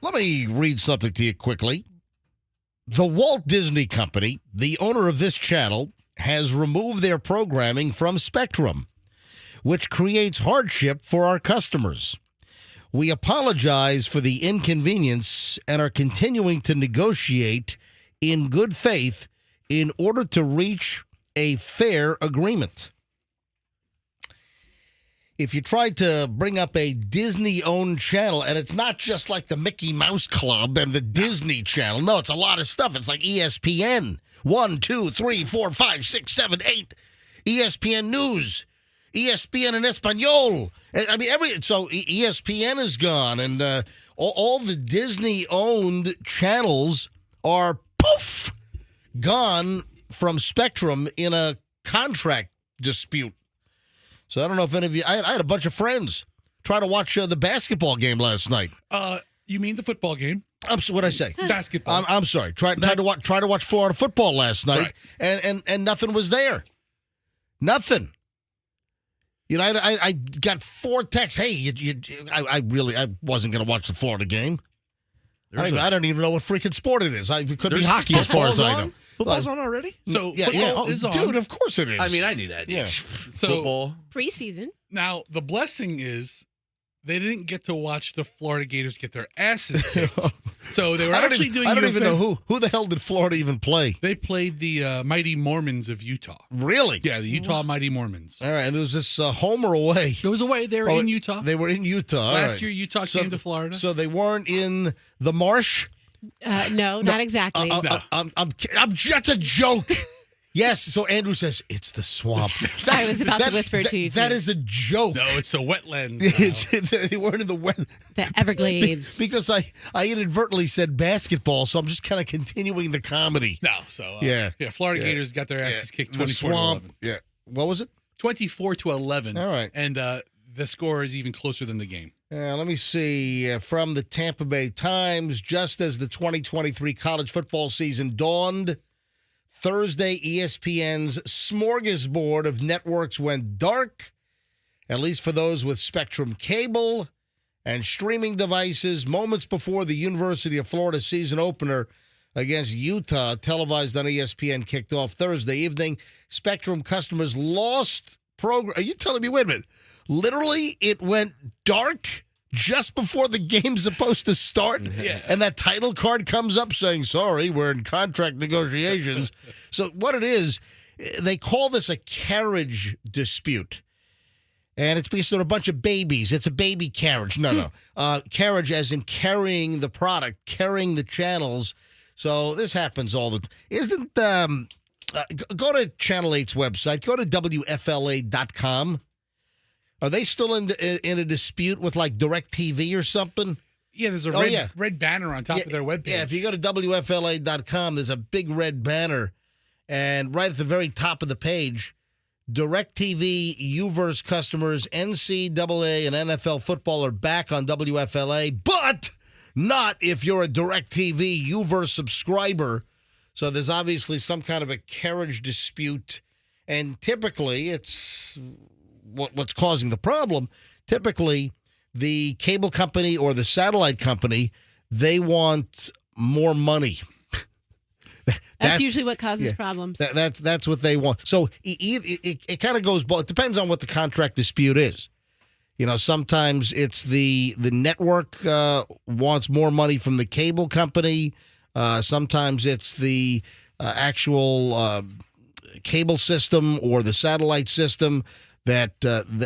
Let me read something to you quickly. The Walt Disney Company, the owner of this channel, has removed their programming from Spectrum, which creates hardship for our customers. We apologize for the inconvenience and are continuing to negotiate in good faith in order to reach a fair agreement. If you try to bring up a Disney-owned channel, and it's not just like the Mickey Mouse Club and the Disney Channel. No, it's a lot of stuff. It's like ESPN. 1, 2, 3, 4, 5, 6, 7, 8. ESPN News. ESPN in Espanol. I mean, so ESPN is gone, and all the Disney-owned channels are, poof, gone from Spectrum in a contract dispute. So I don't know if any of you, I had a bunch of friends try to watch the basketball game last night. You mean the football game? What'd I say? Basketball. I'm sorry. Tried to watch Florida football last night, right. and nothing was there. Nothing. You know, I got 4 texts. Hey, I wasn't going to watch the Florida game. I don't even know what freaking sport it is. It could be hockey as far as I know. Football's on already? So football is on. Dude, of course it is. I mean, I knew that. Yeah. So, football. Preseason. Now, the blessing is they didn't get to watch the Florida Gators get their asses kicked. So they were actually doing. I don't even know who the hell did Florida even play. They played the Mighty Mormons of Utah. Really? Yeah, the Utah Mighty Mormons. All right, and there was this home or away. It was away. They were in Utah. They were in Utah. Last year, Utah came to Florida. So they weren't in the marsh. No, not exactly. That's a joke. Yes, so Andrew says, it's the swamp. I was about to whisper to you, too. That is a joke. No, it's the wetlands. They weren't in the wet. The Everglades. Because I inadvertently said basketball, so I'm just kind of continuing the comedy. No, so yeah, Florida Gators got their asses kicked 24-11. The swamp. Yeah. What was it? 24-11. All right. And the score is even closer than the game. Let me see. From the Tampa Bay Times, just as the 2023 college football season dawned, Thursday, ESPN's smorgasbord of networks went dark, at least for those with Spectrum cable and streaming devices, moments before the University of Florida season opener against Utah, televised on ESPN, kicked off Thursday evening. Spectrum customers lost program. Are you telling me, wait a minute, literally it went dark just before the game's supposed to start. Yeah. And that title card comes up saying, sorry, we're in contract negotiations. So what it is, they call this a carriage dispute. And it's because they're a bunch of babies. It's a baby carriage. No. Carriage as in carrying the product, carrying the channels. So this happens all the time. Isn't, go to Channel 8's website. Go to WFLA.com. Are they still in a dispute with like DirecTV or something? Yeah, there's a red banner on top of their webpage. Yeah, if you go to WFLA.com, there's a big red banner. And right at the very top of the page, DirecTV Uverse customers, NCAA and NFL football are back on WFLA, but not if you're a DirecTV Uverse subscriber. So there's obviously some kind of a carriage dispute, and typically it's what's causing the problem. Typically, the cable company or the satellite company, they want more money. That's usually what causes problems. That's what they want. So it kind of goes both. It depends on what the contract dispute is. You know, sometimes it's the network wants more money from the cable company. Sometimes it's the actual cable system or the satellite system that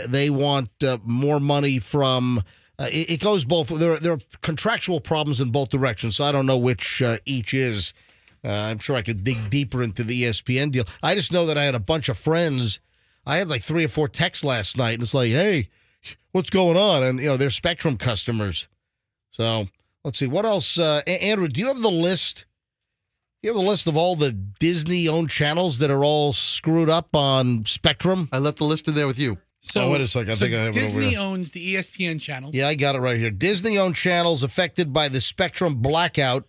they want more money from. It goes both. There are contractual problems in both directions, so I don't know which each is. I'm sure I could dig deeper into the ESPN deal. I just know that I had a bunch of friends. I had like 3 or 4 texts last night, and it's like, hey, what's going on? And, you know, they're Spectrum customers. So let's see. What else? Andrew, do you have the list? You have a list of all the Disney-owned channels that are all screwed up on Spectrum? I left the list in there with you. So wait a second. I think I have it over Disney here. owns the ESPN channels. Yeah, I got it right here. Disney-owned channels affected by the Spectrum blackout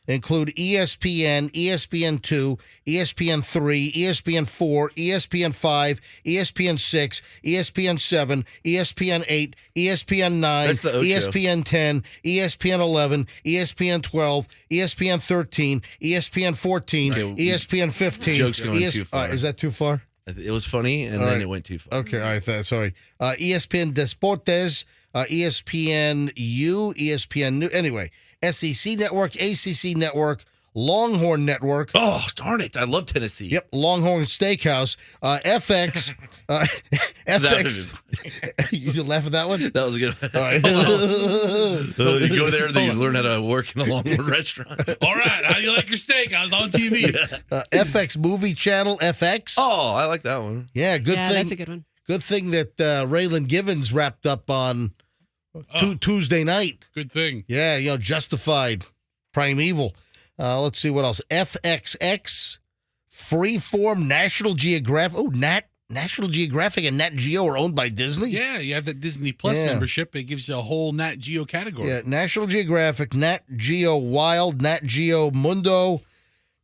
include ESPN, ESPN2, ESPN3, ESPN4, ESPN5, ESPN6, ESPN7, ESPN8, ESPN9, ESPN10, ESPN11, ESPN12, ESPN13, ESPN14, ESPN15. Joke's going too far. Is that too far? It was funny, and then it went too far. Okay, all right, sorry. ESPN Deportes, ESPNU, ESPN New. Anyway, SEC Network, ACC Network, Longhorn Network. Oh, darn it. I love Tennessee. Yep, Longhorn Steakhouse, FX. FX. You should laugh at that one? That was a good one. All right. You go there, then you learn how to work in a Longhorn restaurant. All right, how do you like your steak? I was on TV. FX Movie Channel, FX. Oh, I like that one. Yeah, good thing. That's a good one. Good thing that Raylan Givens wrapped up on Tuesday night. Good thing. Yeah, you know, Justified, Primeval. Let's see what else. FXX, Freeform, National Geographic. Oh, National Geographic and Nat Geo are owned by Disney? Yeah, you have that Disney Plus membership. It gives you a whole Nat Geo category. Yeah, National Geographic, Nat Geo Wild, Nat Geo Mundo,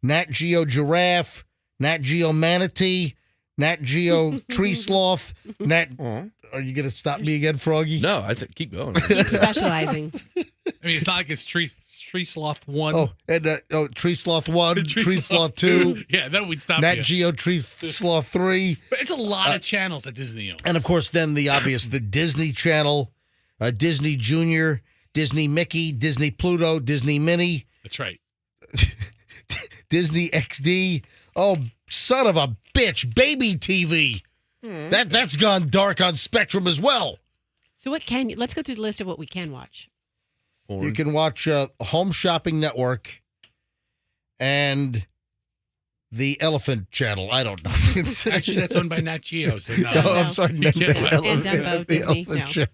Nat Geo Giraffe, Nat Geo Manatee, Nat Geo Tree Sloth, Nat... Are you going to stop me again, Froggy? No, I think keep going. Keep specializing. I mean, it's not like it's Tree Sloth 1. Oh, and Tree Sloth 1, Tree Sloth 2. Yeah, then we'd stop Nat you. Geo Tree Sloth 3. But it's a lot of channels that Disney owns. And, of course, then the obvious, the Disney Channel, Disney Junior, Disney Mickey, Disney Pluto, Disney Minnie. That's right. Disney XD. Oh, son of a bitch. Baby TV. That's gone dark on Spectrum as well. So let's go through the list of what we can watch. You can watch Home Shopping Network and the Elephant Channel. I don't know. Actually, that's owned by Nat Geo. So no. Oh, I'm sorry. You can't The watch And Dumbo, Disney, Elephant no. Channel.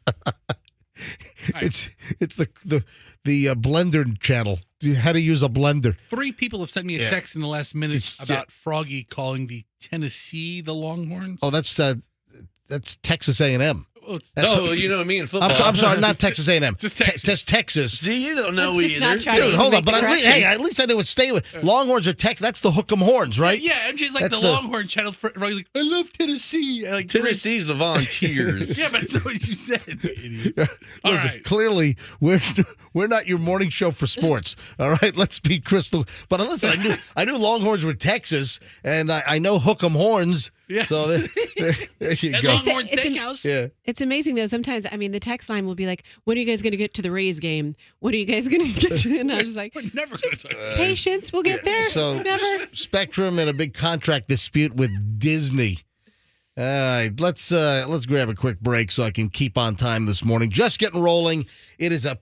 It's the blender channel. How to use a blender. 3 people have sent me a text in the last minute about Froggy calling the Tennessee the Longhorns. Oh, that's Texas A&M. Well, You know me in football. I'm sorry, not Texas A&M. Just Texas. Just Texas. See, you don't know Let's just not either. try to Dude, hold on. make the But correction. at least I knew what stay with. Longhorns are Texas. That's the Hook'em Horns, right? Yeah, MJ's like That's the the- Longhorn channel. Froggy's like, I love Tennessee. I like Tennessee's the Volunteers. Yeah, but that's what you said, idiot. All Listen, right. clearly we're not your morning show for sports. All right, let's be crystal. But listen, I knew Longhorns were Texas, and I know Hook'em Horns Yes. So there you At go. Longhorn Steakhouse. Yeah. It's amazing though. Sometimes, I mean, the text line will be like, "When are you guys going to get to the Rays game? When are you guys going to get to?" And I was just like, We're never going to talk. "Patience, we'll get there." So Never. Spectrum and a big contract dispute with Disney. All right, let's grab a quick break so I can keep on time this morning. Just getting rolling. It is a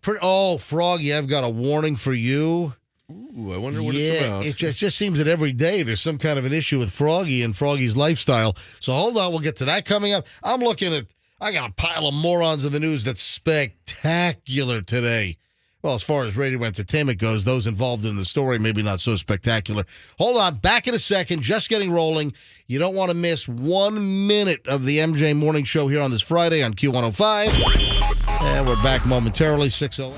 Froggy, I've got a warning for you. Ooh, I wonder what it's about. It just seems that every day there's some kind of an issue with Froggy and Froggy's lifestyle. So hold on, we'll get to that coming up. I got a pile of morons in the news that's spectacular today. Well, as far as radio entertainment goes, those involved in the story, maybe not so spectacular. Hold on, back in a second, just getting rolling. You don't want to miss 1 minute of the MJ Morning Show here on this Friday on Q105. And we're back momentarily, 6:08.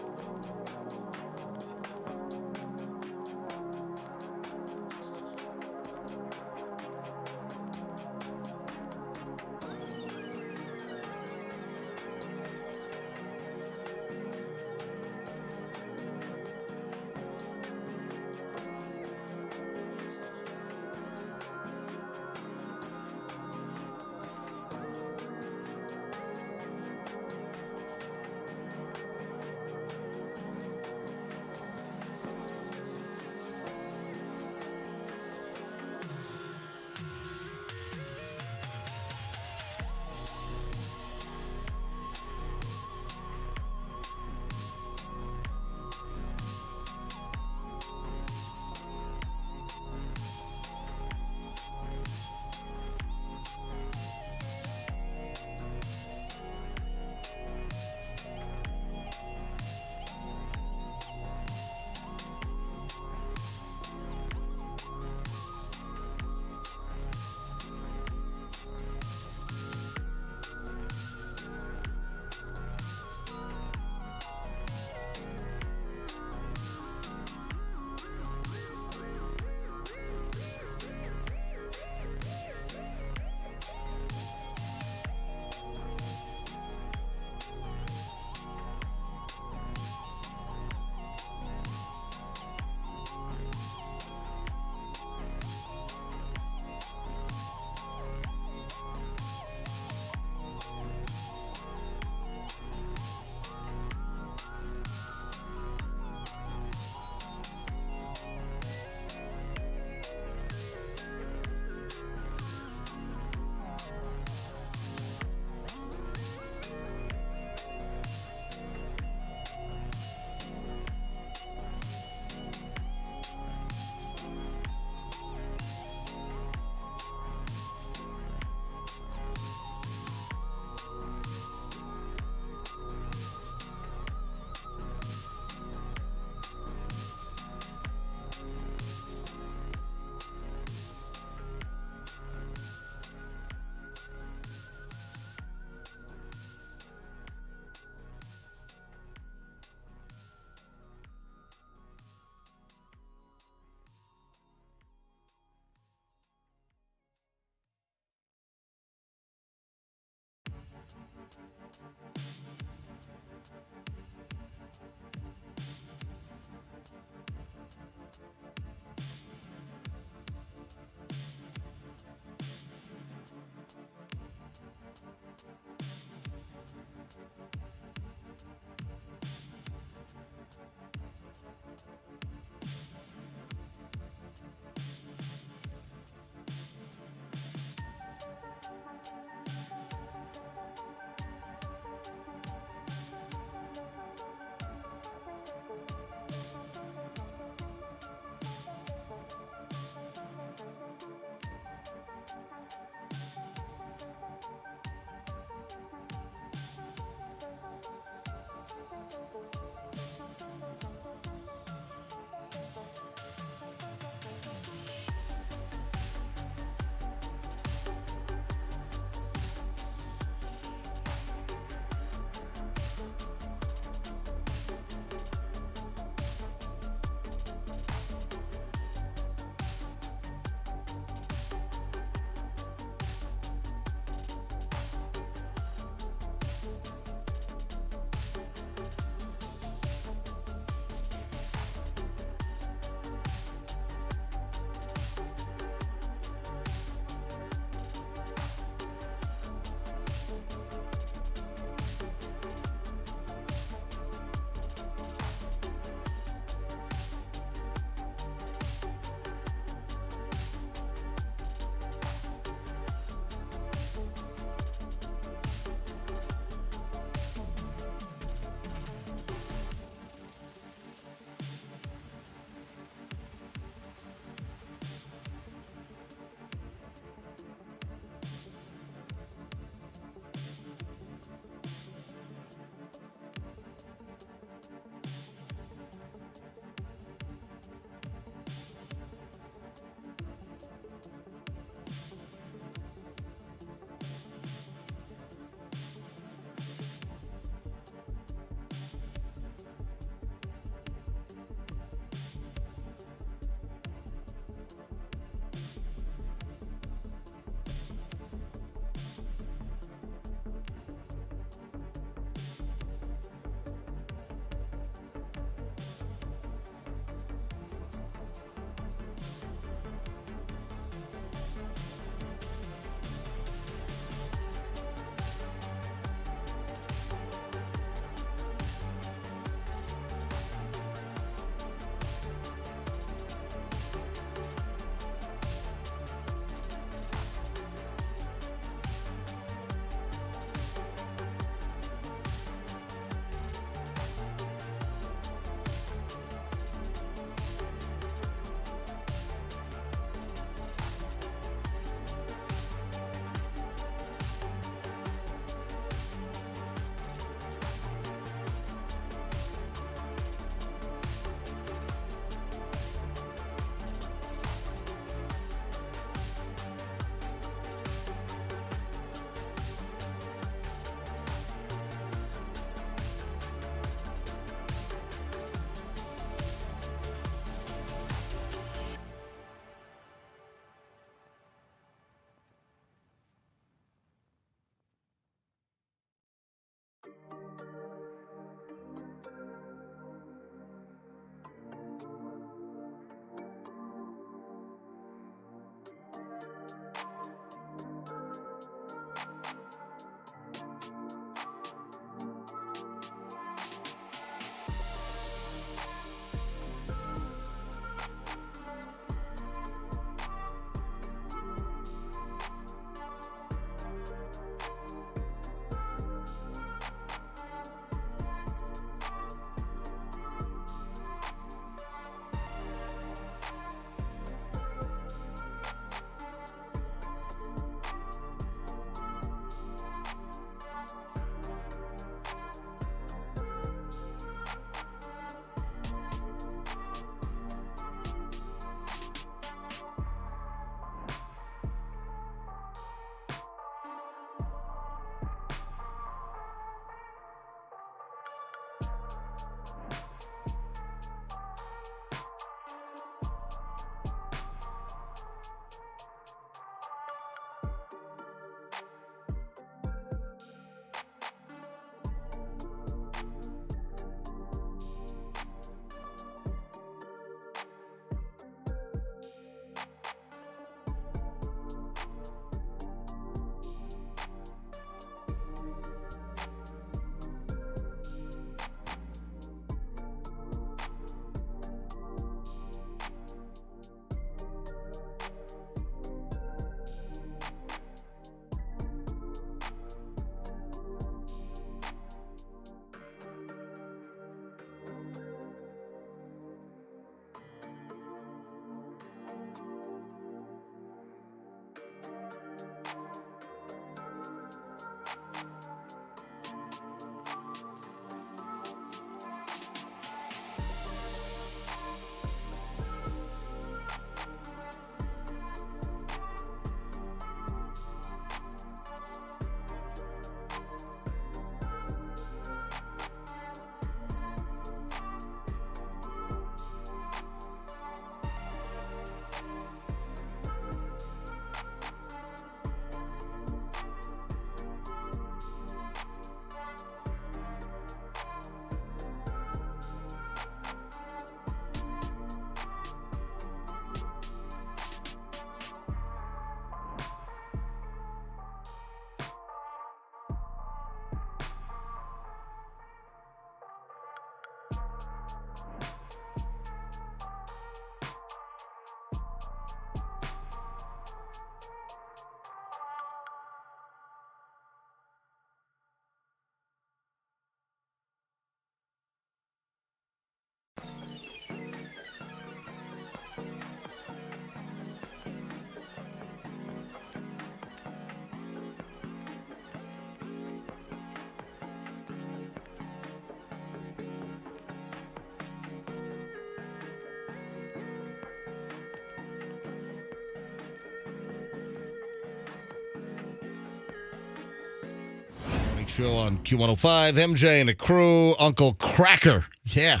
Show on Q105. MJ and the crew. Uncle Cracker. Yeah.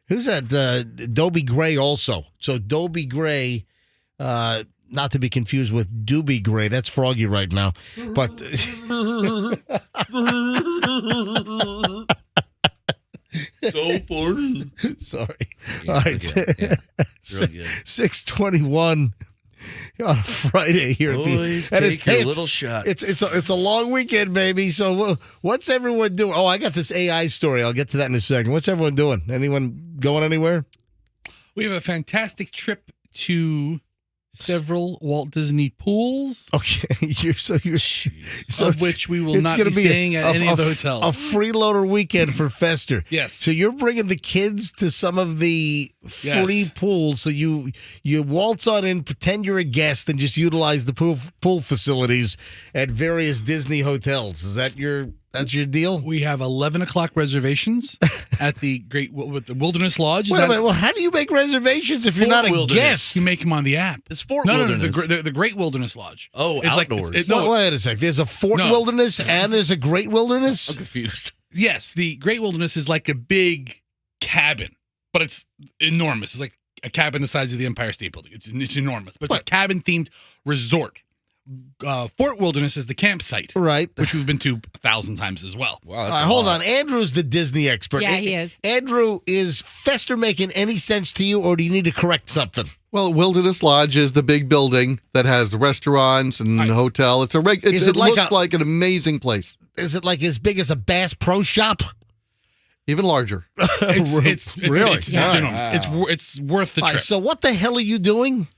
Who's that? Dobie Gray also. So Dobie Gray, not to be confused with Doobie Gray. That's Froggy right now. But So funny. sorry. Yeah, All right. yeah. Real good. 6:21 on Friday here. Always and take your little shots. It's a long weekend, baby. So what's everyone doing? Oh, I got this AI story. I'll get to that in a second. What's everyone doing? Anyone going anywhere? We have a fantastic trip to several Walt Disney pools, Okay, so of which we will it's not gonna be staying at any of the hotels. A freeloader weekend for Fester. Yes. So you're bringing the kids to some of the free Yes. pools. So you waltz on in, pretend you're a guest, and just utilize the pool facilities at various Disney hotels. That's your deal? We have 11 o'clock reservations at the with the Wilderness Lodge. Wait a minute. Well, how do you make reservations if you're not a Wilderness. guest? You make them on the app. It's Fort No, Wilderness. the Great Wilderness Lodge. Oh, It's outdoors. no, Wait a sec. There's a Fort No. Wilderness and there's a Great Wilderness? I'm confused. yes, the Great Wilderness is like a big cabin, but it's enormous. It's like a cabin the size of the Empire State Building. It's enormous, but it's a cabin-themed resort. Fort Wilderness is the campsite, Right. which we've been to 1,000 times as well. Wow. All That's right, a hold lot. on. Andrew's the Disney expert. Yeah, he is. Andrew, is Fester making any sense to you, or do you need to correct something? Well, Wilderness Lodge is the big building that has the restaurants and the hotel. It's Is it like looks like an amazing place, Is it like as big as a Bass Pro Shop? even larger. It's Really? It's All right. enormous. It's worth the All trip. right, so what the hell are you doing?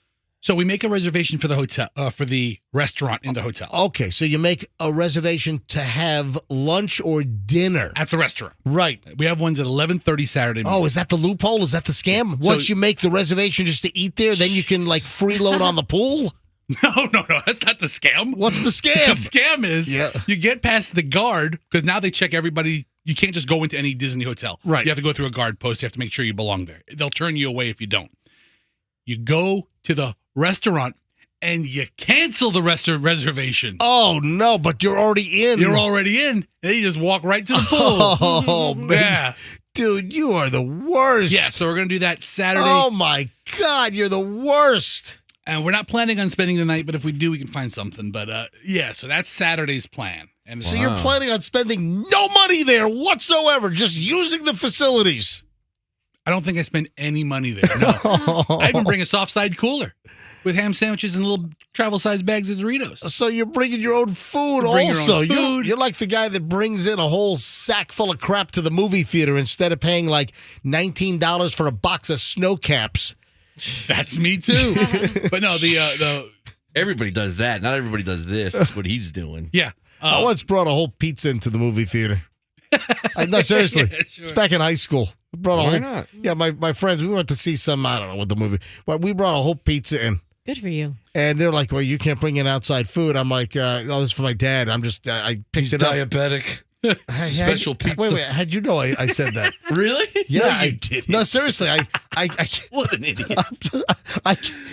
So we make a reservation for the hotel, for the restaurant in the hotel. Okay, so you make a reservation to have lunch or dinner. At the restaurant. Right. We have ones at 11:30 Saturday morning. Oh, is that the loophole? Is that the scam? Once you make the reservation just to eat there, then you can like freeload on the pool? No, that's not the scam. What's the The scam? scam is Yeah. you get past the guard, because now they check everybody. You can't just go into any Disney hotel. Right. You have to go through a guard post. You have to make sure you belong there. They'll turn you away if you don't. You go to the restaurant and you cancel the reservation. Oh, no, but you're already in. You're already in. And then you just walk right to the pool. Oh, man. Yeah. Dude, you are the worst. Yeah, so we're going to do that Saturday. Oh, my God, you're the worst. And we're not planning on spending the night, but if we do, we can find something. But yeah, so that's Saturday's plan. And So you're planning on spending no money there whatsoever, just using the facilities. I don't think I spend any money there. No. I even bring a soft side cooler with ham sandwiches and little travel-sized bags of Doritos. So you're bringing your own food You bring your own also. food. You're like the guy that brings in a whole sack full of crap to the movie theater instead of paying like $19 for a box of snow caps. That's me too. But no, the Everybody does that. Not everybody does this, what he's doing. yeah. I once brought a whole pizza into the movie theater. No, seriously. Yeah, sure. It's back in high school. I brought a Why whole, not? Yeah, my friends, we went to see some, I don't know what the movie, but we brought a whole pizza in. Good for you. And they're like, well, you can't bring in outside food. I'm like, oh, this is for my dad. I picked He's it up. diabetic. Special pizza. Wait, how'd you know I said that? Really? Yeah, No, I you didn't. No, seriously, I What an idiot.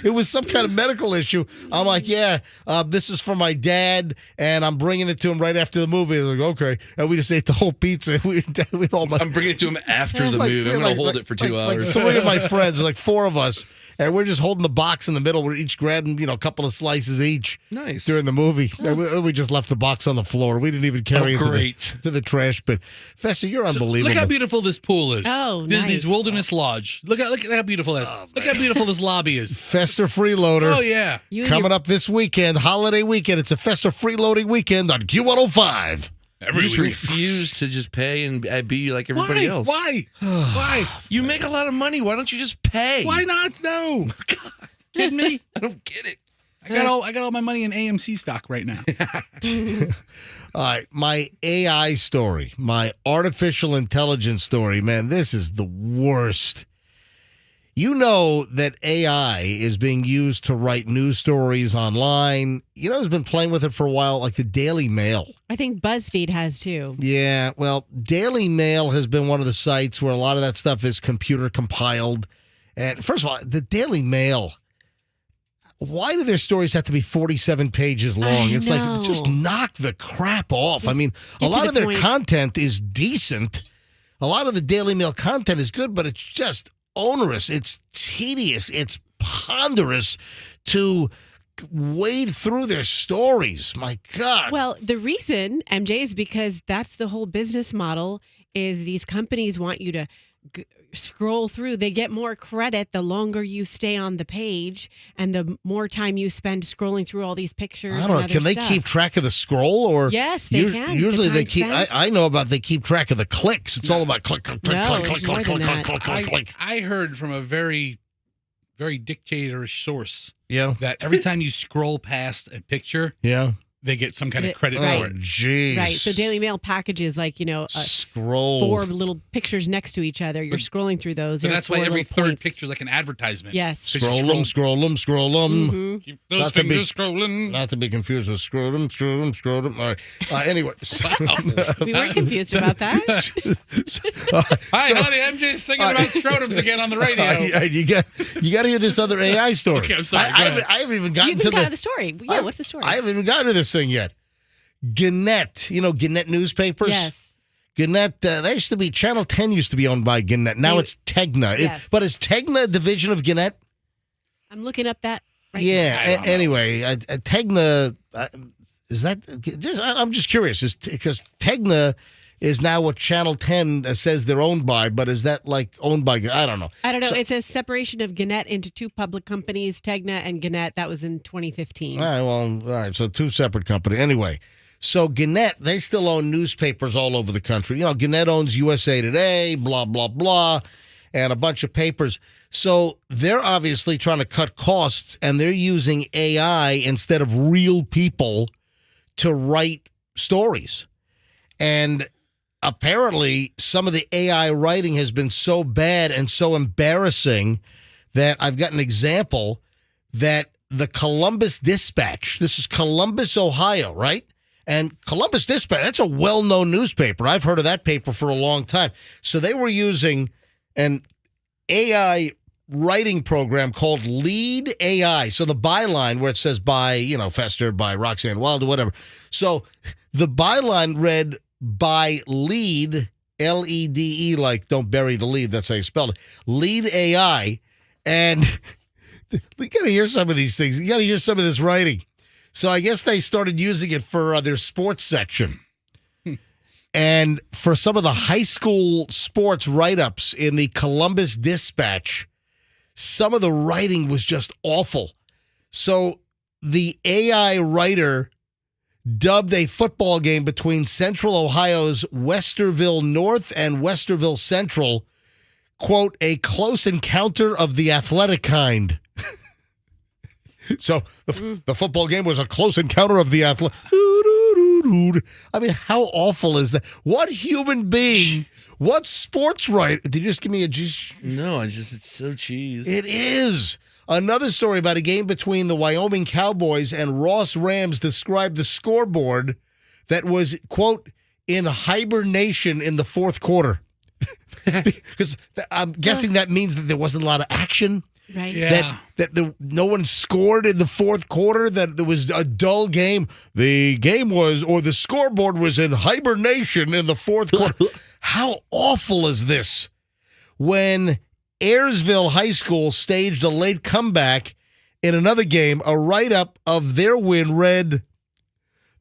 it was some kind of medical issue. I'm like, yeah, this is for my dad, and I'm bringing it to him right after the movie. They're like, okay, and we just ate the whole pizza. We all my, I'm bringing it to him after the like- movie. I'm going to hold it for 2 like hours. 3 of my friends, like 4 of us, and we're just holding the box in the middle. We're each grabbing, a couple of slices each. Nice. During the movie, and we just left the box on the floor. We didn't even carry it to the trash bin. Fester, you're unbelievable. Look how beautiful this pool is. Oh, Disney's nice. Wilderness Lodge. Look how beautiful it is. Look how beautiful this lobby is. Fester freeloader. Oh yeah. You and Coming your- up this weekend, holiday weekend. It's a Fester freeloading weekend on Q105. Every You just week. refuse to just pay and be like everybody else. Why? Why? You make a lot of money. Why don't you just pay? Why not? No. Kidding me? I don't get it. I got all my money in AMC stock right now. All right, my AI story, my artificial intelligence story, man, this is the worst. You know that AI is being used to write news stories online. Who's been playing with it for a while, like the Daily Mail. I think BuzzFeed has too. Yeah, well, Daily Mail has been one of the sites where a lot of that stuff is computer compiled. And first of all, the Daily Mail, why do their stories have to be 47 pages long? It's like, just knock the crap off. I mean, a lot of their content is decent. A lot of the Daily Mail content is good, but it's just onerous. It's tedious. It's ponderous to wade through their stories. My God. Well, the reason, MJ, is because that's the whole business model is these companies want you to scroll through. They get more credit the longer you stay on the page and the more time you spend scrolling through all these pictures. I don't know. Can they keep track of the scroll? Or yes, they can. Usually they keep. I know about they keep track of the clicks. It's all about click, click, click, click, click, click, click, click, click, click. I heard from a very dictatorish source. Yeah. That every time you scroll past a picture, they get some kind of credit for it. Jeez. Right. So Daily Mail packages scroll 4 little pictures next to each other. You're scrolling through those. So that's why every third picture is like an advertisement. Yes. Scroll them. Mm-hmm. Keep those fingers scrolling. Not to be confused with scrotum. All right. Anyway. We weren't confused about that. Hi, honey. MJ's singing about scrotums again on the radio. You got to hear this other AI story. Okay, I'm sorry. I haven't even gotten to the story. Yeah, what's the story? I haven't even gotten to this thing yet. Gannett, Gannett newspapers? Yes. Gannett, they used to be, Channel 10 used to be owned by Gannett. Now it's Tegna. Yes. But is Tegna a division of Gannett? I'm looking up that right now. Anyway, Tegna, is that, I'm just curious, because Tegna is now what Channel 10 says they're owned by, but is that like owned by, I don't know. I don't know. It's a separation of Gannett into 2 public companies, Tegna and Gannett. That was in 2015. All right, so 2 separate companies. Anyway, so Gannett, they still own newspapers all over the country. Gannett owns USA Today, blah, blah, blah, and a bunch of papers. So they're obviously trying to cut costs, and they're using AI instead of real people to write stories. And apparently, some of the AI writing has been so bad and so embarrassing that I've got an example that the Columbus Dispatch, this is Columbus, Ohio, right? And Columbus Dispatch, that's a well-known newspaper. I've heard of that paper for a long time. So they were using an AI writing program called Lead AI. So the byline where it says by, Fester, by Roxanne Wilder, whatever. So the byline read, by Lead, L-E-D-E, like don't bury the lead. That's how you spell it. Lead AI. And we got to hear some of these things. You got to hear some of this writing. So I guess they started using it for their sports section. And for some of the high school sports write-ups in the Columbus Dispatch, some of the writing was just awful. So the AI writer dubbed a football game between Central Ohio's Westerville North and Westerville Central, quote, a close encounter of the athletic kind. So the football game was a close encounter of the athletic. I mean, how awful is that? What human being, what sports writer? Did you just give me a No, it's so cheese. It is. Another story about a game between the Wyoming Cowboys and Ross Rams described the scoreboard that was, quote, in hibernation in the fourth quarter. Because I'm guessing that means that there wasn't a lot of action. Right. Yeah. No one scored in the fourth quarter, that there was a dull game. The game was, or the scoreboard was in hibernation in the fourth quarter. How awful is this? When Ayersville High School staged a late comeback in another game, a write-up of their win read,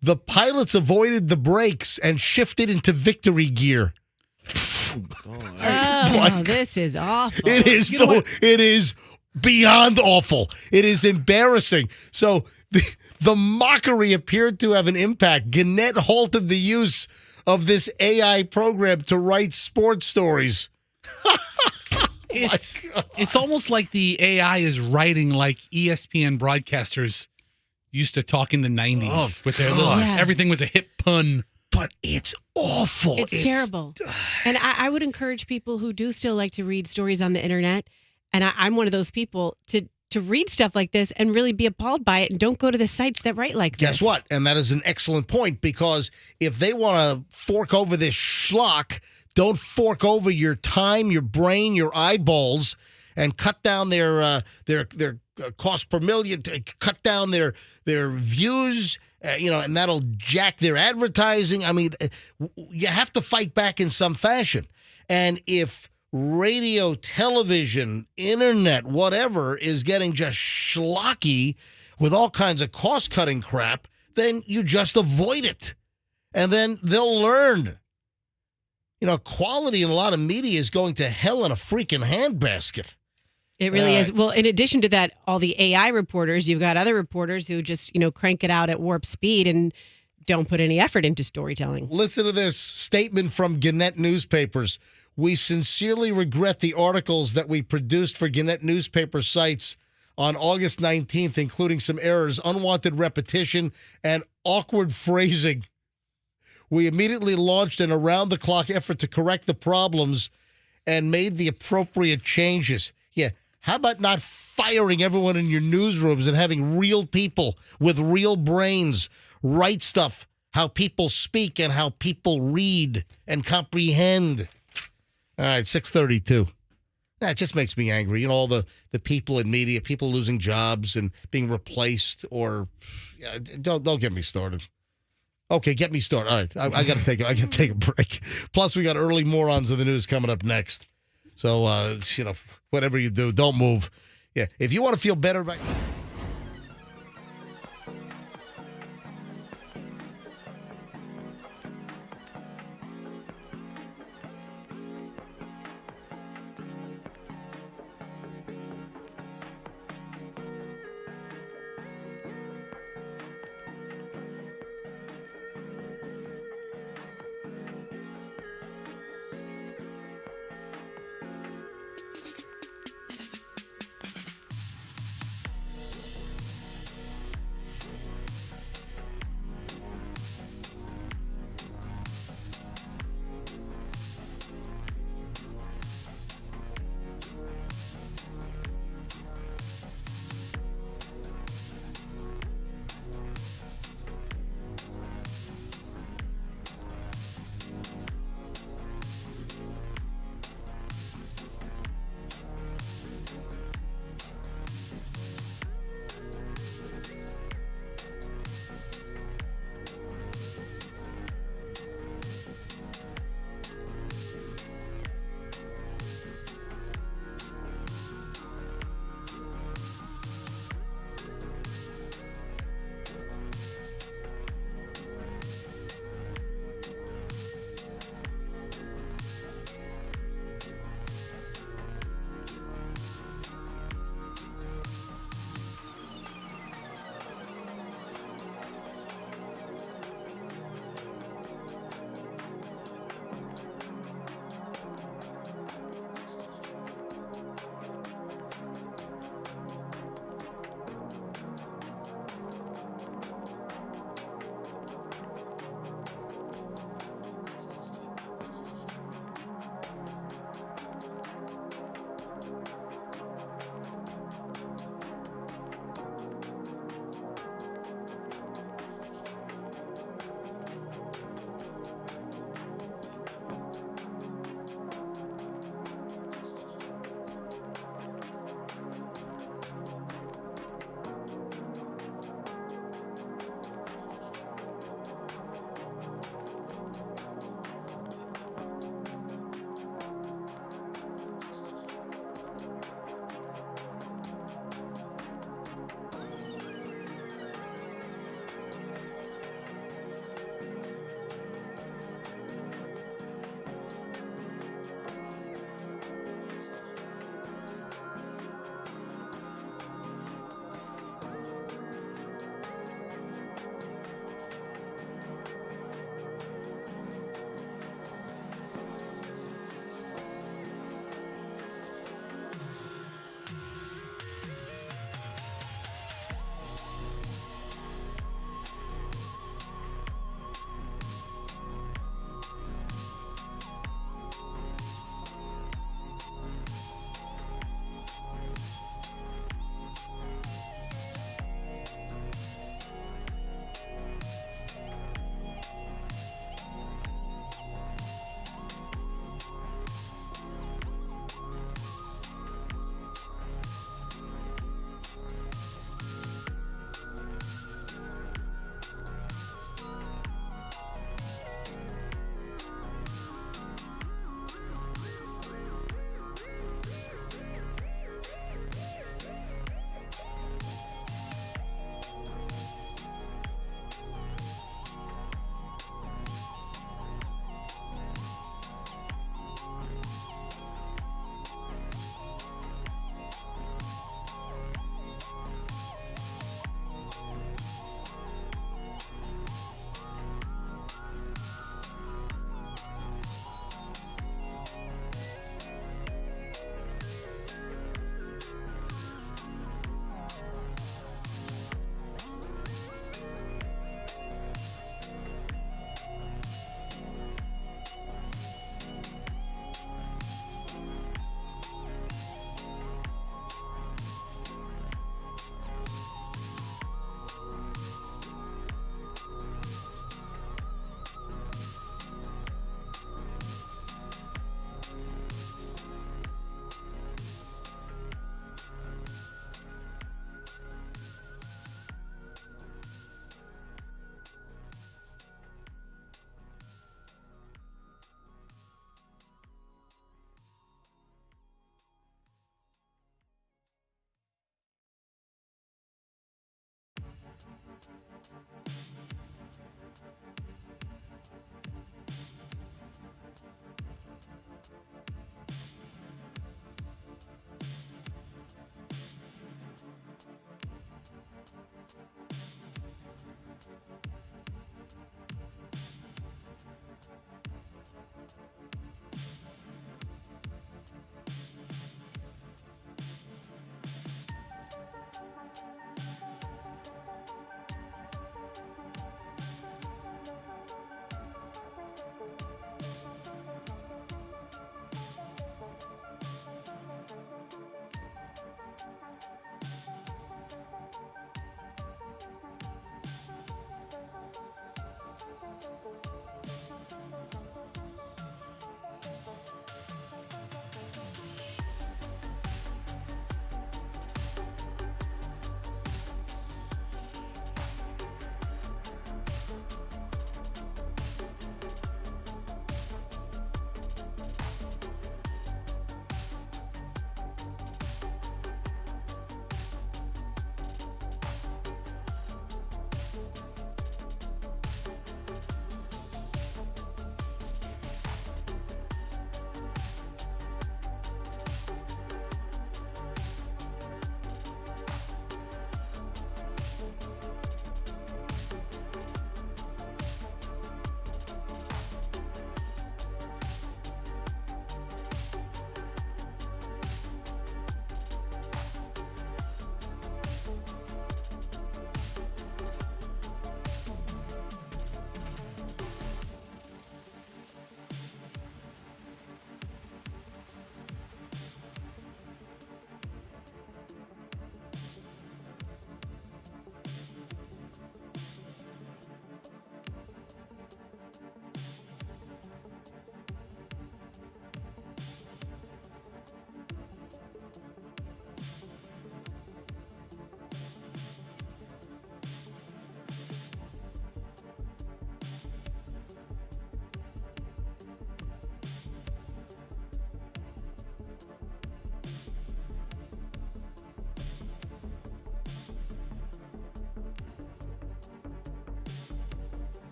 the pilots avoided the brakes and shifted into victory gear. Oh, this is awful. It is. It is beyond awful. It is embarrassing. So the mockery appeared to have an impact. Gannett halted the use of this AI program to write sports stories. It's almost like the AI is writing like ESPN broadcasters used to talk in the 90s with their little, everything was a hip pun. But it's awful. It's terrible. And I would encourage people who do still like to read stories on the internet, and I'm one of those people, to read stuff like this and really be appalled by it and don't go to the sites that write like this. Guess what? And that is an excellent point, because if they want to fork over this schlock, don't fork over your time, your brain, your eyeballs, and cut down their cost per million, to cut down their views, and that'll jack their advertising. I mean, you have to fight back in some fashion. And if radio, television, internet, whatever is getting just schlocky with all kinds of cost-cutting crap, then you just avoid it. And then they'll learn. Quality in a lot of media is going to hell in a freaking handbasket. It really is. Well, in addition to that, all the AI reporters, you've got other reporters who just, crank it out at warp speed and don't put any effort into storytelling. Listen to this statement from Gannett newspapers. We sincerely regret the articles that we produced for Gannett newspaper sites on August 19th, including some errors, unwanted repetition, and awkward phrasing. We immediately launched an around-the-clock effort to correct the problems and made the appropriate changes. Yeah, how about not firing everyone in your newsrooms and having real people with real brains write stuff, how people speak and how people read and comprehend. All right, 6:32. That just makes me angry. All the people in media, people losing jobs and being replaced, or don't get me started. Okay, get me started. All right, I got to take a break. Plus, we got early morons of the news coming up next. So, whatever you do, don't move. Yeah, if you want to feel better about.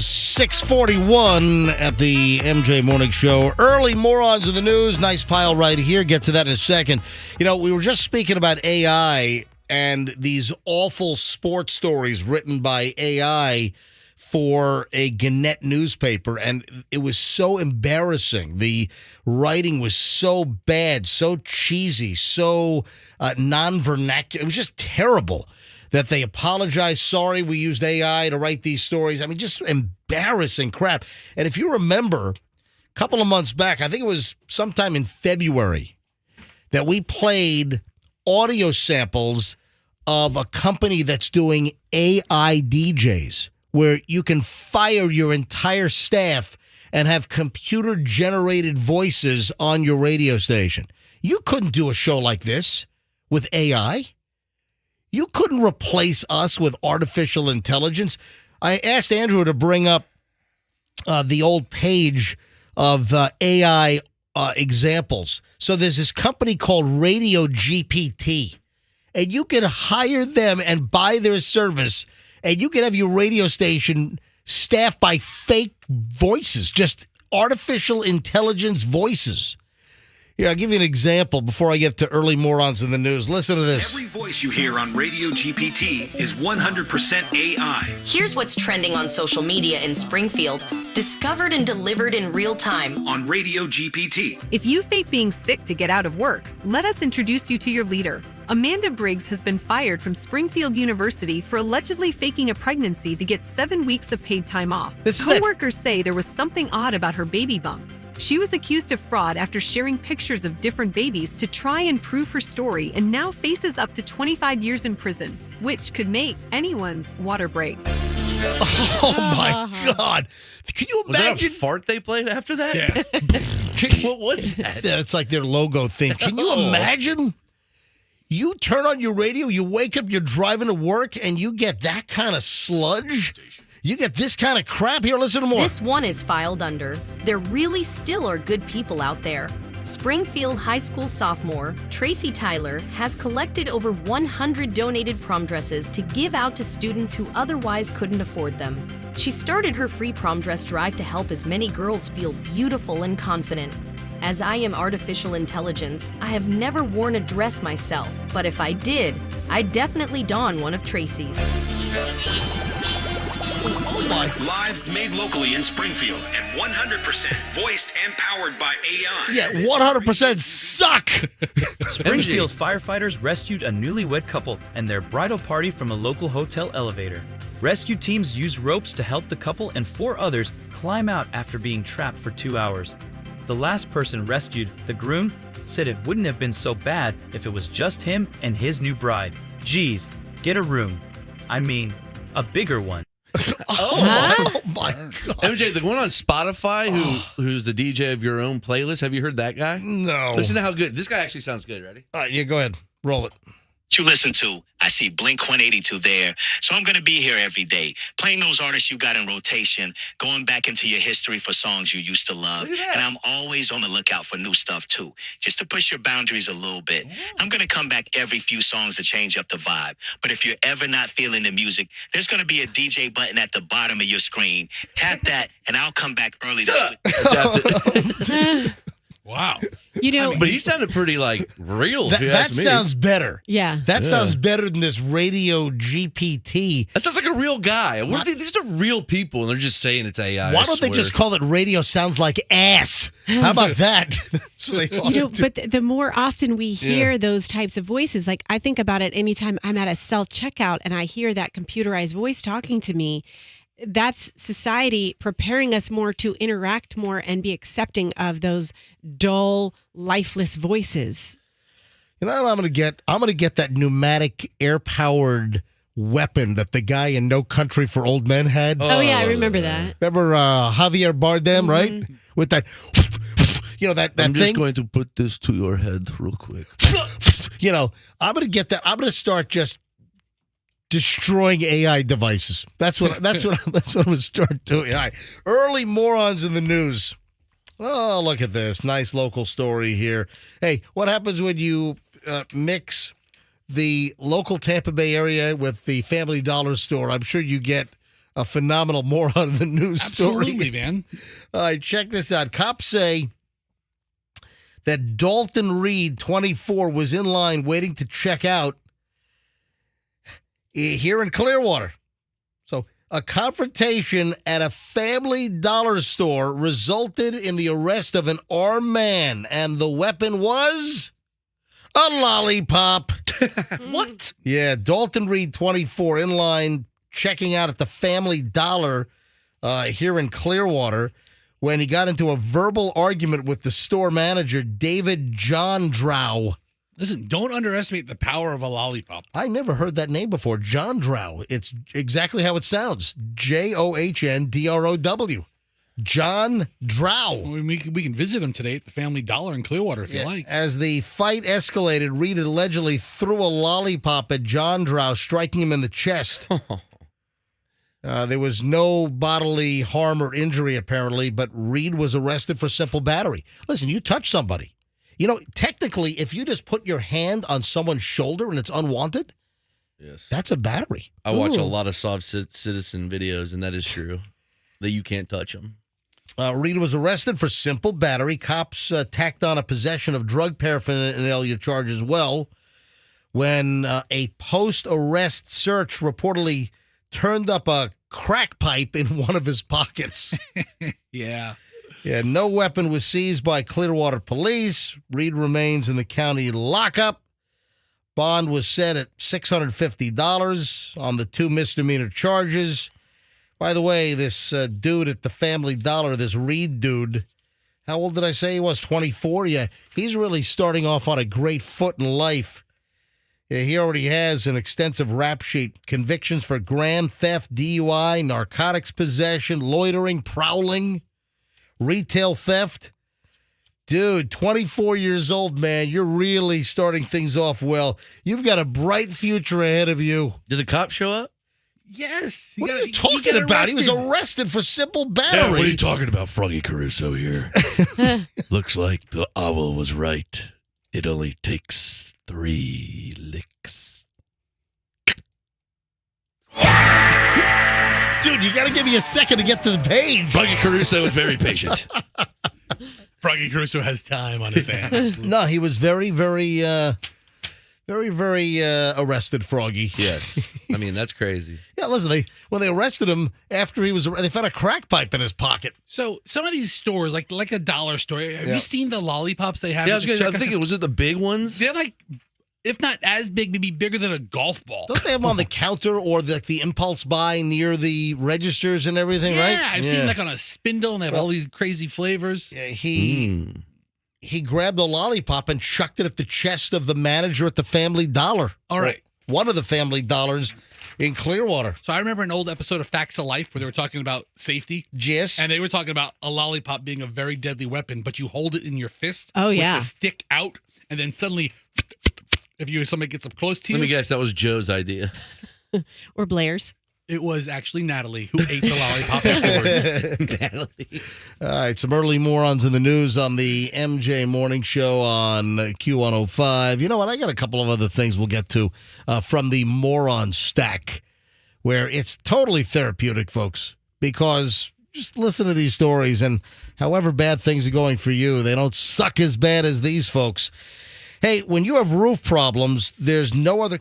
is 6:41 at the MJ Morning Show. Early morons of the news. Nice pile right here. Get to that in a second. You know, we were just speaking about AI and these awful sports stories written by AI for a Gannett newspaper, and it was so embarrassing. The writing was so bad, so cheesy, so non-vernacular. It was just terrible that they apologized. Sorry, we used AI to write these stories. I mean, just embarrassing crap. And if you remember, a couple of months back, I think it was sometime in February, that we played audio samples of a company that's doing AI DJs, where you can fire your entire staff and have computer-generated voices on your radio station. You couldn't do a show like this with AI. You couldn't replace us with artificial intelligence. I asked Andrew to bring up the old page of AI examples. So there's this company called Radio GPT, and you can hire them and buy their service, and you can have your radio station staffed by fake voices, just artificial intelligence voices. Here, I'll give you an example before I get to early morons in the news. Listen to this. Every voice you hear on Radio GPT is 100% AI. Here's what's trending on social media in Springfield, discovered and delivered in real time on Radio GPT. If you fake being sick to get out of work, let us introduce you to your leader. Amanda Briggs has been fired from Springfield University for allegedly faking a pregnancy to get 7 weeks of paid time off. Coworkers say there was something odd about her baby bump. She was accused of fraud after sharing pictures of different babies to try and prove her story, and now faces up to 25 years in prison, which could make anyone's water break. Oh my God. Can you Was that imagine? a fart they played after that? Yeah. What was that? Yeah, it's like their logo thing. Can you imagine? You turn on your radio, you wake up, you're driving to work, and you get that kind of sludge? You get this kind of crap? Here, listen to more. This one is filed under. There really still are good people out there. Springfield High School sophomore Tracy Tyler has collected over 100 donated prom dresses to give out to students who otherwise couldn't afford them. She started her free prom dress drive to help as many girls feel beautiful and confident. As I am artificial intelligence, I have never worn a dress myself, but if I did, I'd definitely don one of Tracy's. Live, made locally in Springfield, and 100% voiced and powered by AI. Yeah, 100% suck. Springfield firefighters rescued a newlywed couple and their bridal party from a local hotel elevator. Rescue teams used ropes to help the couple and 4 others climb out after being trapped for 2 hours. The last person rescued, the groom, said it wouldn't have been so bad if it was just him and his new bride. Geez, get a room. I mean, a bigger one. Oh my God. MJ, the one on Spotify who's the DJ of your own playlist, have you heard that guy? No. Listen to how good. This guy actually sounds good. Ready? All right, yeah, go ahead. Roll it. You listen to, I see Blink 182 there. So I'm going to be here every day, playing those artists you got in rotation, going back into your history for songs you used to love. And I'm always on the lookout for new stuff too, just to push your boundaries a little bit. I'm going to come back every few songs to change up the vibe. But if you're ever not feeling the music, there's going to be a DJ button at the bottom of your screen. Tap that and I'll come back early. Wow. You know, But he sounded pretty real. if you That ask me. sounds better. yeah. That sounds better than this Radio GPT. That sounds like a real guy. What if these are real people and they're just saying it's AI? Why don't they just call it Radio Sounds Like Ass? How about that? That's what they ought You know, to do. but the more often we hear those types of voices, like I think about it anytime I'm at a self-checkout and I hear that computerized voice talking to me, that's society preparing us more to interact more and be accepting of those dull, lifeless voices. You know what I'm going to get? I'm going to get that pneumatic air-powered weapon that the guy in No Country for Old Men had. Oh, yeah, I remember that. Remember Javier Bardem, right? With that, that I'm just thing. going to put this to your head real quick. I'm going to get that. I'm going to start just destroying AI devices. That's what I'm going to start doing. All right. Early morons in the news. Oh, look at this. Nice local story here. Hey, what happens when you mix the local Tampa Bay area with the Family Dollar store? I'm sure you get a phenomenal moron in the news story. Absolutely, man. All right, check this out. Cops say that Dalton Reed, 24, was in line waiting to check out here in Clearwater. So a confrontation at a Family Dollar store resulted in the arrest of an armed man, and the weapon was a lollipop. What? Yeah, Dalton Reed, 24, in line checking out at the Family Dollar here in Clearwater when he got into a verbal argument with the store manager, David John Drow. Listen, don't underestimate the power of a lollipop. I never heard that name before. John Drow. It's exactly how it sounds. JOHNDROW. John Drow. We can visit him today at the Family Dollar in Clearwater if you like. As the fight escalated, Reed allegedly threw a lollipop at John Drow, striking him in the chest. There was no bodily harm or injury, apparently, but Reed was arrested for simple battery. Listen, you touch somebody. You know, technically, if you just put your hand on someone's shoulder and it's unwanted, yes, that's a battery. I watch a lot of soft citizen videos, and that is true, that you can't touch them. Reed was arrested for simple battery. Cops tacked on a possession of drug paraphernalia charge as well when a post-arrest search reportedly turned up a crack pipe in one of his pockets. Yeah. Yeah, no weapon was seized by Clearwater police. Reed remains in the county lockup. Bond was set at $650 on the 2 misdemeanor charges. By the way, this dude at the Family Dollar, this Reed dude, how old did I say he was? 24? Yeah, he's really starting off on a great foot in life. Yeah, he already has an extensive rap sheet. Convictions for grand theft, DUI, narcotics possession, loitering, prowling, retail theft. Dude, 24 years old, man. You're really starting things off well. You've got a bright future ahead of you. Did the cop show up? Yes. What are you talking about? He was arrested for simple battery. Yeah, what are you talking about, Froggy Caruso here? Looks like the owl was right. It only takes 3 licks. Dude, you got to give me a second to get to the page. Froggy Caruso was very patient. Froggy Caruso has time on his hands. No, he was very arrested, Froggy. Yes. I mean, that's crazy. Yeah, listen, when they arrested him after they found a crack pipe in his pocket. So some of these stores, like a dollar store, have you seen the lollipops they have? Yeah, I was thinking, was it the big ones? They're like, if not as big, maybe bigger than a golf ball. Don't they have them on the counter or the impulse buy near the registers and everything, right? Yeah, I've seen like on a spindle and they have all these crazy flavors. Yeah, he grabbed a lollipop and chucked it at the chest of the manager at the Family Dollar. All right. One of the Family Dollars in Clearwater. So I remember an old episode of Facts of Life where they were talking about safety. Yes. And they were talking about a lollipop being a very deadly weapon, but you hold it in your fist. Oh, yeah. With the stick out, and then suddenly, if somebody gets up close to you. Let me guess, that was Joe's idea. Or Blair's. It was actually Natalie who ate the lollipop afterwards. Natalie. All right, some early morons in the news on the MJ Morning Show on Q105. You know what? I got a couple of other things we'll get to from the moron stack, where it's totally therapeutic, folks, because just listen to these stories, and however bad things are going for you, they don't suck as bad as these folks. Hey, when you have roof problems, there's no other...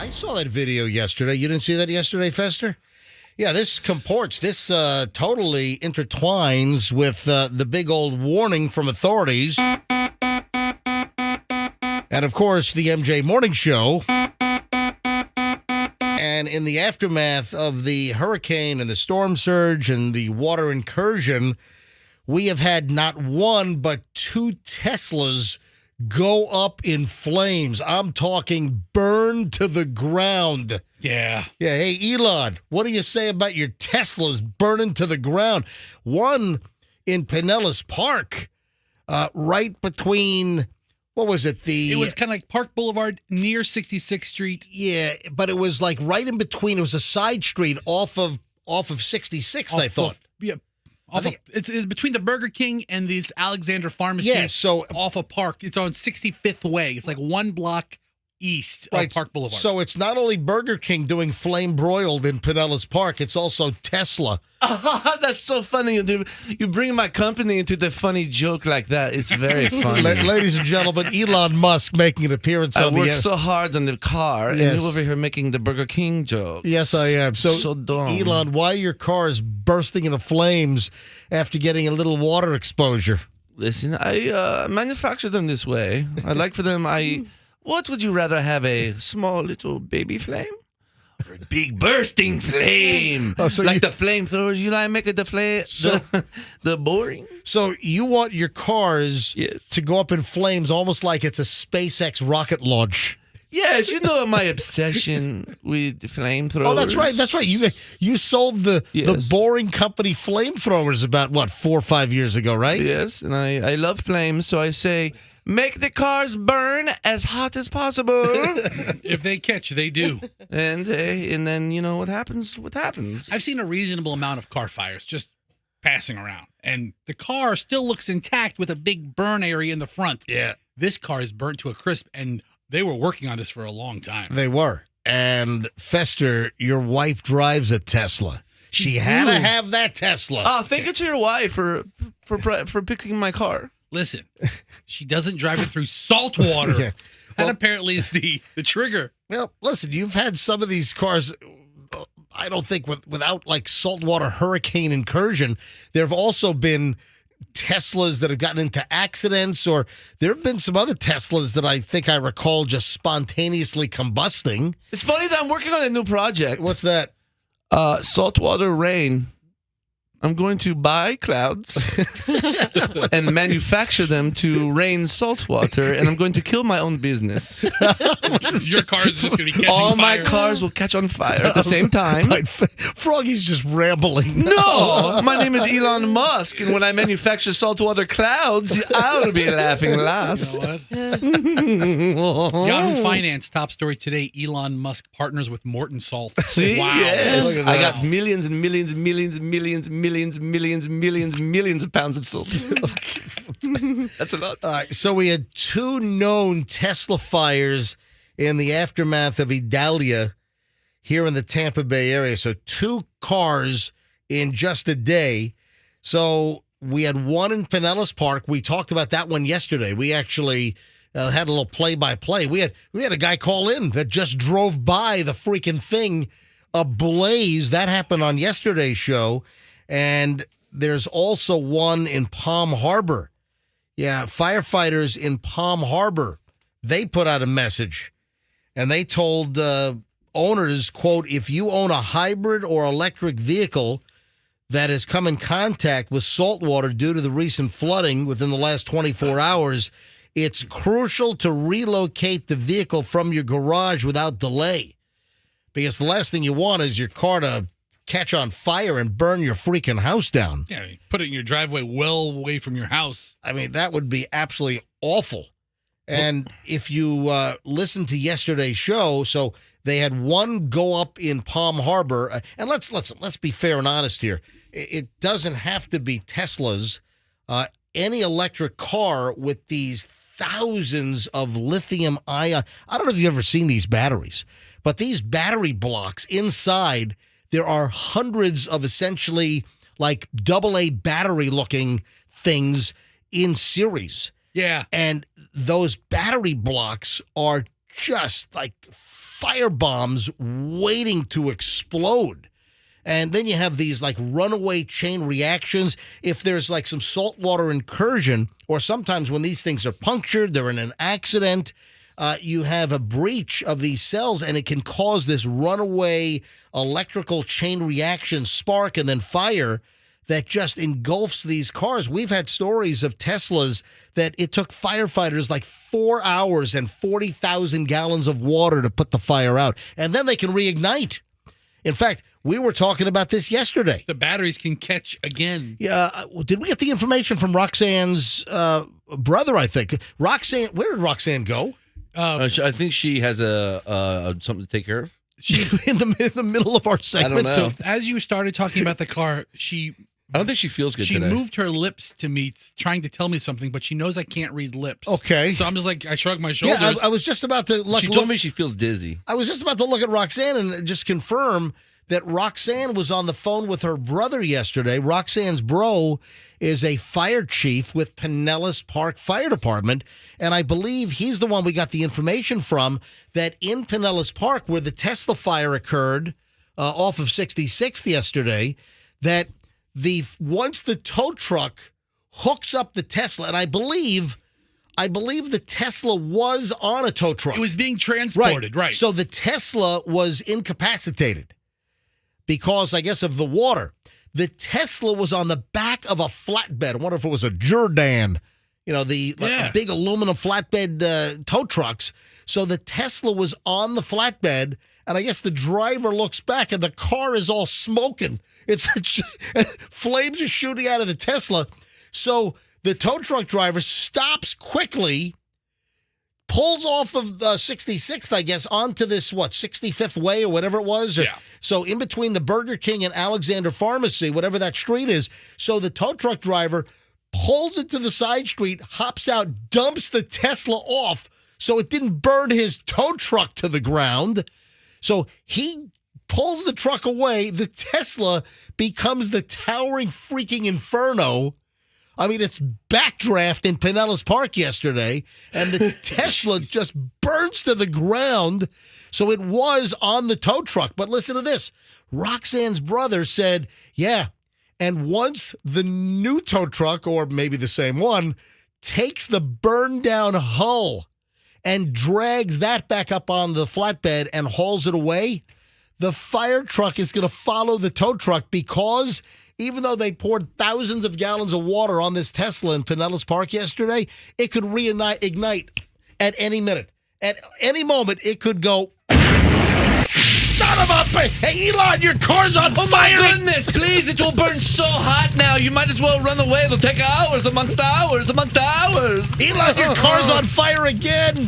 I saw that video yesterday. You didn't see that yesterday, Fester? Yeah, this comports. This totally intertwines with the big old warning from authorities. And, of course, the MJ Morning Show. And in the aftermath of the hurricane and the storm surge and the water incursion, we have had not one but 2 Teslas go up in flames. I'm talking burn to the ground. Yeah. Yeah. Hey, Elon, what do you say about your Teslas burning to the ground? One in Pinellas Park, right between, what was it? It was kind of like Park Boulevard near 66th Street. Yeah, but it was like right in between. It was a side street off of 66th, I thought. It's between the Burger King and this Alexander Pharmacy. Yeah, so off of Park. It's on 65th Way. It's like 1 block east of Park Boulevard. So it's not only Burger King doing flame broiled in Pinellas Park, it's also Tesla. That's so funny. You bring my company into the funny joke like that. It's very funny. Ladies and gentlemen, Elon Musk making an appearance on the... I work so hard on the car, and you're over here making the Burger King jokes. Yes, I am. So dumb. Elon, why are your cars bursting into flames after getting a little water exposure? Listen, I manufacture them this way. I like for them, What would you rather have, a small little baby flame or a big bursting flame? Oh, so like the flamethrowers, I make it the boring. So you want your cars to go up in flames almost like it's a SpaceX rocket launch. Yes, you know my obsession with flamethrowers. Oh, that's right. That's right. You sold the Boring Company flamethrowers about, 4 or 5 years ago, right? Yes, and I love flames, so I say... Make the cars burn as hot as possible. If they catch, they do. And then, what happens? What happens? I've seen a reasonable amount of car fires just passing around. And the car still looks intact with a big burn area in the front. Yeah. This car is burnt to a crisp, and they were working on this for a long time. They were. And Fester, your wife drives a Tesla. She had to have that Tesla. Oh, thank you to your wife for picking my car. Listen, she doesn't drive it through salt water. Yeah. That apparently is the trigger. Well, listen, you've had some of these cars, I don't think, without like saltwater hurricane incursion. There have also been Teslas that have gotten into accidents, or there have been some other Teslas that I think I recall just spontaneously combusting. It's funny that I'm working on a new project. What's that? Saltwater rain. I'm going to buy clouds and manufacture them to rain salt water, and I'm going to kill my own business. Your car is just going to be catching All fire. my cars will catch on fire at the same time. Right. Froggy's just rambling. No, my name is Elon Musk, and when I manufacture saltwater clouds, I'll be laughing last. You know what? Yahoo Finance top story today: Elon Musk partners with Morton Salt. See? Wow. Yes. Look at I that. got millions and millions and millions and millions and millions of pounds of salt. That's a lot. All right, so we had 2 known Tesla fires in the aftermath of Idalia here in the Tampa Bay area. So 2 cars in just a day. So we had one in Pinellas Park. We talked about that one yesterday. We actually had a little play-by-play. We had a guy call in that just drove by the freaking thing ablaze. That happened on yesterday's show. And there's also one in Palm Harbor. Yeah, firefighters in Palm Harbor, they put out a message. And they told owners, quote, if you own a hybrid or electric vehicle that has come in contact with salt water due to the recent flooding within the last 24 hours, it's crucial to relocate the vehicle from your garage without delay. Because the last thing you want is your car to catch on fire and burn your freaking house down. Yeah, put it in your driveway well away from your house. I mean, that would be absolutely awful. And if you listen to yesterday's show, so they had one go up in Palm Harbor, and let's be fair and honest here. It doesn't have to be Teslas. Any electric car with these thousands of lithium ion. I don't know if you've ever seen these batteries, but these battery blocks inside, there are hundreds of essentially like AA battery looking things in series. Yeah. And those battery blocks are just like fire bombs waiting to explode. And then you have these like runaway chain reactions. If there's like some saltwater incursion, or sometimes when these things are punctured, they're in an accident, you have a breach of these cells, and it can cause this runaway electrical chain reaction spark and then fire that just engulfs these cars. We've had stories of Teslas that it took firefighters like 4 hours and 40,000 gallons of water to put the fire out. And then they can reignite. In fact, we were talking about this yesterday. The batteries can catch again. Yeah. Did we get the information from Roxanne's brother, I think? Roxanne, where did Roxanne go? I think she has something to take care of. She in the middle of our segment. I don't know. So as you started talking about the car, I don't think she feels good today. She moved her lips to me, trying to tell me something, but she knows I can't read lips. Okay. So I'm just like, I shrug my shoulders. Yeah, I was just about to look. She told me she feels dizzy. I was just about to look at Roxanne and just confirm that Roxanne was on the phone with her brother yesterday. Roxanne's bro is a fire chief with Pinellas Park Fire Department, and I believe he's the one we got the information from, that in Pinellas Park, where the Tesla fire occurred off of 66th yesterday, that once the tow truck hooks up the Tesla, and I believe the Tesla was on a tow truck. It was being transported, right. So the Tesla was incapacitated because, I guess, of the water. The Tesla was on the back of a flatbed. I wonder if it was a Jordan, the big aluminum flatbed tow trucks. So the Tesla was on the flatbed, and I guess the driver looks back, and the car is all smoking. Flames are shooting out of the Tesla. So the tow truck driver stops quickly, pulls off of 66th, I guess, onto this, 65th Way or whatever it was? Yeah. So in between the Burger King and Alexander Pharmacy, whatever that street is. So the tow truck driver pulls it to the side street, hops out, dumps the Tesla off so it didn't burn his tow truck to the ground. So he pulls the truck away. The Tesla becomes the towering freaking inferno. I mean, it's backdraft in Pinellas Park yesterday, and the Tesla just burns to the ground. So it was on the tow truck. But listen to this. Roxanne's brother said, yeah, and once the new tow truck, or maybe the same one, takes the burned down hull and drags that back up on the flatbed and hauls it away, the fire truck is going to follow the tow truck, because even though they poured thousands of gallons of water on this Tesla in Pinellas Park yesterday, it could reignite at any minute. At any moment, it could go. Son of a bitch! Hey, Elon, your car's on fire! Oh, my goodness, please, it will burn so hot now. You might as well run away. It'll take hours amongst hours. Elon, your car's on fire again!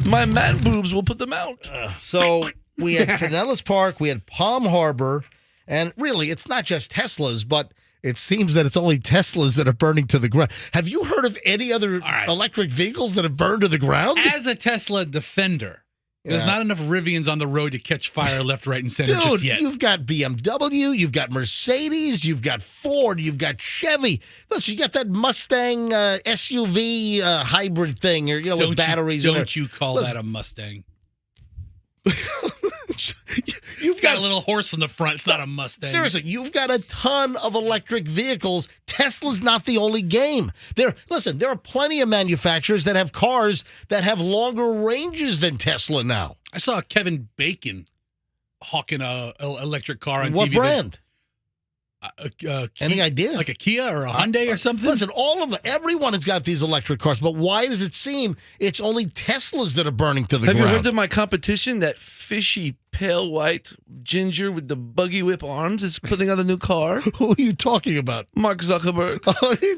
My man boobs will put them out. So we had Pinellas Park, we had Palm Harbor, and really, it's not just Teslas, but it seems that it's only Teslas that are burning to the ground. Have you heard of any other electric vehicles that have burned to the ground? As a Tesla defender, there's not enough Rivians on the road to catch fire left, right, and center just yet. You've got BMW, you've got Mercedes, you've got Ford, you've got Chevy. Listen, you got that Mustang SUV hybrid thing, or with batteries. Don't you call that a Mustang? You've got a little horse in the front. It's not a Mustang. Seriously, you've got a ton of electric vehicles. Tesla's not the only game. There are plenty of manufacturers that have cars that have longer ranges than Tesla now. I saw Kevin Bacon hawking a electric car on what TV. What brand? Any idea? Like a Kia or a Hyundai or something? Listen, everyone has got these electric cars, but why does it seem it's only Teslas that are burning to the ground? Have you heard of my competition? That fishy, pale white ginger with the buggy whip arms is putting out a new car. Who are you talking about? Mark Zuckerberg.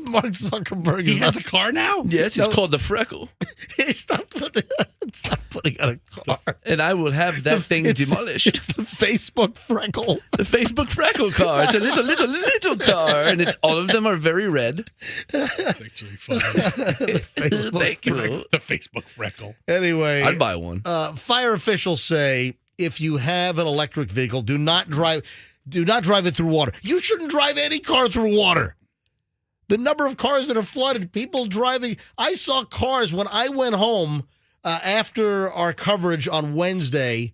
Mark Zuckerberg. He has a car now? Yes, it's called the Freckle. It's not putting out a car. And I will have that thing demolished. It's the Facebook Freckle. The Facebook Freckle car. It's a little car, and all of them are very red. That's actually funny. Thank you. The Facebook Freckle. Anyway, I'd buy one. Fire officials say if you have an electric vehicle, do not drive it through water. You shouldn't drive any car through water. The number of cars that are flooded, people driving. I saw cars when I went home after our coverage on Wednesday,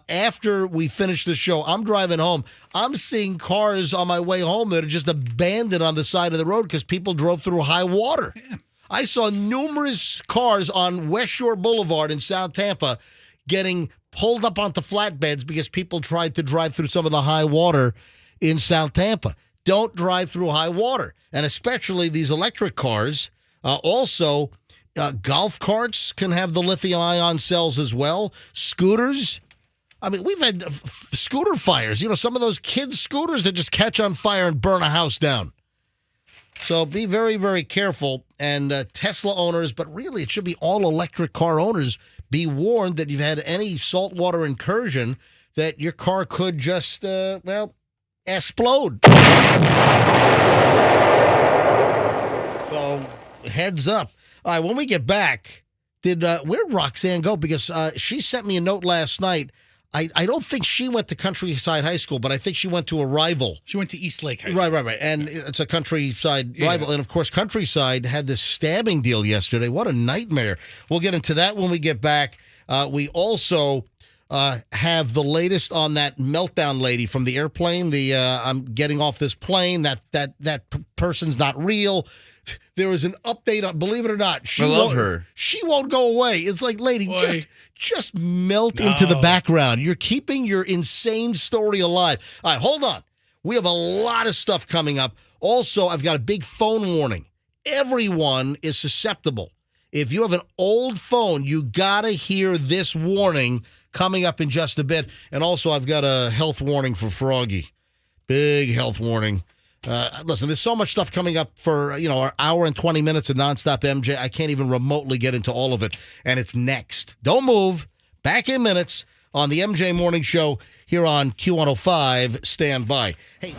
after we finish the show, I'm driving home. I'm seeing cars on my way home that are just abandoned on the side of the road because people drove through high water. Yeah. I saw numerous cars on West Shore Boulevard in South Tampa getting pulled up onto flatbeds because people tried to drive through some of the high water in South Tampa. Don't drive through high water, and especially these electric cars. Also, golf carts can have the lithium-ion cells as well. Scooters. I mean, we've had scooter fires. You know, some of those kids' scooters that just catch on fire and burn a house down. So be very, very careful. And Tesla owners, but really it should be all electric car owners, be warned that you've had any saltwater incursion that your car could just, explode. So heads up. All right, when we get back, where'd Roxanne go? Because she sent me a note last night. I don't think she went to Countryside High School, but I think she went to a rival. She went to East Lake High School. Right. And it's a Countryside rival. And, of course, Countryside had this stabbing deal yesterday. What a nightmare. We'll get into that when we get back. We also have the latest on that meltdown lady from the airplane. I'm getting off this plane. That person's not real. There is an update on, believe it or not. I love her. She won't go away. It's like, lady, just melt into the background. You're keeping your insane story alive. All right, hold on. We have a lot of stuff coming up. Also, I've got a big phone warning. Everyone is susceptible. If you have an old phone, you got to hear this warning coming up in just a bit. And also, I've got a health warning for Froggy. Big health warning. Listen, there's so much stuff coming up for, our hour and 20 minutes of nonstop MJ. I can't even remotely get into all of it. And it's next. Don't move. Back in minutes on the MJ Morning Show here on Q105. Stand by. Hey.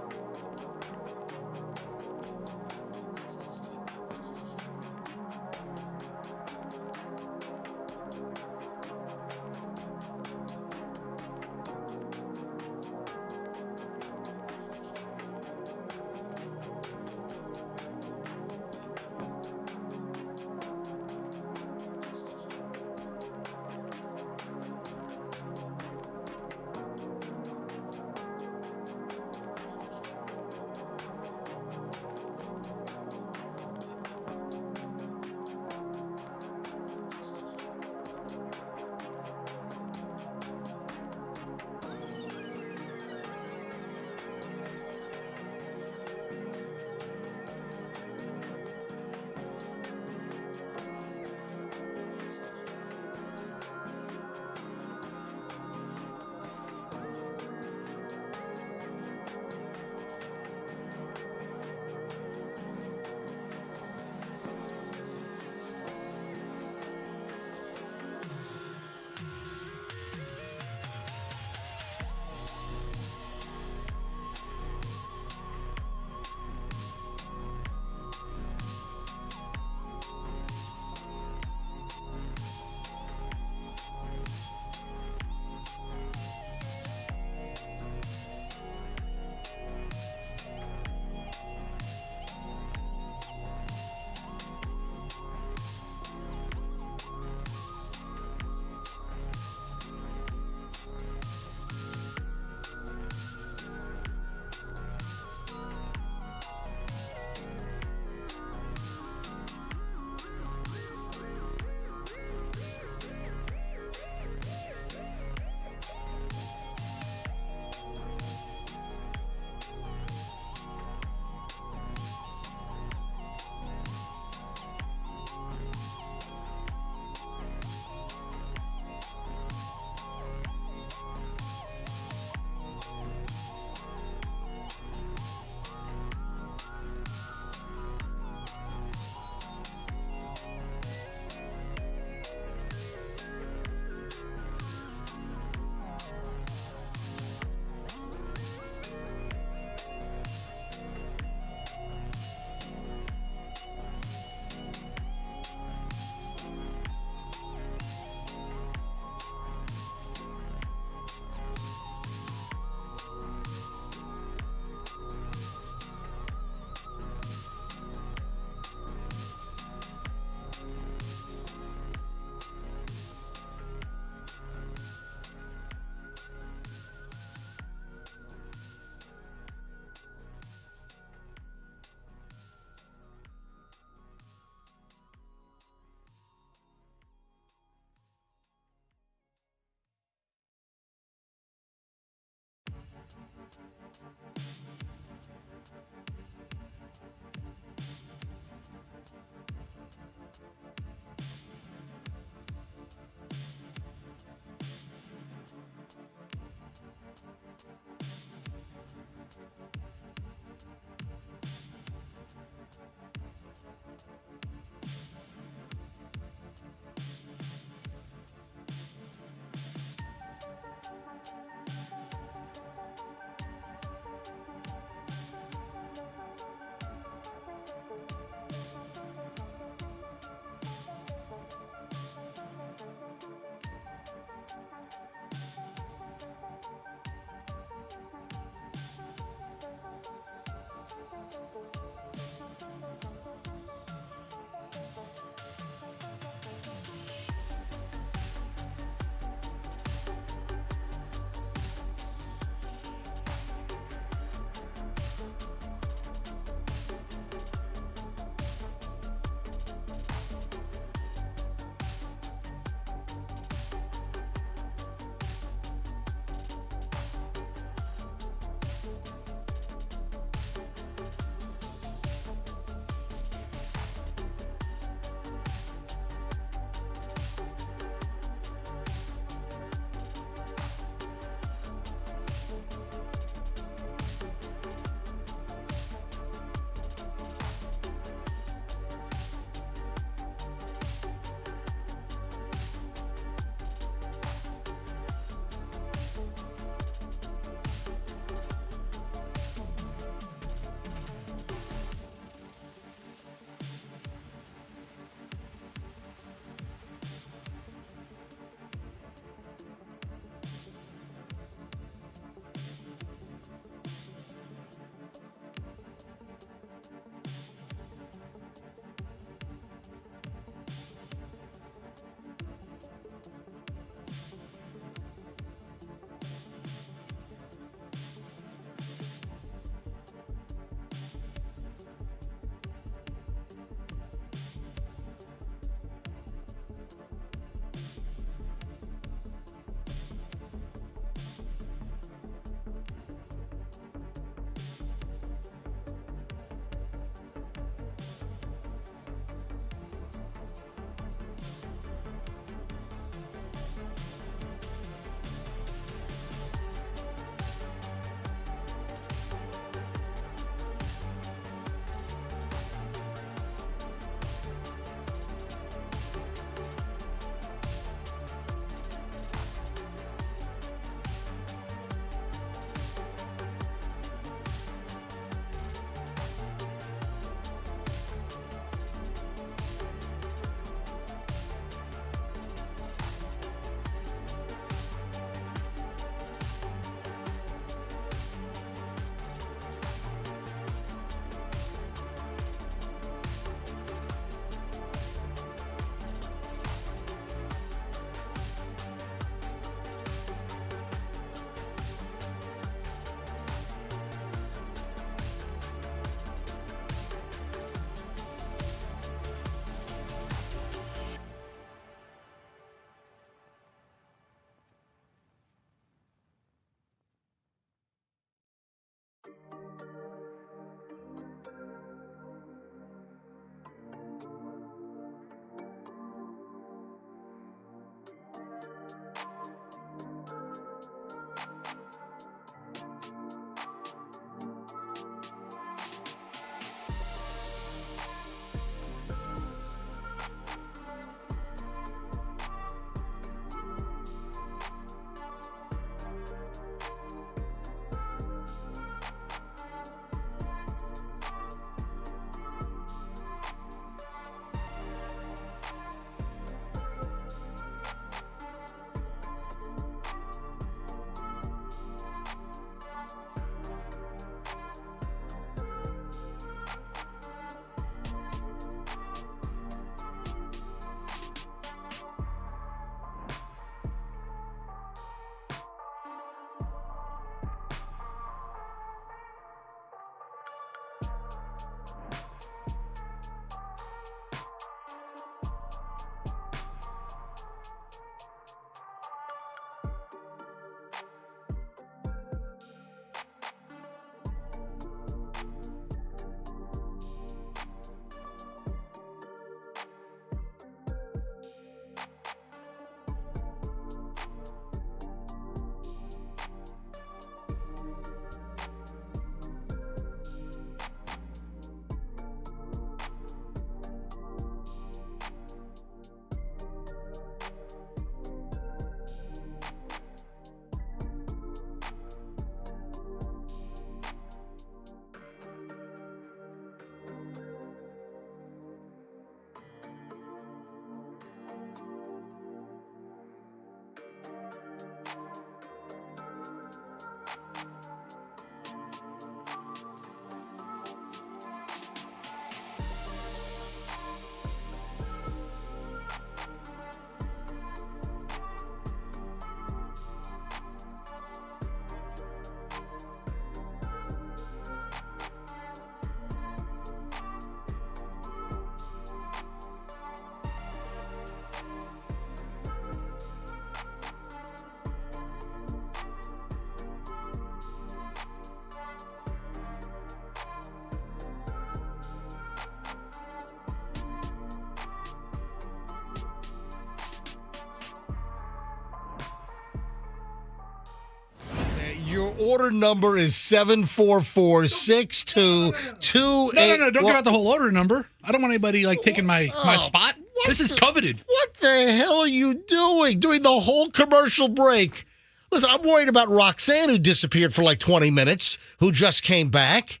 Your order number is 744-6228. No, don't give out the whole order number. I don't want anybody taking my spot. This is coveted. What the hell are you doing during the whole commercial break? Listen, I'm worried about Roxanne, who disappeared for 20 minutes, who just came back.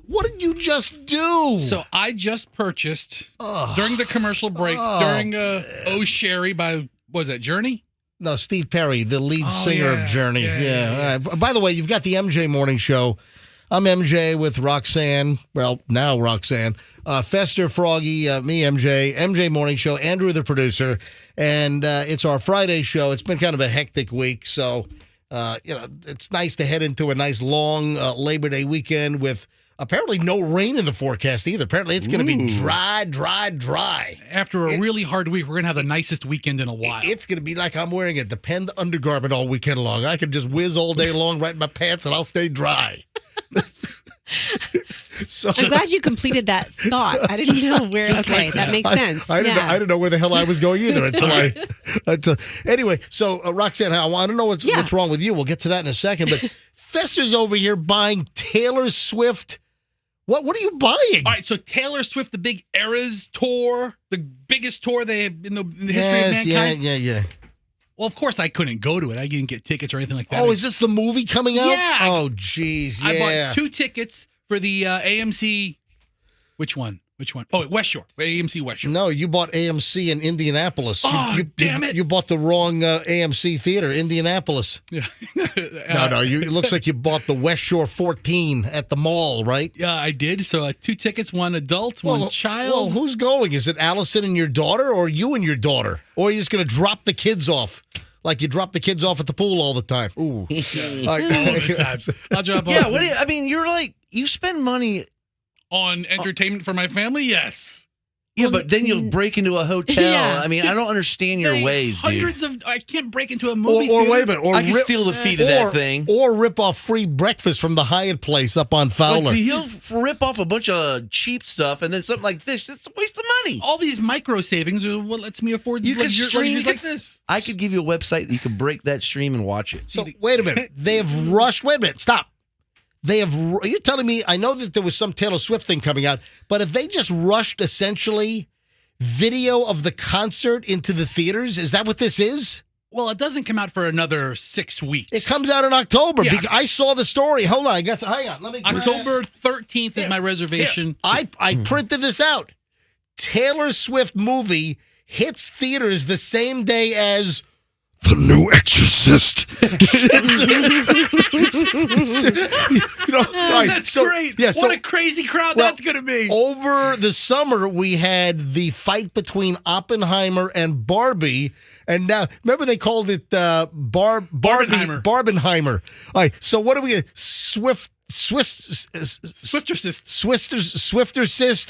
What did you just do? So I just purchased during the commercial break, during Oh Sherry by, what was that, Journey? No, Steve Perry, the lead singer of Journey. Yeah. By the way, you've got the MJ Morning Show. I'm MJ with Roxanne. Well, now Roxanne. Fester, Froggy, me, MJ Morning Show, Andrew, the producer. And it's our Friday show. It's been kind of a hectic week. So, it's nice to head into a nice long Labor Day weekend with apparently no rain in the forecast either. Apparently it's going to be dry. After a really hard week, we're going to have the nicest weekend in a while. It's going to be like I'm wearing a Depend undergarment all weekend long. I can just whiz all day long right in my pants and I'll stay dry. So, I'm glad you completed that thought. I didn't know where. Okay, that makes sense. I didn't know where the hell I was going either until anyway, so Roxanne, I want to know what's wrong with you. We'll get to that in a second. But Fester's over here buying Taylor Swift. What are you buying? All right, so Taylor Swift, the big Eras tour, the biggest tour in the history of mankind. Yeah. Well, of course I couldn't go to it. I didn't get tickets or anything like that. Oh, is this the movie coming out? Yeah. Oh, geez. Yeah. I bought 2 tickets for the AMC. Which one? Oh, West Shore. AMC West Shore. No, you bought AMC in Indianapolis. Oh, damn it. You bought the wrong AMC theater, Indianapolis. Yeah. No. It looks like you bought the West Shore 14 at the mall, right? Yeah, I did. So 2 tickets, 1 adult, 1 child. Well, who's going? Is it Allison and your daughter or you and your daughter? Or are you just going to drop the kids off? Like you drop the kids off at the pool all the time. Ooh. All the time. I'll drop off. Yeah, you spend money on entertainment for my family? Yes. Yeah, but then you'll break into a hotel. Yeah. I don't understand your ways, dude. I can't break into a movie or theater. wait a minute. I can steal the feet of that thing. Or rip off free breakfast from the Hyatt place up on Fowler. He'll rip off a bunch of cheap stuff and then something like this. It's a waste of money. All these micro savings are what lets me afford you can stream like this. I could give you a website that you can break that stream and watch it. So wait a minute. They have rushed. Wait a minute. Stop. Are you telling me, I know that there was some Taylor Swift thing coming out, but if they just rushed essentially video of the concert into the theaters, is that what this is? Well, it doesn't come out for another 6 weeks. It comes out in October. Yeah. I saw the story. Hold on. Hang on. Let me. October 13th is my reservation. I printed this out. Taylor Swift movie hits theaters the same day as The New Exorcist. That's great. Yeah, what a crazy crowd that's going to be. Over the summer, we had the fight between Oppenheimer and Barbie. And now, remember they called it Barbenheimer. All right, so what do we get? Swifter Sist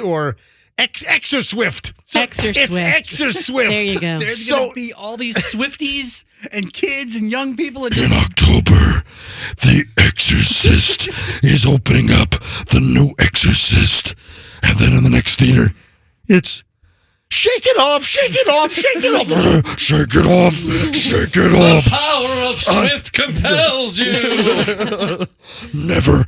or Exor-Swift. Exor-Swift. It's Exor-Swift. There you go. There's going to be all these Swifties and kids and young people. In October, The Exorcist is opening up The New Exorcist. And then in the next theater, it's Shake it off, shake it off, shake it off. Shake it off, shake it off. The power of Swift compels you. Never,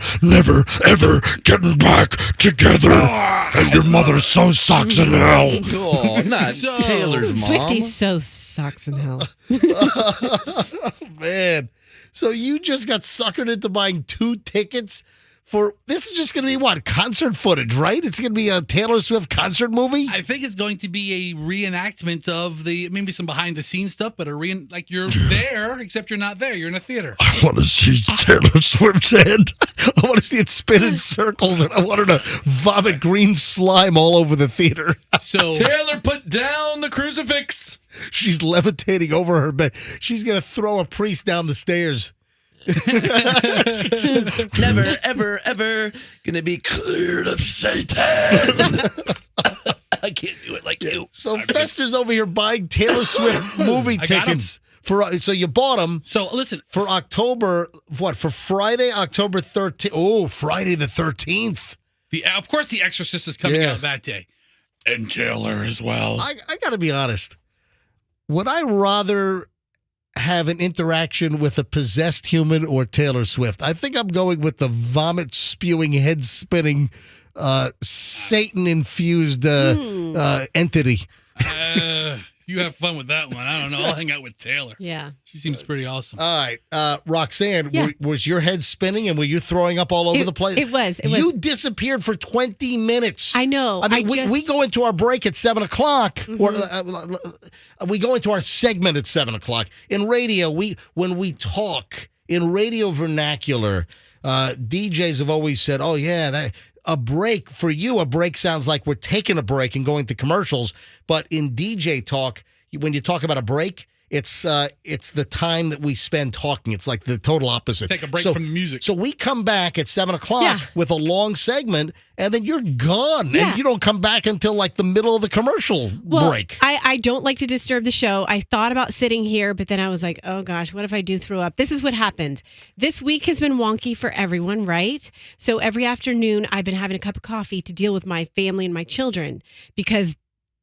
ever getting back together. And your mother so sucks in hell. Oh, not Taylor's mom. Swiftie so sucks in hell. Oh, man. So you just got suckered into buying 2 tickets for, this is just going to be what? Concert footage, right? It's going to be a Taylor Swift concert movie? I think it's going to be a reenactment of maybe some behind the scenes stuff, but like you're there, except you're not there. You're in a theater. I want to see Taylor Swift's head. I want to see it spin in circles, and I want her to vomit green slime all over the theater. So Taylor, put down the crucifix. She's levitating over her bed. She's going to throw a priest down the stairs. Never, ever gonna be cleared of Satan. I can't do it like you. So Fester's over here buying Taylor Swift movie tickets so you bought them. So listen, for October, what? For Friday, October 13th. Oh, Friday the 13th. Of course, The Exorcist is coming out that day, and Taylor as well. I got to be honest. Would I rather have an interaction with a possessed human or Taylor Swift? I think I'm going with the vomit-spewing, head-spinning, Satan-infused entity. You have fun with that one. I don't know. I'll hang out with Taylor. Yeah. She seems pretty awesome. All right. Roxanne, Yeah. was your head spinning and were you throwing up all over the place? It was. You disappeared for 20 minutes. I know. I mean, we go into our break at 7 o'clock, or we go into our segment at 7 o'clock. In radio, when we talk in radio vernacular, DJs have always said, "Oh yeah, a break for you. A break sounds like we're taking a break and going to commercials." But in DJ talk, when you talk about a break, it's the time that we spend talking. It's like the total opposite. Take a break from the music. So we come back at 7 o'clock with a long segment, and then you're gone, and you don't come back until like the middle of the commercial break. I don't like to disturb the show. I thought about sitting here, but then I was like, oh gosh, what if I do throw up? This is what happened. This week has been wonky for everyone, right? So every afternoon, I've been having a cup of coffee to deal with my family and my children because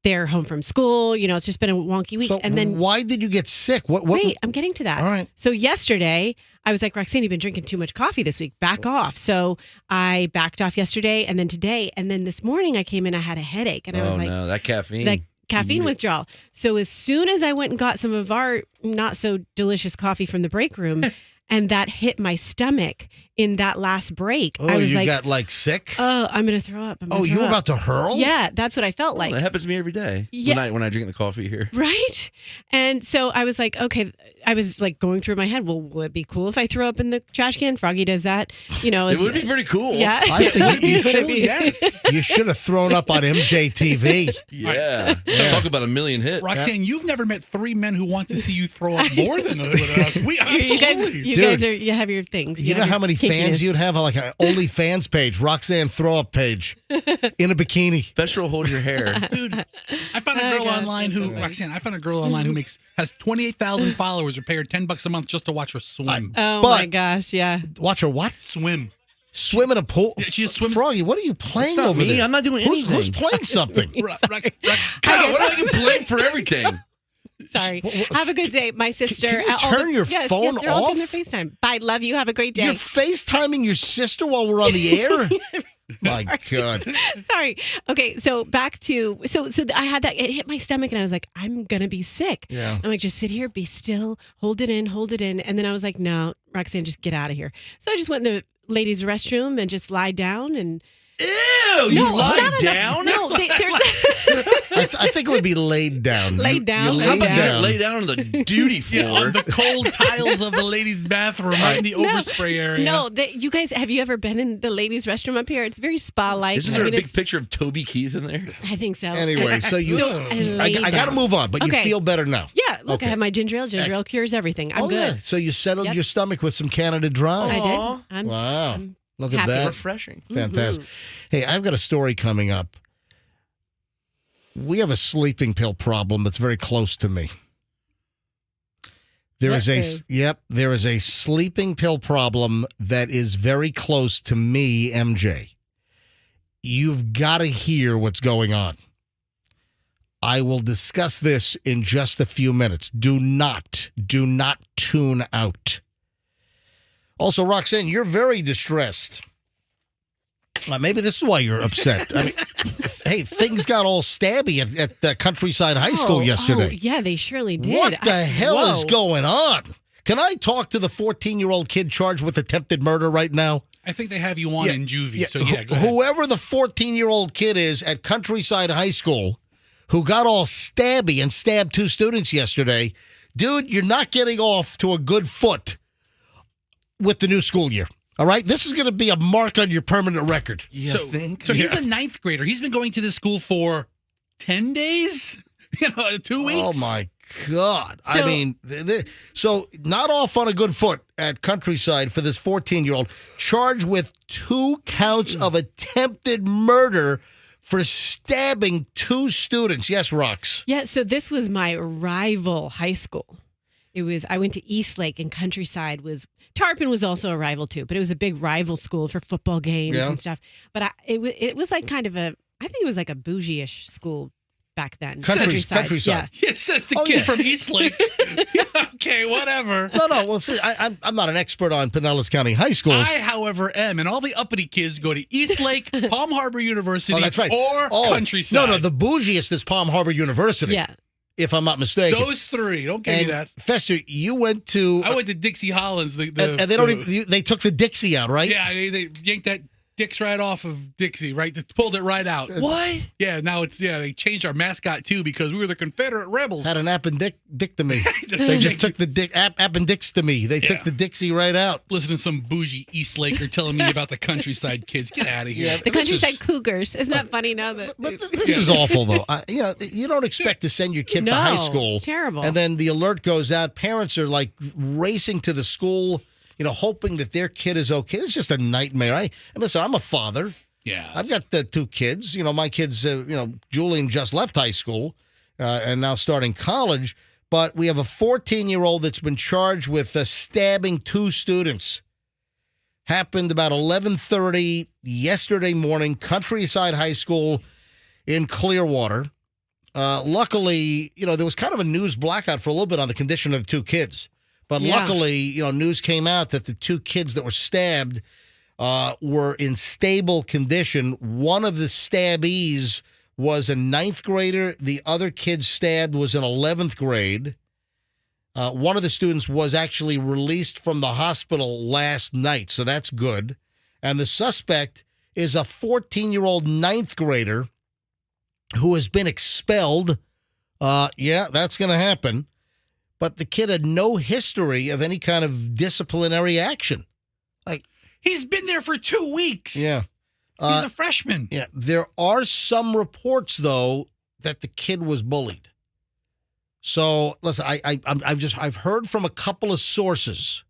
they're home from school. You know, it's just been a wonky week. So and then why did you get sick? What? Wait, I'm getting to that. All right. So yesterday, I was like, Roxanne, you've been drinking too much coffee this week. Back off. So I backed off yesterday and then today. And then this morning I came in, I had a headache. And I was like, no, that caffeine. the caffeine withdrawal. So as soon as I went and got some of our not so delicious coffee from the break room, and that hit my stomach in that last break. Oh, I was you got like sick? Oh, I'm going to throw up. You were about to hurl? Yeah, that's what I felt like. That happens to me every day. Yeah. When I drink the coffee here. Right? And so I was like, okay, I was like going through my head, well, will it be cool if I throw up in the trash can? Froggy does that. You know, It would be pretty cool. Yeah. I think you should. Yes. You should have thrown up on MJTV. Yeah. Talk about a million hits. Roxanne, you've never met three men who want to see you throw up more than us. We absolutely. You guys have your things. You know have how your many fans kinkiness. you'd have? Like an OnlyFans page, Roxanne throw up page in a bikini. Special hold your hair. Dude, I found a girl online who, Roxanne, who has 28,000 followers who pay her $10 a month just to watch her swim. Oh my gosh, yeah. Watch her what? Swim. Swim in a pool? Yeah, she just swims. Froggy, what are you playing It's not over me. there? I'm not doing anything. Who's playing something? God, what do I get blamed for everything? Sorry. Have a good day, my sister. Can you turn your phone yes, they're all off? in their FaceTime. Bye, love you. Have a great day. You're FaceTiming your sister while we're on the air? My God. Sorry. Okay, so back to so I had that. It hit my stomach, and I was like, I'm gonna be sick. Yeah. I'm like, just sit here, be still, hold it in, and then I was like, no, Roxanne, just get out of here. So I just went in the ladies' restroom and just lied down and. Ew! You lied down? No, they're I think it would be laid down. Laid down? You laid down. Lay down on the duty floor. On the cold tiles of the ladies' bathroom, right in the overspray area. No, you guys, have you ever been in the ladies' restroom up here? It's very spa-like. Isn't there a big picture of Toby Keith in there? I think so. Anyway, so you, I got to move on, but you feel better now. Yeah, look, I have my ginger ale. Ginger ale cures everything. I'm good. Yeah. So you settled your stomach with some Canada Dry. I did. Wow. I'm Look at happy. that. Refreshing. Fantastic. Hey, I've got a story coming up. We have a sleeping pill problem that's very close to me. There is a sleeping pill problem that is very close to me, MJ. You've got to hear what's going on. I will discuss this in just a few minutes. Do not tune out. Also, Roxanne, you're very distressed. Maybe this is why you're upset. I mean, hey, things got all stabby at the Countryside High School yesterday. Oh, yeah, they surely did. What the hell is going on? Can I talk to the 14-year-old kid charged with attempted murder right now? I think they have you on in juvie, so yeah, go ahead. Whoever the 14-year-old kid is at Countryside High School who got all stabby and stabbed 2 students yesterday, dude, you're not getting off to a good foot with the new school year. All right? This is going to be a mark on your permanent record. So he's a 9th grader. He's been going to this school for 10 days? 2 weeks? Oh, my God. I mean, so not off on a good foot at Countryside for this 14-year-old, charged with 2 counts of attempted murder for stabbing 2 students. Yes, Rox. Yeah, so this was my rival high school. I went to Eastlake, and Countryside Tarpon was also a rival too, but it was a big rival school for football games and stuff. But it was like kind of I think it was like a bougie-ish school back then. Countryside. Yeah. Yes, that's the kid from Eastlake. Okay, whatever. No. Well, see, I'm not an expert on Pinellas County high schools. I, however, am, and all the uppity kids go to Eastlake, Palm Harbor University, Oh, that's right. or Countryside. No, the bougiest is Palm Harbor University. Yeah. If I'm not mistaken. Those three. Don't give me that. Fester, you went to. I went to Dixie Hollins. and they don't even. They took the Dixie out, right? Yeah, they yanked that Dix right off of Dixie, right? They pulled it right out. What? Yeah, now they changed our mascot too because we were the Confederate rebels. Had an appendectomy. They just took the appendectomy. They took the Dixie right out. Listen to some bougie East Laker telling me about the Countryside kids. Get out of here. Yeah, The Countryside Cougars. Isn't that funny now? This is awful, though. You don't expect to send your kid to high school. It's terrible. And then the alert goes out. Parents are like racing to the school, hoping that their kid is okay. It's just a nightmare. And listen, I'm a father. Yeah. I've got the two kids. My kids, Julian just left high school and now starting college. But we have a 14-year-old that's been charged with stabbing two students. Happened about 11:30 yesterday morning, Countryside High School in Clearwater. Luckily, there was kind of a news blackout for a little bit on the condition of the two kids. But luckily, news came out that the two kids that were stabbed were in stable condition. One of the stabbies was a 9th grader. The other kid stabbed was in 11th grade. One of the students was actually released from the hospital last night, so that's good. And the suspect is a 14-year-old 9th grader who has been expelled. That's going to happen. But the kid had no history of any kind of disciplinary action. He's been there for 2 weeks. Yeah. He's a freshman. Yeah. There are some reports, though, that the kid was bullied. So, listen, I've heard from a couple of sources.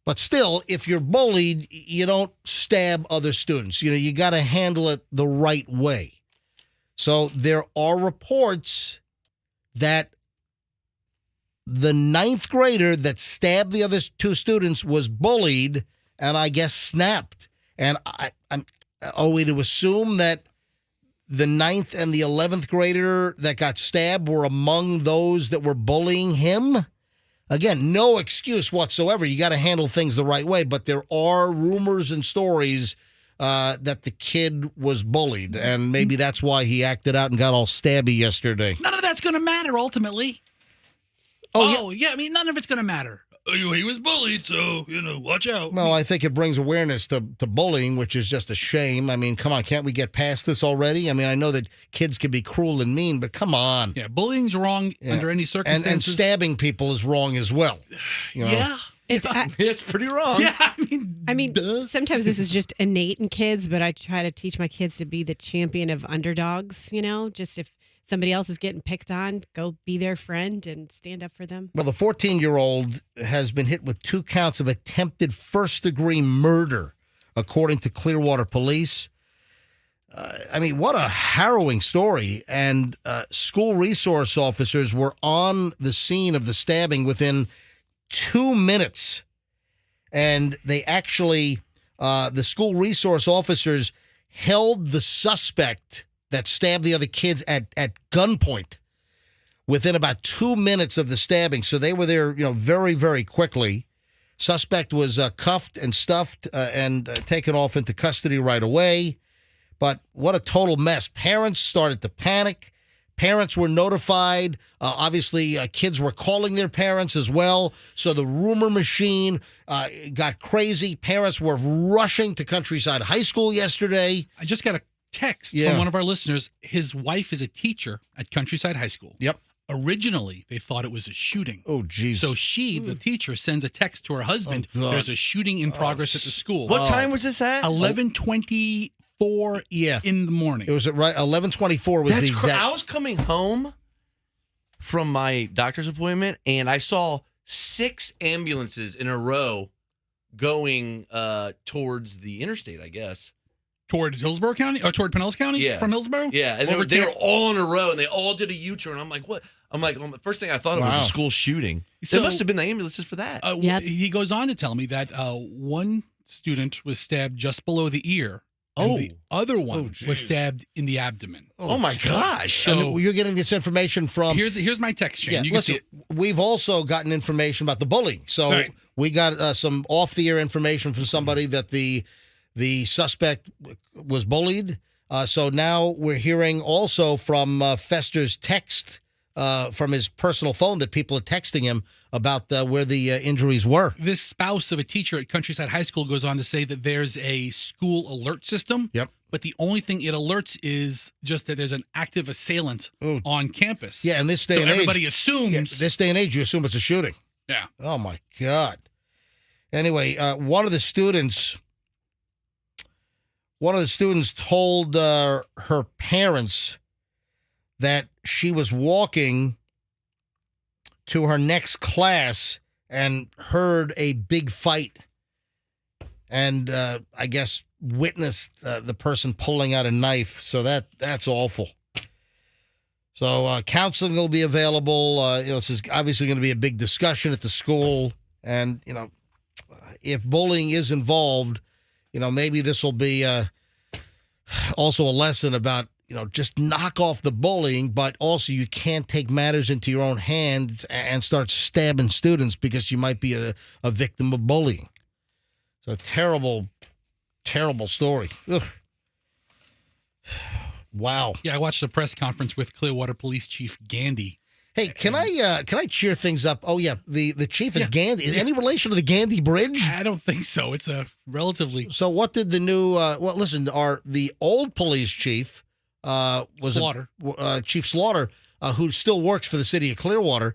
But still, if you're bullied, you don't stab other students. You got to handle it the right way. So there are reports that the 9th grader that stabbed the other two students was bullied and I guess snapped. And are we to assume that the 9th and the 11th grader that got stabbed were among those that were bullying him? Again, no excuse whatsoever. You got to handle things the right way. But there are rumors and stories that the kid was bullied. And maybe that's why he acted out and got all stabby yesterday. None of that's going to matter ultimately. I mean, none of it's going to matter. He was bullied, so, watch out. No, I think it brings awareness to bullying, which is just a shame. I mean, come on, can't we get past this already? I mean, I know that kids can be cruel and mean, but come on. Yeah, bullying's wrong under any circumstances. And stabbing people is wrong as well. Yeah. It's pretty wrong. Yeah, I mean, sometimes this is just innate in kids, but I try to teach my kids to be the champion of underdogs, just if somebody else is getting picked on, go be their friend and stand up for them. Well, the 14-year-old has been hit with 2 counts of attempted first-degree murder, according to Clearwater Police. What a harrowing story. And school resource officers were on the scene of the stabbing within 2 minutes. And they actually, the school resource officers held the suspect that stabbed the other kids at gunpoint within about 2 minutes of the stabbing. So they were there, very, very quickly. Suspect was cuffed and stuffed and taken off into custody right away. But what a total mess. Parents started to panic. Parents were notified. Obviously, kids were calling their parents as well. So the rumor machine got crazy. Parents were rushing to Countryside High School yesterday. I just got a text from one of our listeners. His wife is a teacher at Countryside High School. Yep. Originally, they thought it was a shooting. Oh, geez. So the teacher, sends a text to her husband. There's a shooting in progress at the school. What time was this at? 11:24 in the morning. It was at 11:24 was the exact. I was coming home from my doctor's appointment, and I saw 6 ambulances in a row going towards the interstate, I guess. Toward Hillsborough County? Or toward Pinellas County? Yeah. From Hillsborough? Yeah, and they were all in a row, and they all did a U-turn. I'm like, what? The first thing I thought of was a school shooting. So, it must have been the ambulances for that. He goes on to tell me that one student was stabbed just below the ear And the other one was stabbed in the abdomen. Oh my gosh. So you're getting this information from... Here's my text chain. Yeah, You can listen, see it. we've also gotten information about the bullying. So Right. we got some off-the-air information from somebody that the suspect was bullied. So now we're hearing also from Fester's text from his personal phone that people are texting him about where the injuries were. This spouse of a teacher at Countryside High School goes on to say that there's a school alert system. Yep. But the only thing it alerts is just that there's an active assailant on campus. Yeah, in this day so and age, everybody assumes. this day and age, you assume it's a shooting. Yeah. Oh my God. Anyway, one of the students told her parents that she was walking to her next class and heard a big fight, and I guess witnessed the person pulling out a knife. So that's awful. So counseling will be available. This is obviously going to be a big discussion at the school, and if bullying is involved, maybe this will be also a lesson about just knock off the bullying, but also you can't take matters into your own hands and start stabbing students because you might be a victim of bullying. So terrible, terrible story. Ugh. Wow. Yeah, I watched a press conference with Clearwater Police Chief Gandy. Hey, can I cheer things up? Oh yeah, the chief is Gandy. Is any relation to the Gandy Bridge? I don't think so. It's a relatively. So what did the new? Well, listen, the old police chief was Slaughter. Chief Slaughter, who still works for the city of Clearwater.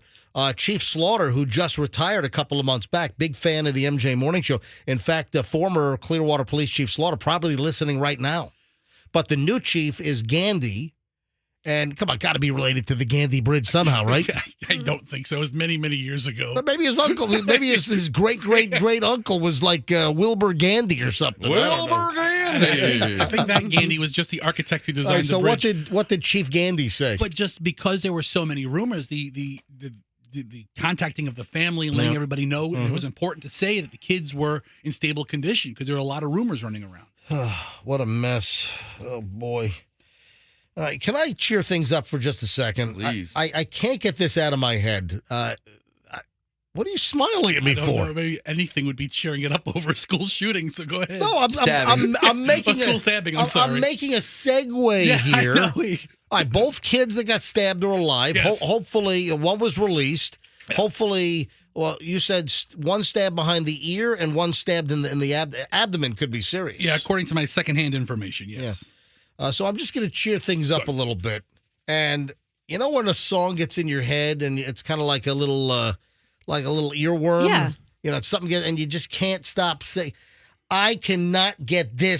Chief Slaughter, who just retired a couple of months back, big fan of the MJ Morning Show. In fact, the former Clearwater Police Chief Slaughter probably listening right now. But the new chief is Gandy. And come on, got to be related to the Gandy Bridge somehow, right? I don't think so. It was many, many years ago. But maybe his uncle, maybe his great uncle was like Wilbur Gandy or something. Wilbur Gandy. I think that Gandy was just the architect who designed so the bridge. what did Chief Gandy say? But just because there were so many rumors, the contacting of the family and letting everybody know it was important to say that the kids were in stable condition because there were a lot of rumors running around. What a mess. Oh, boy. All right, can I cheer things up for just a second? Please. I can't get this out of my head. What are you smiling at me I don't for? know, maybe anything would be cheering it up over a school shooting, so go ahead. No, I'm making school stabbing, I'm sorry. I'm making a segue here. I know. All right, both kids that got stabbed are alive. Yes. Hopefully, one was released. Yes. Hopefully, well, you said one stabbed behind the ear and one stabbed in the abdomen could be serious. Yeah, according to my secondhand information, yes. So I'm just going to cheer things up a little bit. And when a song gets in your head and it's kind of like a little earworm? Yeah. It's something, and you just can't stop saying, I cannot get this.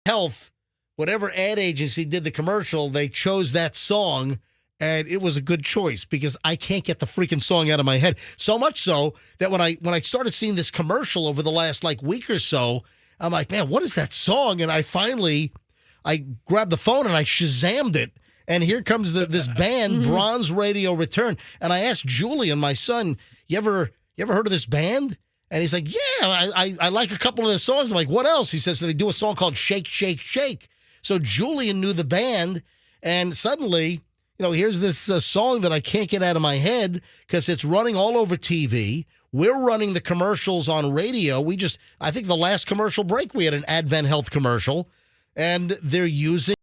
Health, whatever ad agency did the commercial, they chose that song, and it was a good choice because I can't get the freaking song out of my head. So much so that when I started seeing this commercial over the last week or so, I'm like, man, what is that song? And I grabbed the phone and I Shazammed it, and here comes this band, Bronze Radio Return. And I asked Julian, my son, you ever heard of this band? And he's like, yeah, I like a couple of their songs. I'm like, what else? He says, they do a song called Shake, Shake, Shake. So Julian knew the band, and suddenly, here's this song that I can't get out of my head because it's running all over TV. We're running the commercials on radio. I think the last commercial break, we had an Advent Health commercial, and they're using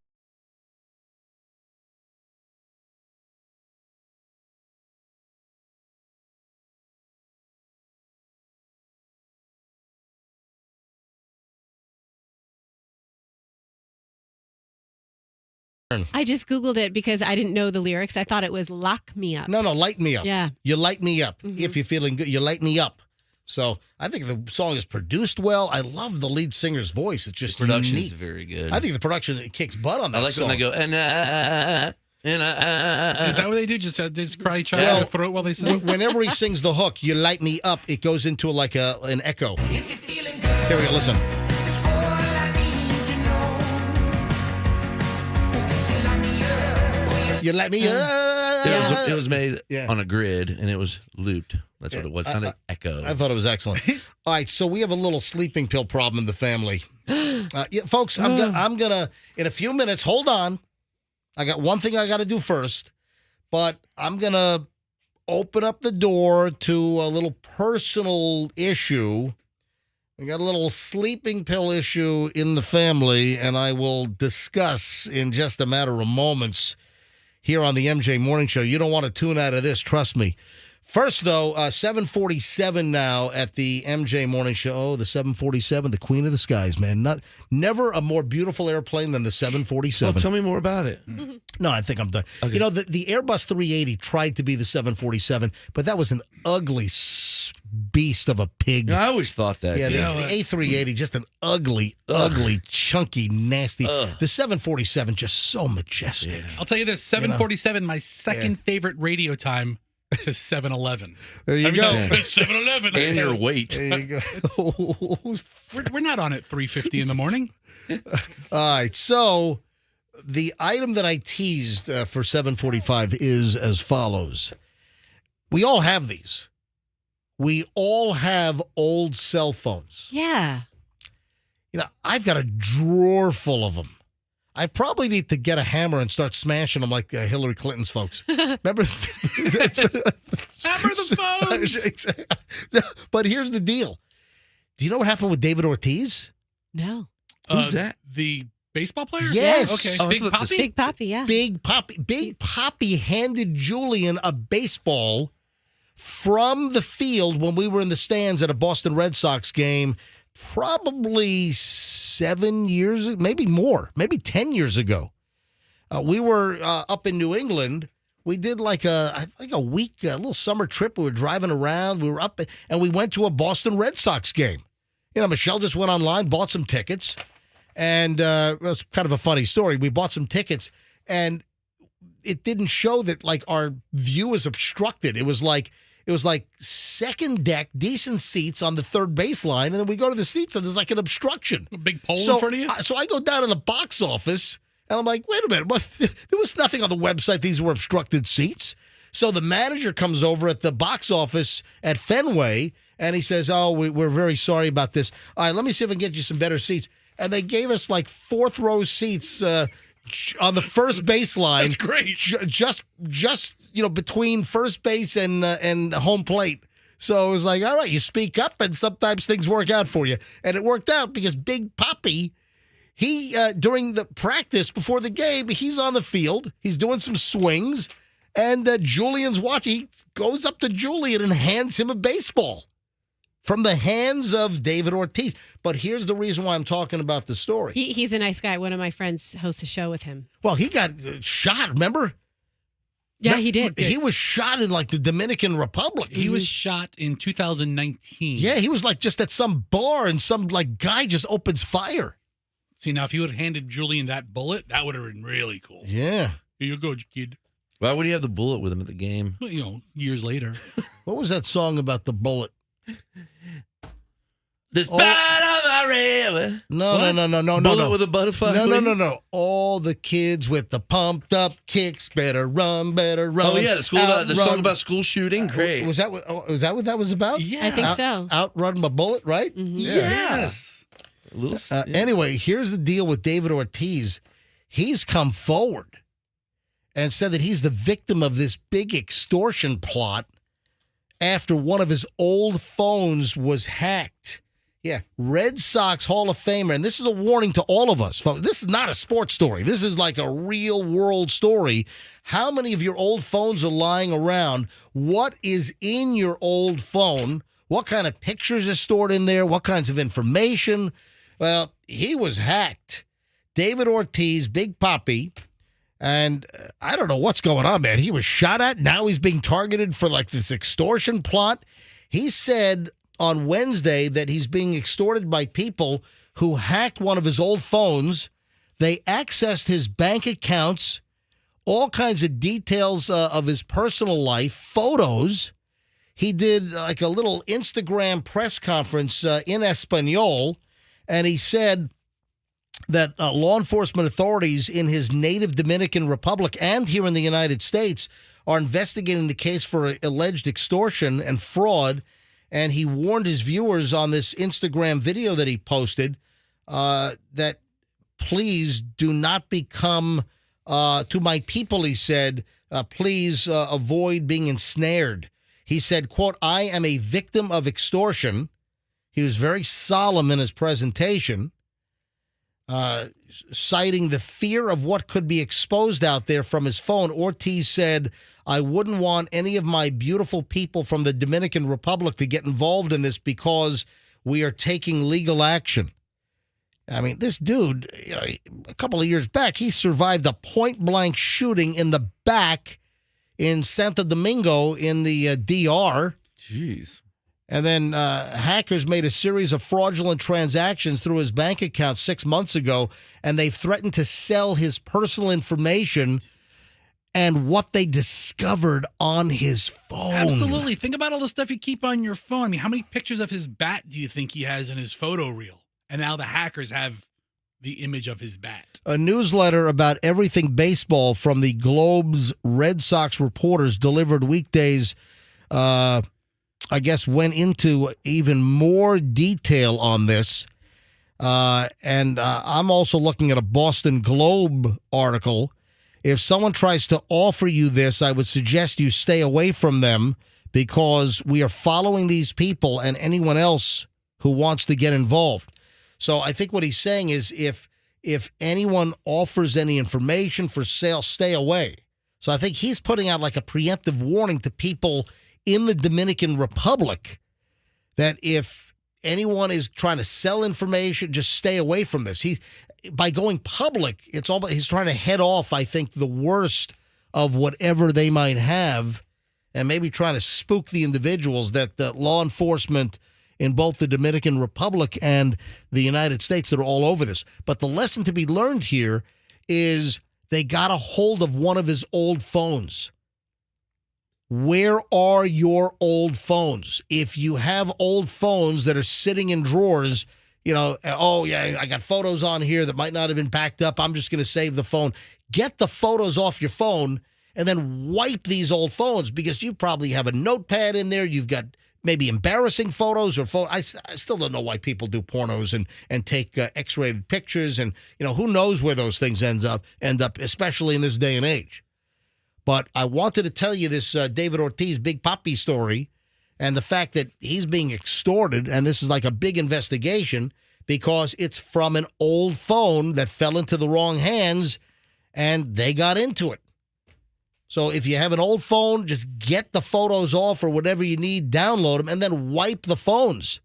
I just Googled it because I didn't know the lyrics. I thought it was Lock Me Up. No, light me up. Yeah. You light me up. Mhm. If you're feeling good, you light me up. So I think the song is produced well. I love the lead singer's voice. It's just The production neat. is very good. I think the production kicks butt on that I like song. when they go, Is that what they do? Just cry each other in the throat while they sing? Whenever he sings the hook, you light me up, it goes into like an echo. Here we go, listen. You light me up. It was made on a grid and it was looped. That's what it was. It sounded echo. I thought it was excellent. All right, so we have a little sleeping pill problem in the family. Folks, I'm gonna in a few minutes, hold on. I got one thing I got to do first, but I'm going to open up the door to a little personal issue. We got a little sleeping pill issue in the family, and I will discuss in just a matter of moments here on the MJ Morning Show. You don't want to tune out of this, trust me. First, though, 747 now at the MJ Morning Show. Oh, the 747, the queen of the skies, man. Never a more beautiful airplane than the 747. Well, tell me more about it. No, I think I'm done. Okay. You know, the Airbus 380 tried to be the 747, but that was an ugly beast of a pig. I always thought that. Yeah, the A380, just an ugly, chunky, nasty. The 747, just so majestic. Yeah. I'll tell you this, 747, my second favorite radio time to 7-Eleven. There you go. It's 7-Eleven. And your weight. There you go. We're not on at 3:50 in the morning. All right, so the item that I teased for 745 is as follows. We all have these. We all have old cell phones. Yeah. You know, I've got a drawer full of them. I probably need to get a hammer and start smashing them like Hillary Clinton's folks. Remember? Hammer the phones! But here's the deal. Do you know what happened with David Ortiz? No. Who's that? The baseball player? Yes. Okay. Big Poppy? Big Poppy, yeah. Big Poppy handed Julian a baseball from the field when we were in the stands at a Boston Red Sox game probably 7 years, maybe more, maybe 10 years ago. We were up in New England. We did like a week, a little summer trip. We were driving around. We were up, and we went to a Boston Red Sox game. You know, Michelle just went online, bought some tickets, and it was kind of a funny story. We bought some tickets, and it didn't show that like our view was obstructed. It was like second deck, decent seats on the third baseline, and then we go to the seats and there's like an obstruction. A big pole in front of you? So I go down to the box office, and I'm like, wait a minute, there was nothing on the website. These were obstructed seats. So the manager comes over at the box office at Fenway, and he says, we're very sorry about this. All right, let me see if I can get you some better seats. And they gave us like fourth row seats on the first baseline. That's great. Just between first base and home plate. So it was like, all right, you speak up, and sometimes things work out for you. And it worked out because Big Poppy, he during the practice before the game, he's on the field. He's doing some swings, and Julian's watching. He goes up to Julian and hands him a baseball from the hands of David Ortiz. But here's the reason why I'm talking about the story. He's a nice guy. One of my friends hosts a show with him. Well, he got shot, remember? Yeah, he did. He was shot in like the Dominican Republic. He was shot in 2019. Yeah, he was like just at some bar, and some like guy just opens fire. See, now if he would have handed Julian that bullet, that would have been really cool. Yeah. Here you go, kid. Why would he have the bullet with him at the game? Well, years later. What was that song about the bullet? This part of my river. No. Bullet with a butterfly. No. All the kids with the pumped up kicks better run. Oh yeah, the song about school shooting. Great. Was that what that was about? Yeah, I think so. Outrun my bullet, right? Mm-hmm. Yes. Anyway, here's the deal with David Ortiz. He's come forward and said that he's the victim of this big extortion plot after one of his old phones was hacked. Yeah, Red Sox Hall of Famer, and this is a warning to all of us, folks. This is not a sports story. This is like a real world story. How many of your old phones are lying around? What is in your old phone? What kind of pictures are stored in there? What kinds of information? Well, he was hacked. David Ortiz, Big Poppy, And I don't know what's going on, man. He was shot at. Now he's being targeted for like this extortion plot. He said on Wednesday that he's being extorted by people who hacked one of his old phones. They accessed his bank accounts, all kinds of details of his personal life, photos. He did like a little Instagram press conference in Espanol, and he said that law enforcement authorities in his native Dominican Republic and here in the United States are investigating the case for alleged extortion and fraud. And he warned his viewers on this Instagram video that he posted that please do not become, to my people, he said, please avoid being ensnared. He said, quote, I am a victim of extortion. He was very solemn in his presentation, citing the fear of what could be exposed out there from his phone. Ortiz said, I wouldn't want any of my beautiful people from the Dominican Republic to get involved in this because we are taking legal action. I mean, this dude, you know, a couple of years back, he survived a point-blank shooting in the back in Santo Domingo in the DR. Jeez. And then hackers made a series of fraudulent transactions through his bank account 6 months ago, and they threatened to sell his personal information and what they discovered on his phone. Absolutely. Think about all the stuff you keep on your phone. I mean, how many pictures of his bat do you think he has in his photo reel? And now the hackers have the image of his bat. A newsletter about everything baseball from the Globe's Red Sox reporters delivered weekdays, I guess, went into even more detail on this. And I'm also looking at a Boston Globe article. If someone tries to offer you this, I would suggest you stay away from them because we are following these people and anyone else who wants to get involved. So I think what he's saying is if anyone offers any information for sale, stay away. So I think he's putting out like a preemptive warning to people in the Dominican Republic that if anyone is trying to sell information, just stay away from this. By going public, he's trying to head off, I think, the worst of whatever they might have and maybe trying to spook the individuals that the law enforcement in both the Dominican Republic and the United States that are all over this. But the lesson to be learned here is they got a hold of one of his old phones. Where are your old phones? If you have old phones that are sitting in drawers, you know, oh, yeah, I got photos on here that might not have been backed up. I'm just going to save the phone. Get the photos off your phone and then wipe these old phones because you probably have a notepad in there. You've got maybe embarrassing photos or I still don't know why people do pornos and take X-rated pictures. And, you know, who knows where those things end up, especially in this day and age. But I wanted to tell you this David Ortiz Big Papi story and the fact that he's being extorted, and this is like a big investigation because it's from an old phone that fell into the wrong hands, and they got into it. So if you have an old phone, just get the photos off or whatever you need, download them, and then wipe the phones.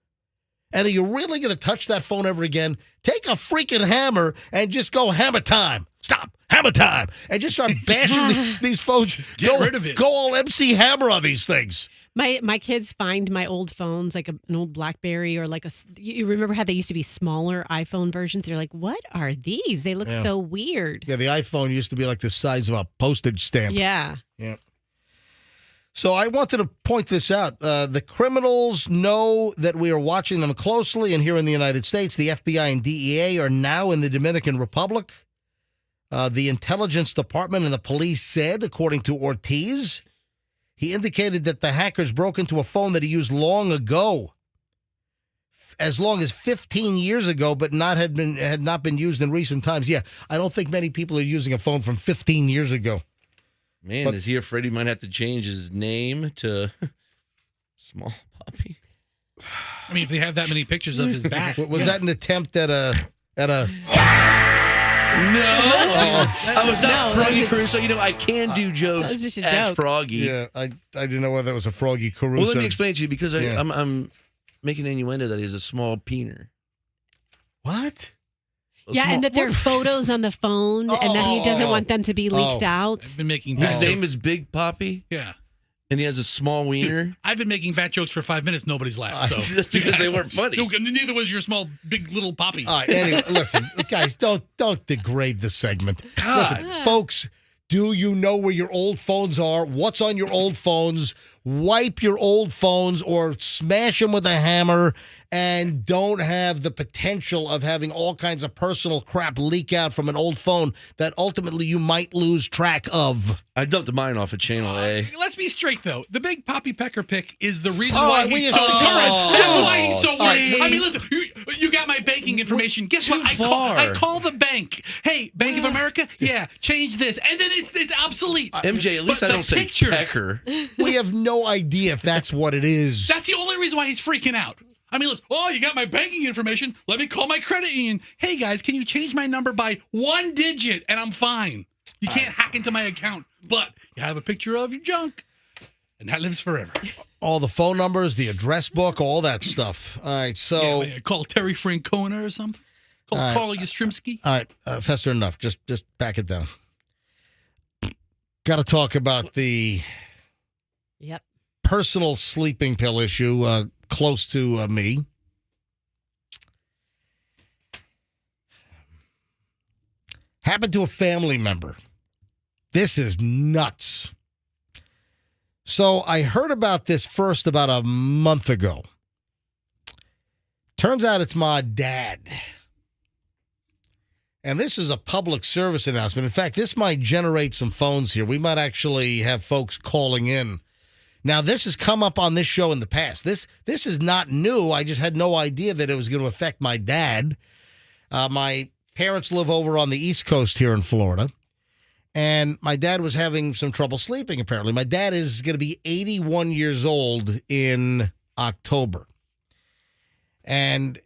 And are you really going to touch that phone ever again? Take a freaking hammer and just go hammer time. Stop. Hammer time. And just start bashing these phones. Just get rid of it. Go all MC Hammer on these things. My kids find my old phones, like an old BlackBerry or like you remember how they used to be smaller iPhone versions? They're like, what are these? They look so weird. Yeah, the iPhone used to be like the size of a postage stamp. Yeah. Yeah. So I wanted to point this out. The criminals know that we are watching them closely, and here in the United States, the FBI and DEA are now in the Dominican Republic. The intelligence department and the police said, according to Ortiz, he indicated that the hackers broke into a phone that he used long ago, as long as 15 years ago, but had not been used in recent times. Yeah, I don't think many people are using a phone from 15 years ago. Man, is he afraid he might have to change his name to Small Puppy? I mean, if they have that many pictures of his back. Was that an attempt at a No, I was not Froggy Caruso. You know, I can do jokes just a as joke. Froggy. Yeah, I didn't know whether that was a Froggy Caruso. Well, let me explain to you because Yeah. I'm making an innuendo that he's a small peener. What? Yeah, and that there are photos on the phone, and that he doesn't want them to be leaked out. I've been making His name is Big Poppy. Yeah. And he has a small wiener. I've been making fat jokes for 5 minutes. Nobody's laughed. So that's because they weren't funny. Neither was your small, big little Poppy. All right, anyway, listen, guys, don't degrade the segment. Listen, folks, do you know where your old phones are? What's on your old phones? Wipe your old phones or smash them with a hammer, and don't have the potential of having all kinds of personal crap leak out from an old phone that ultimately you might lose track of. I dumped mine off of Channel A. Let's be straight, though. The Big Poppy Pecker pick is the reason All why right, he's we so just- current. Oh, That's why he's so sorry. worried. I mean, listen, you got my banking information. Guess what? I call the bank. Hey, Bank of America, yeah, change this. And then it's obsolete. MJ, at least But I don't the say pictures- Pecker. We have no idea if that's what it is. That's the only reason why he's freaking out. I mean, listen, you got my banking information. Let me call my credit union. Hey, guys, can you change my number by 1 digit? And I'm fine. You can't hack into my account, but you have a picture of your junk, and that lives forever. All the phone numbers, the address book, all that stuff. All right, so... Yeah, call Terry Francona or something. Call Carl Yastrzymski. All right, Fester, enough. Just back it down. Got to talk about the personal sleeping pill issue close to me. Happened to a family member. This is nuts. So I heard about this first about a month ago. Turns out it's my dad. And this is a public service announcement. In fact, this might generate some phones here. We might actually have folks calling in. Now, this has come up on this show in the past. This is not new. I just had no idea that it was going to affect my dad. My parents live over on the East Coast here in Florida. And my dad was having some trouble sleeping, apparently. My dad is going to be 81 years old in October. And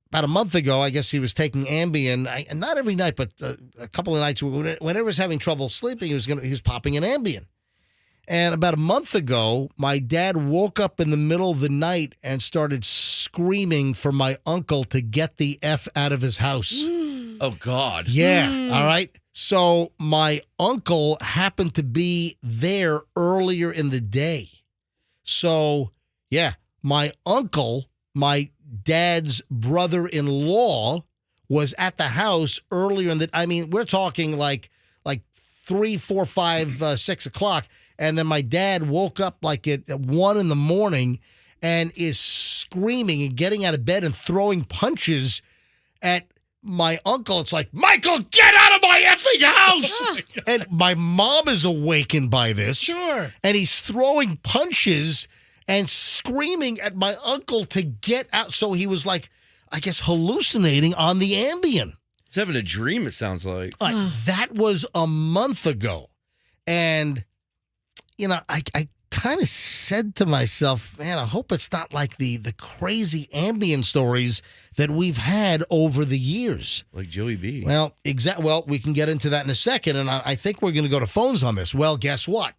about a month ago, I guess he was taking Ambien. Not every night, but a couple of nights. Whenever he was having trouble sleeping, he was popping an Ambien. And about a month ago, my dad woke up in the middle of the night and started screaming for my uncle to get the F out of his house. Oh, God. Yeah. All right. So my uncle happened to be there earlier in the day. So, yeah, my uncle, my dad's brother-in-law, was at the house earlier in the, I mean, we're talking like 3, 4, 5, 6 o'clock. And then my dad woke up like at 1 in the morning and is screaming and getting out of bed and throwing punches at my uncle. It's like, Michael, get out of my effing house! And my mom is awakened by this. Sure. And he's throwing punches and screaming at my uncle to get out. So he was like, I guess, hallucinating on the Ambien. He's having a dream, it sounds like. That was a month ago. And, you know, I kind of said to myself, man, I hope it's not like the crazy Ambien stories that we've had over the years. Like Joey B. Well, Well, we can get into that in a second, and I think we're going to go to phones on this. Well, guess what?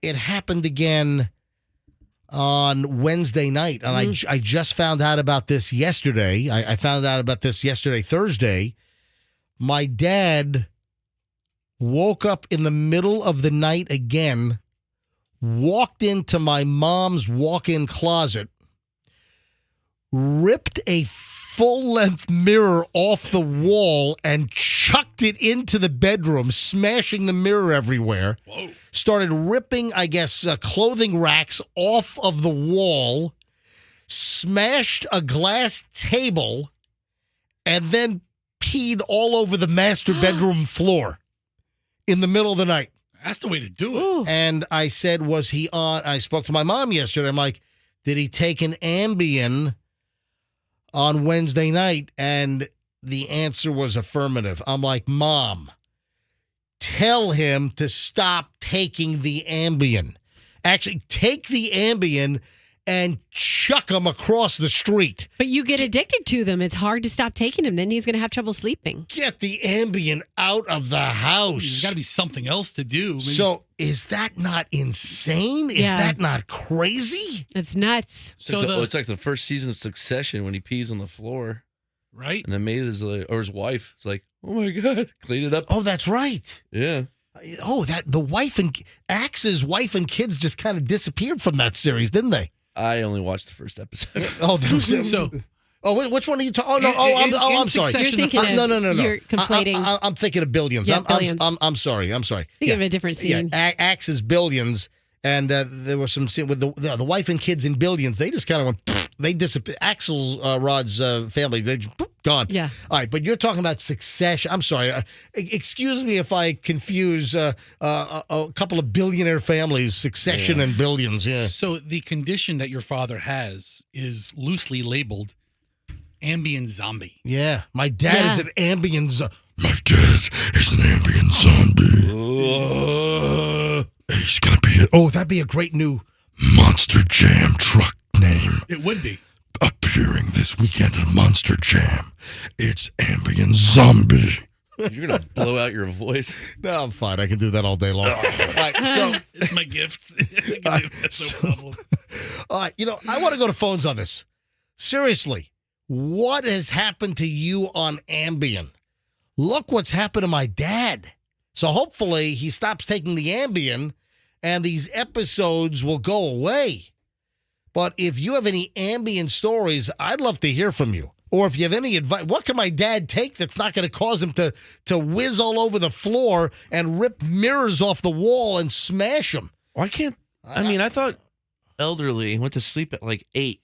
It happened again on Wednesday night, and I just found out about this yesterday. I found out about this yesterday, Thursday. My dad woke up in the middle of the night again, walked into my mom's walk-in closet, ripped a full-length mirror off the wall and chucked it into the bedroom, smashing the mirror everywhere. Whoa. Started ripping, I guess, clothing racks off of the wall, smashed a glass table, and then peed all over the master bedroom floor in the middle of the night. That's the way to do it. Ooh. And I said, was he on? I spoke to my mom yesterday. I'm like, did he take an Ambien on Wednesday night? And the answer was affirmative. I'm like, Mom, tell him to stop taking the Ambien. Actually, take the Ambien and chuck him across the street. But you get addicted to them. It's hard to stop taking them. Then he's going to have trouble sleeping. Get the Ambien out of the house. There's got to be something else to do. Maybe. So is that not insane? Is Yeah. that not crazy? It's nuts. It's like the first season of Succession when he pees on the floor. Right? And the maid is like, or his wife is like, oh my God, clean it up. Oh, that's right. Yeah. Oh, the wife and Axe's wife and kids just kind of disappeared from that series, didn't they? I only watched the first episode. Oh, So which one are you talking? Oh no! I'm sorry. You're thinking of, No. You're conflating. I'm thinking of Billions. Yeah, Billions. I'm sorry. Think of a different scene. Yeah, Axe's Billions, and there was some scene with the wife and kids in Billions. They just kind of went. They disappeared. Axelrod's family, they just gone. Yeah. All right, but you're talking about Succession. I'm sorry. Excuse me if I confuse a couple of billionaire families, Succession and Billions. Yeah. So the condition that your father has is loosely labeled ambient zombie. Yeah. My dad is an ambient zombie. My dad is an ambient zombie. He's gonna be. That'd be a great new Monster Jam truck name. It would be. Appearing this weekend at Monster Jam, it's Ambient Zombie. You're going to blow out your voice. No, I'm fine. I can do that all day long. All right, so It's my gift. That's no problem. all right, I want to go to phones on this. Seriously, what has happened to you on Ambien? Look what's happened to my dad. So hopefully he stops taking the Ambien and these episodes will go away. But if you have any Ambien stories, I'd love to hear from you. Or if you have any advice, what can my dad take that's not going to cause him to whiz all over the floor and rip mirrors off the wall and smash them? Why can't, I thought elderly went to sleep at like 8.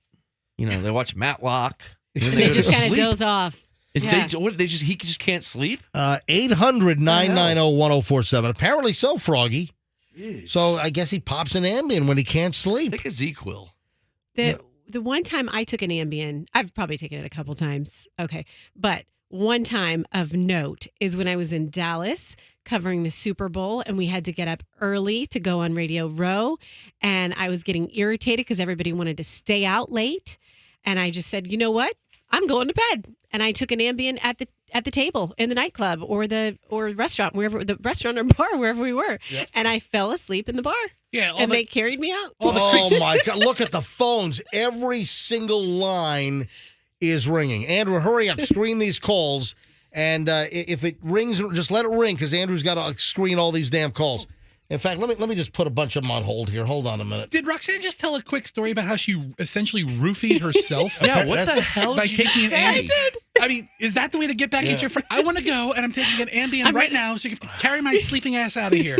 They watch Matlock. They just kind of doze off. Yeah. He just can't sleep? 800-990-1047. Apparently so, Froggy. Jeez. So I guess he pops an Ambien when he can't sleep. Take a ZQuil. The one time I took an Ambien, I've probably taken it a couple times. Okay. But one time of note is when I was in Dallas covering the Super Bowl and we had to get up early to go on Radio Row. And I was getting irritated because everybody wanted to stay out late. And I just said, you know what? I'm going to bed. And I took an Ambien at the table in the nightclub or restaurant, the restaurant or bar, wherever we were. Yep. And I fell asleep in the bar. Yeah. And they carried me out. Oh, my God. Look at the phones. Every single line is ringing. Andrew, hurry up. Screen these calls. And if it rings, just let it ring because Andrew's got to screen all these damn calls. In fact, let me just put a bunch of them on hold here. Hold on a minute. Did Roxanne just tell a quick story about how she essentially roofied herself? Yeah, what the hell by did you taking say? an Ambien? I mean, is that the way to get back into your friend? I want to go, and I'm taking an Ambien right now so you can carry my sleeping ass out of here.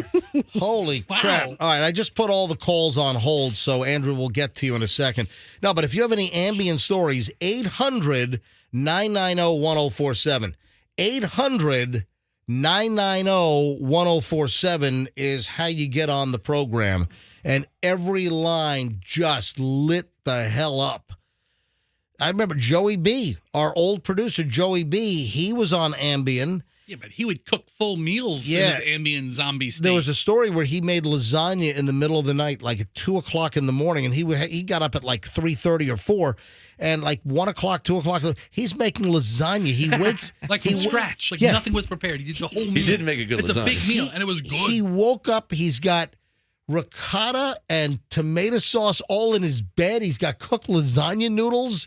Holy crap. All right, I just put all the calls on hold, so Andrew will get to you in a second. No, but if you have any Ambien stories, 800-990-1047. 800-990-1047 is how you get on the program. And every line just lit the hell up. I remember Joey B., our old producer, Joey B., he was on Ambien. Yeah, but he would cook full meals in his Ambien zombie state. There was a story where he made lasagna in the middle of the night, like at 2 o'clock in the morning, and he got up at like 3:30 or 4, and like 1 o'clock, 2 o'clock, he's making lasagna. He wakes like from scratch, like nothing was prepared. He did the whole meal. He did make a good lasagna. It's a big meal, and it was good. He woke up. He's got ricotta and tomato sauce all in his bed. He's got cooked lasagna noodles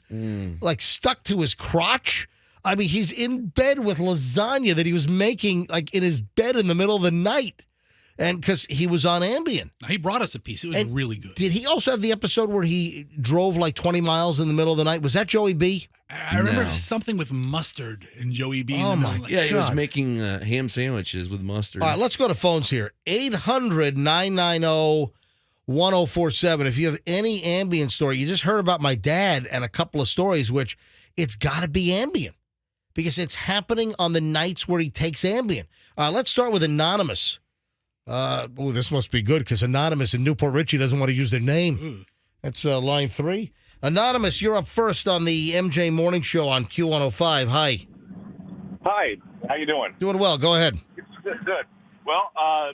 like stuck to his crotch. I mean, he's in bed with lasagna that he was making like in his bed in the middle of the night. And because he was on Ambien. He brought us a piece. It was really good. Did he also have the episode where he drove like 20 miles in the middle of the night? Was that Joey B? I remember something with mustard and Joey B. Oh, my God. Yeah, he was making ham sandwiches with mustard. All right, let's go to phones here. 800-990-1047. If you have any Ambien story, you just heard about my dad and a couple of stories, which it's got to be Ambien because it's happening on the nights where he takes Ambien. Let's start with Anonymous. This must be good because Anonymous in Newport Richie doesn't want to use their name. That's line 3. Anonymous, you're up first on the MJ Morning Show on Q105. Hi. Hi. How you doing? Doing well. Go ahead. Good. Well,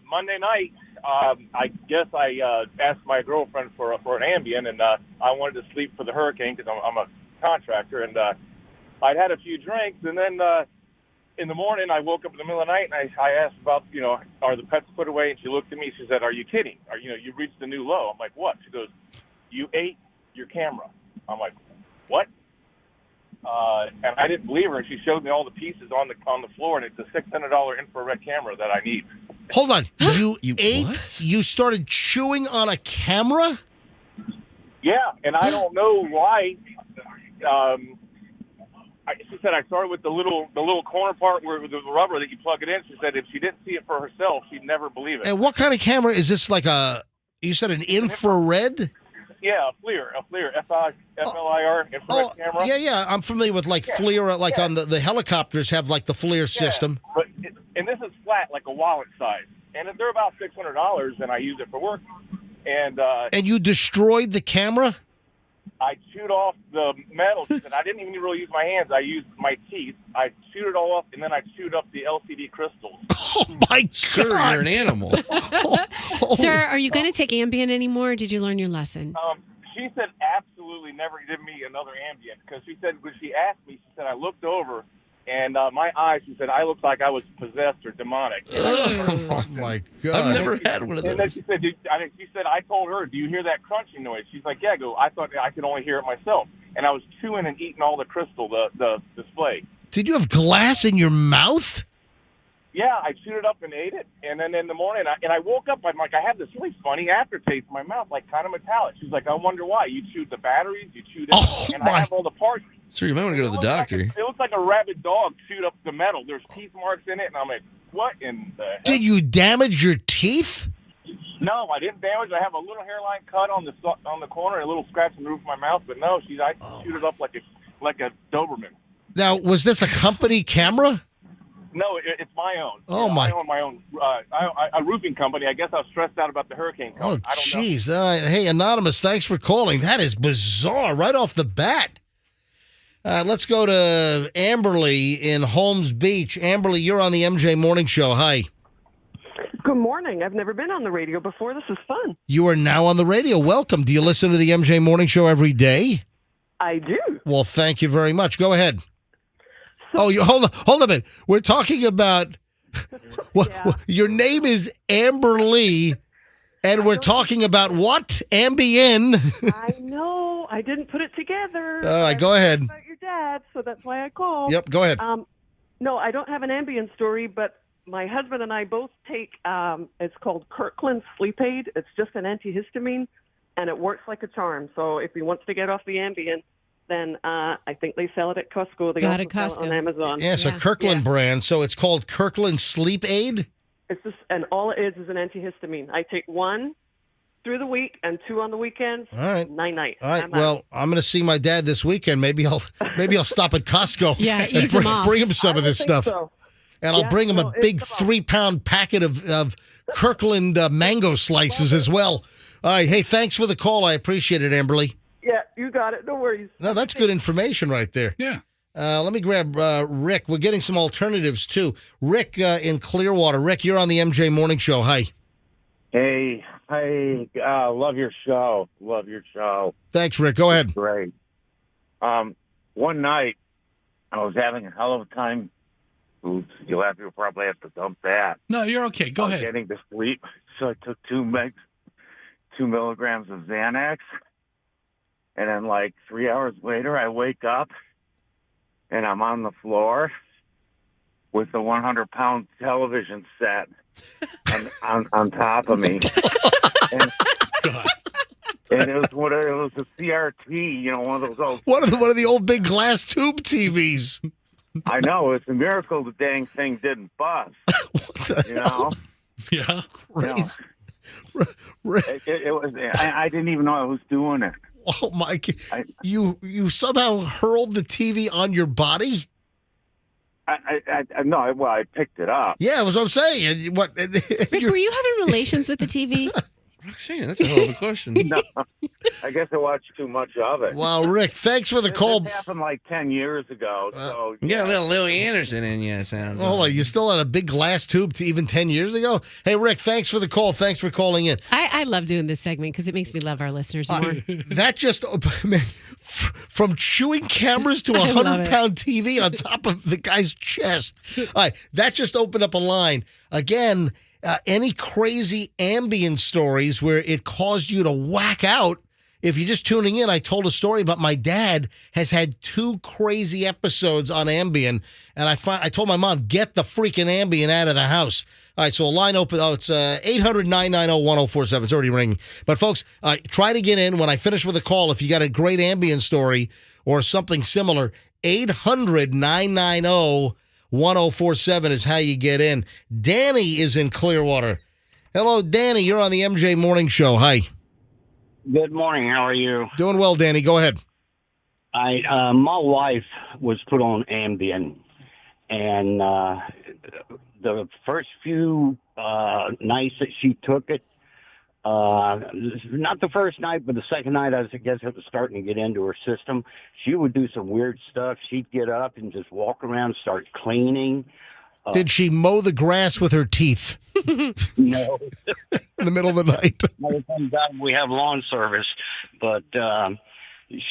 Monday night, I guess I asked my girlfriend for an Ambien, and I wanted to sleep for the hurricane because I'm a contractor, and I'd had a few drinks, and then in the morning I woke up in the middle of the night, and I asked about, are the pets put away? And she looked at me. She said, "Are you kidding? You reached a new low." I'm like, "What?" She goes, "You ate your camera." I'm like, "What?" and I didn't believe her. And she showed me all the pieces on the floor, and it's a $600 infrared camera that I need. Hold on. You ate? What? You started chewing on a camera? Yeah, and I don't know why. She said I started with the little corner part where the rubber that you plug it in. She said if she didn't see it for herself, she'd never believe it. And what kind of camera is this? Like you said an infrared? Yeah, a FLIR, FLIR, infrared camera. Yeah. I'm familiar with FLIR, on the helicopters have the FLIR system. But and this is flat, like a wallet size. And they're about $600, and I use it for work. And you destroyed the camera? I chewed off the metal. She said I didn't even really use my hands. I used my teeth. I chewed it all off, and then I chewed up the LCD crystals. Oh, my God. Sir, you're an animal. Sir, are you going to take Ambien anymore, or did you learn your lesson? She said absolutely never give me another Ambien, because she said when she asked me, she said I looked over, and my eyes, she said I looked like I was possessed or demonic. Oh, my God. I've never had one of those. And then she said, I told her, do you hear that crunching noise? She's like, yeah. I thought I could only hear it myself. And I was chewing and eating all the crystal, the display. Did you have glass in your mouth? Yeah, I chewed it up and ate it. And then in the morning, I woke up, I'm like, I had this really funny aftertaste in my mouth, like kind of metallic. She's like, I wonder why. You chewed the batteries, you chewed it, and I have all the parts. Sir, you might want to go to the doctor. It looks like a rabid dog chewed up the metal. There's teeth marks in it, and I'm like, what in the hell? Did you damage your teeth? No, I didn't damage. I have a little hairline cut on the corner and a little scratch in the roof of my mouth, but no, I chewed it up like a Doberman. Now, was this a company camera? No, it's my own. I own my own a roofing company. I guess I was stressed out about the hurricane coming. Oh, jeez. Hey, Anonymous, thanks for calling. That is bizarre right off the bat. Let's go to Amberly in Holmes Beach. Amberly, you're on the MJ Morning Show. Hi. Good morning. I've never been on the radio before. This is fun. You are now on the radio. Welcome. Do you listen to the MJ Morning Show every day? I do. Well, thank you very much. Go ahead. Hold a minute. We're talking about your name is Amberly, and we're talking about what? Ambien. I know. I didn't put it together. All right, go ahead. About your dad, so that's why I called. Yep, go ahead. No, I don't have an Ambien story, but my husband and I both take. It's called Kirkland Sleep Aid. It's just an antihistamine, and it works like a charm. So if he wants to get off the Ambien, then I think they sell it at Costco. They also sell it on Amazon. Yeah, it's a Kirkland brand, so it's called Kirkland Sleep Aid? It's just, and all it is an antihistamine. I take one through the week and 2 on the weekends. All right. Night. All right. I'm going to see my dad this weekend. Maybe I'll stop at Costco and bring him some of this stuff. So. And I'll bring him a big 3-pound packet of Kirkland mango slices as well. All right. Hey, thanks for the call. I appreciate it, Amberly. Yeah, you got it. No worries. No, that's good information right there. Yeah. Let me grab Rick. We're getting some alternatives, too. Rick in Clearwater. Rick, you're on the MJ Morning Show. Hi. Hey, love your show. Love your show. Thanks, Rick. Go ahead. Great. One night, I was having a hell of a time. Oops, you'll probably have to dump that. No, you're okay. Go ahead. Getting to sleep, so I took 2 milligrams of Xanax. And then 3 hours later, I wake up and I'm on the floor with the 100-pound television set on top of me. And it was a CRT, one of those old. One of the old big glass tube TVs. I know, it's a miracle the dang thing didn't bust. Yeah, crazy. It was. I didn't even know I was doing it. Oh, Mike! You somehow hurled the TV on your body? No. Well, I picked it up. Yeah, that's what I'm saying. What? Rick, were you having relations with the TV? Roxanne, that's a hell of a question. No, I guess I watched too much of it. Wow, Rick, thanks for the call. It happened 10 years ago. So you got a little Louis Anderson in you, sounds. Hold on, you still had a big glass tube to even 10 years ago? Hey, Rick, thanks for the call. Thanks for calling in. I love doing this segment because it makes me love our listeners more. That just, from chewing cameras to a 100-pound TV on top of the guy's chest. All right, that just opened up a line. Again, any crazy Ambien stories where it caused you to whack out if you're just tuning in, I told a story about my dad has had 2 crazy episodes on Ambien, and I told my mom, get the freaking Ambien out of the house. All right, so a line open. Oh, it's 800-990-1047. It's already ringing. But, folks, try to get in when I finish with a call. If you got a great Ambien story or something similar, 800-990-1047 is how you get in. Danny is in Clearwater. Hello, Danny. You're on the MJ Morning Show. Hi. Good morning. How are you? Doing well, Danny. Go ahead. My wife was put on Ambien, and the first few nights that she took it, not the first night, but the second night, I guess it was starting to get into her system. She would do some weird stuff. She'd get up and just walk around, start cleaning. Did she mow the grass with her teeth? No. In the middle of the night? No, thank God we have lawn service. But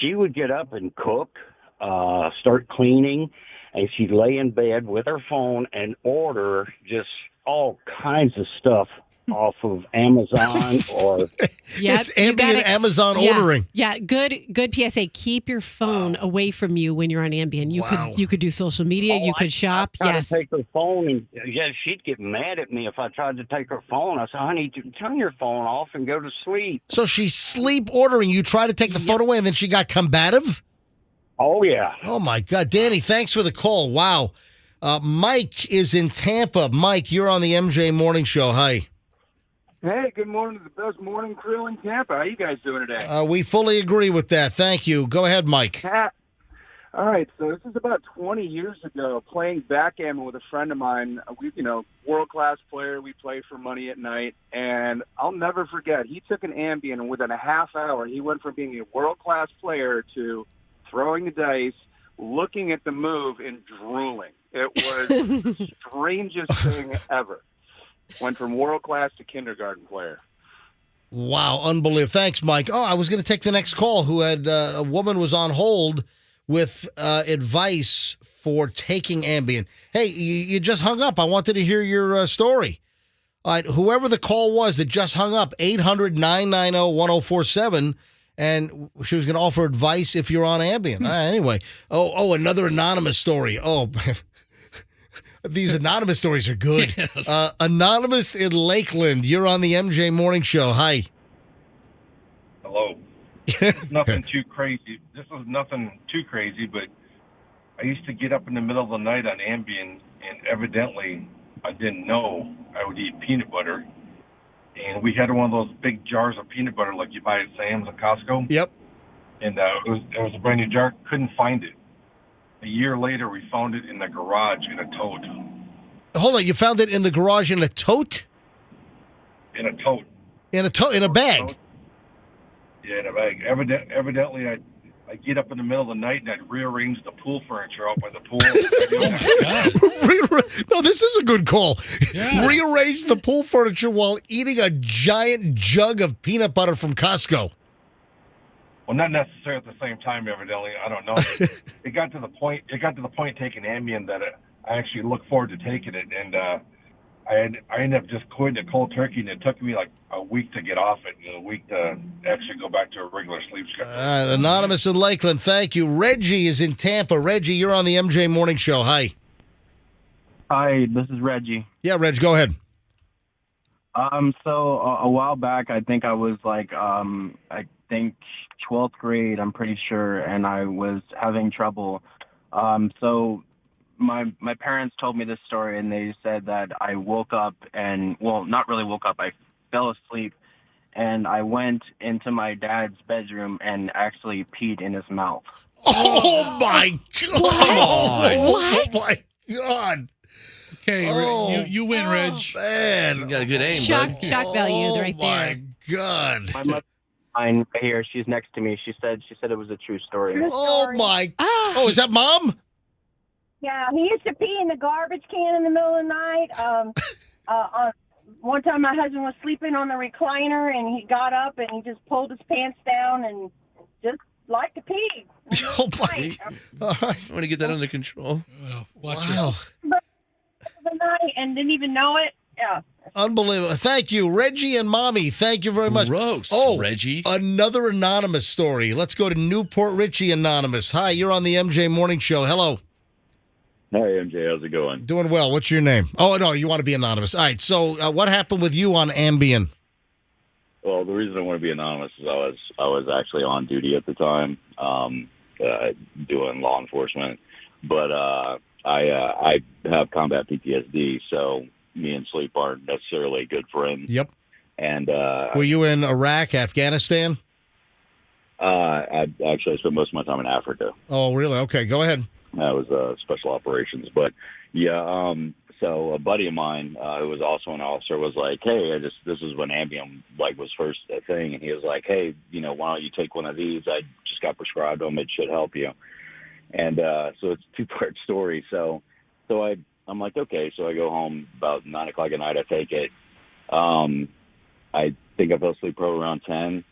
she would get up and cook, start cleaning, and she'd lay in bed with her phone and order just all kinds of stuff off of Amazon or it's Ambien Amazon ordering. Yeah, good PSA. Keep your phone away from you when you're on Ambien. You could do social media, you could shop. I tried Yes. to take her phone, and she'd get mad at me if I tried to take her phone. I said, honey, turn your phone off and go to sleep. So she's sleep ordering. You try to take the phone away, and then she got combative? Oh, yeah. Oh, my God. Danny, thanks for the call. Wow. Mike is in Tampa. Mike, you're on the MJ Morning Show. Hi. Hey, good morning to the best morning crew in Tampa. How you guys doing today? We fully agree with that. Thank you. Go ahead, Mike. All right, so this is about 20 years ago, playing backgammon with a friend of mine. World-class player. We play for money at night, and I'll never forget, he took an Ambien, and within a half hour, he went from being a world-class player to throwing the dice, looking at the move, and drooling. It was the strangest thing ever. Went from world-class to kindergarten player. Wow, unbelievable. Thanks, Mike. Oh, I was going to take the next call who had a woman was on hold with advice for taking Ambien. Hey, you just hung up. I wanted to hear your story. All right, whoever the call was that just hung up, 800-990-1047, and she was going to offer advice if you're on Ambien. Anyway, another anonymous story. Oh, these anonymous stories are good. Yes. Anonymous in Lakeland, you're on the MJ Morning Show. Hi. Hello. This is nothing too crazy. But I used to get up in the middle of the night on Ambien, and evidently I didn't know I would eat peanut butter. And we had one of those big jars of peanut butter like you buy at Sam's and Costco. Yep. And it was a brand new jar. Couldn't find it. A year later, we found it in the garage in a tote. Hold on, you found it in the garage in a tote? In a tote. In a bag? Yeah, in a bag. Evidently, I get up in the middle of the night and I'd rearrange the pool furniture out by the pool. No, this is a good call. Yeah. Rearrange the pool furniture while eating a giant jug of peanut butter from Costco. Well, not necessarily at the same time, evidently. I don't know. It got to the point taking Ambien that I actually looked forward to taking it, and I ended up just quitting it cold turkey, and it took me like a week to get off it, and a week to actually go back to a regular sleep schedule. Anonymous in Lakeland, thank you. Reggie is in Tampa. Reggie, you're on the MJ Morning Show. Hi. Hi, this is Reggie. Yeah, Reg, go ahead. So a while back, I think I was like, I think 12th grade, I'm pretty sure, and I was having trouble. So my parents told me this story, and they said that I woke up and, well, not really woke up, I fell asleep, and I went into my dad's bedroom and actually peed in his mouth. Oh, my God. What? Oh, my God. Okay, you win, Reg. Man. You got a good aim, Shock bud. value right there. Oh, my God. My mother, right here, she's next to me. She said it was a true story. Oh, my. Oh, is that Mom? Yeah, he used to pee in the garbage can in the middle of the night. One time my husband was sleeping on the recliner, and he got up, and he just pulled his pants down and just liked to pee. Oh, my. I want to get that under control. Watch wow. The night and didn't even know it, Yeah. Unbelievable. Thank you, Reggie and Mommy. Thank you very much. Gross, Reggie. Another anonymous story. Let's go to Newport Richie Anonymous. Hi, you're on the MJ Morning Show. Hello. Hey, MJ, how's it going? Doing well. What's your name? Oh, no, you want to be anonymous. All right, so what happened with you on Ambien? Well, the reason I want to be anonymous is I was actually on duty at the time, doing law enforcement. But I have combat PTSD, so me and Sleep aren't necessarily good friends. Yep. And were you in Iraq, Afghanistan? I actually spent most of my time in Africa. Oh, really? Okay, go ahead. That was special operations. But yeah, so a buddy of mine who was also an officer was like, "Hey, this is when Ambien was first a thing," and he was like, "Hey, why don't you take one of these? I just got prescribed them. It should help you." And so it's a two-part story. So I'm like, okay. So I go home about 9 o'clock at night. I take it. I think I fell asleep probably around 10.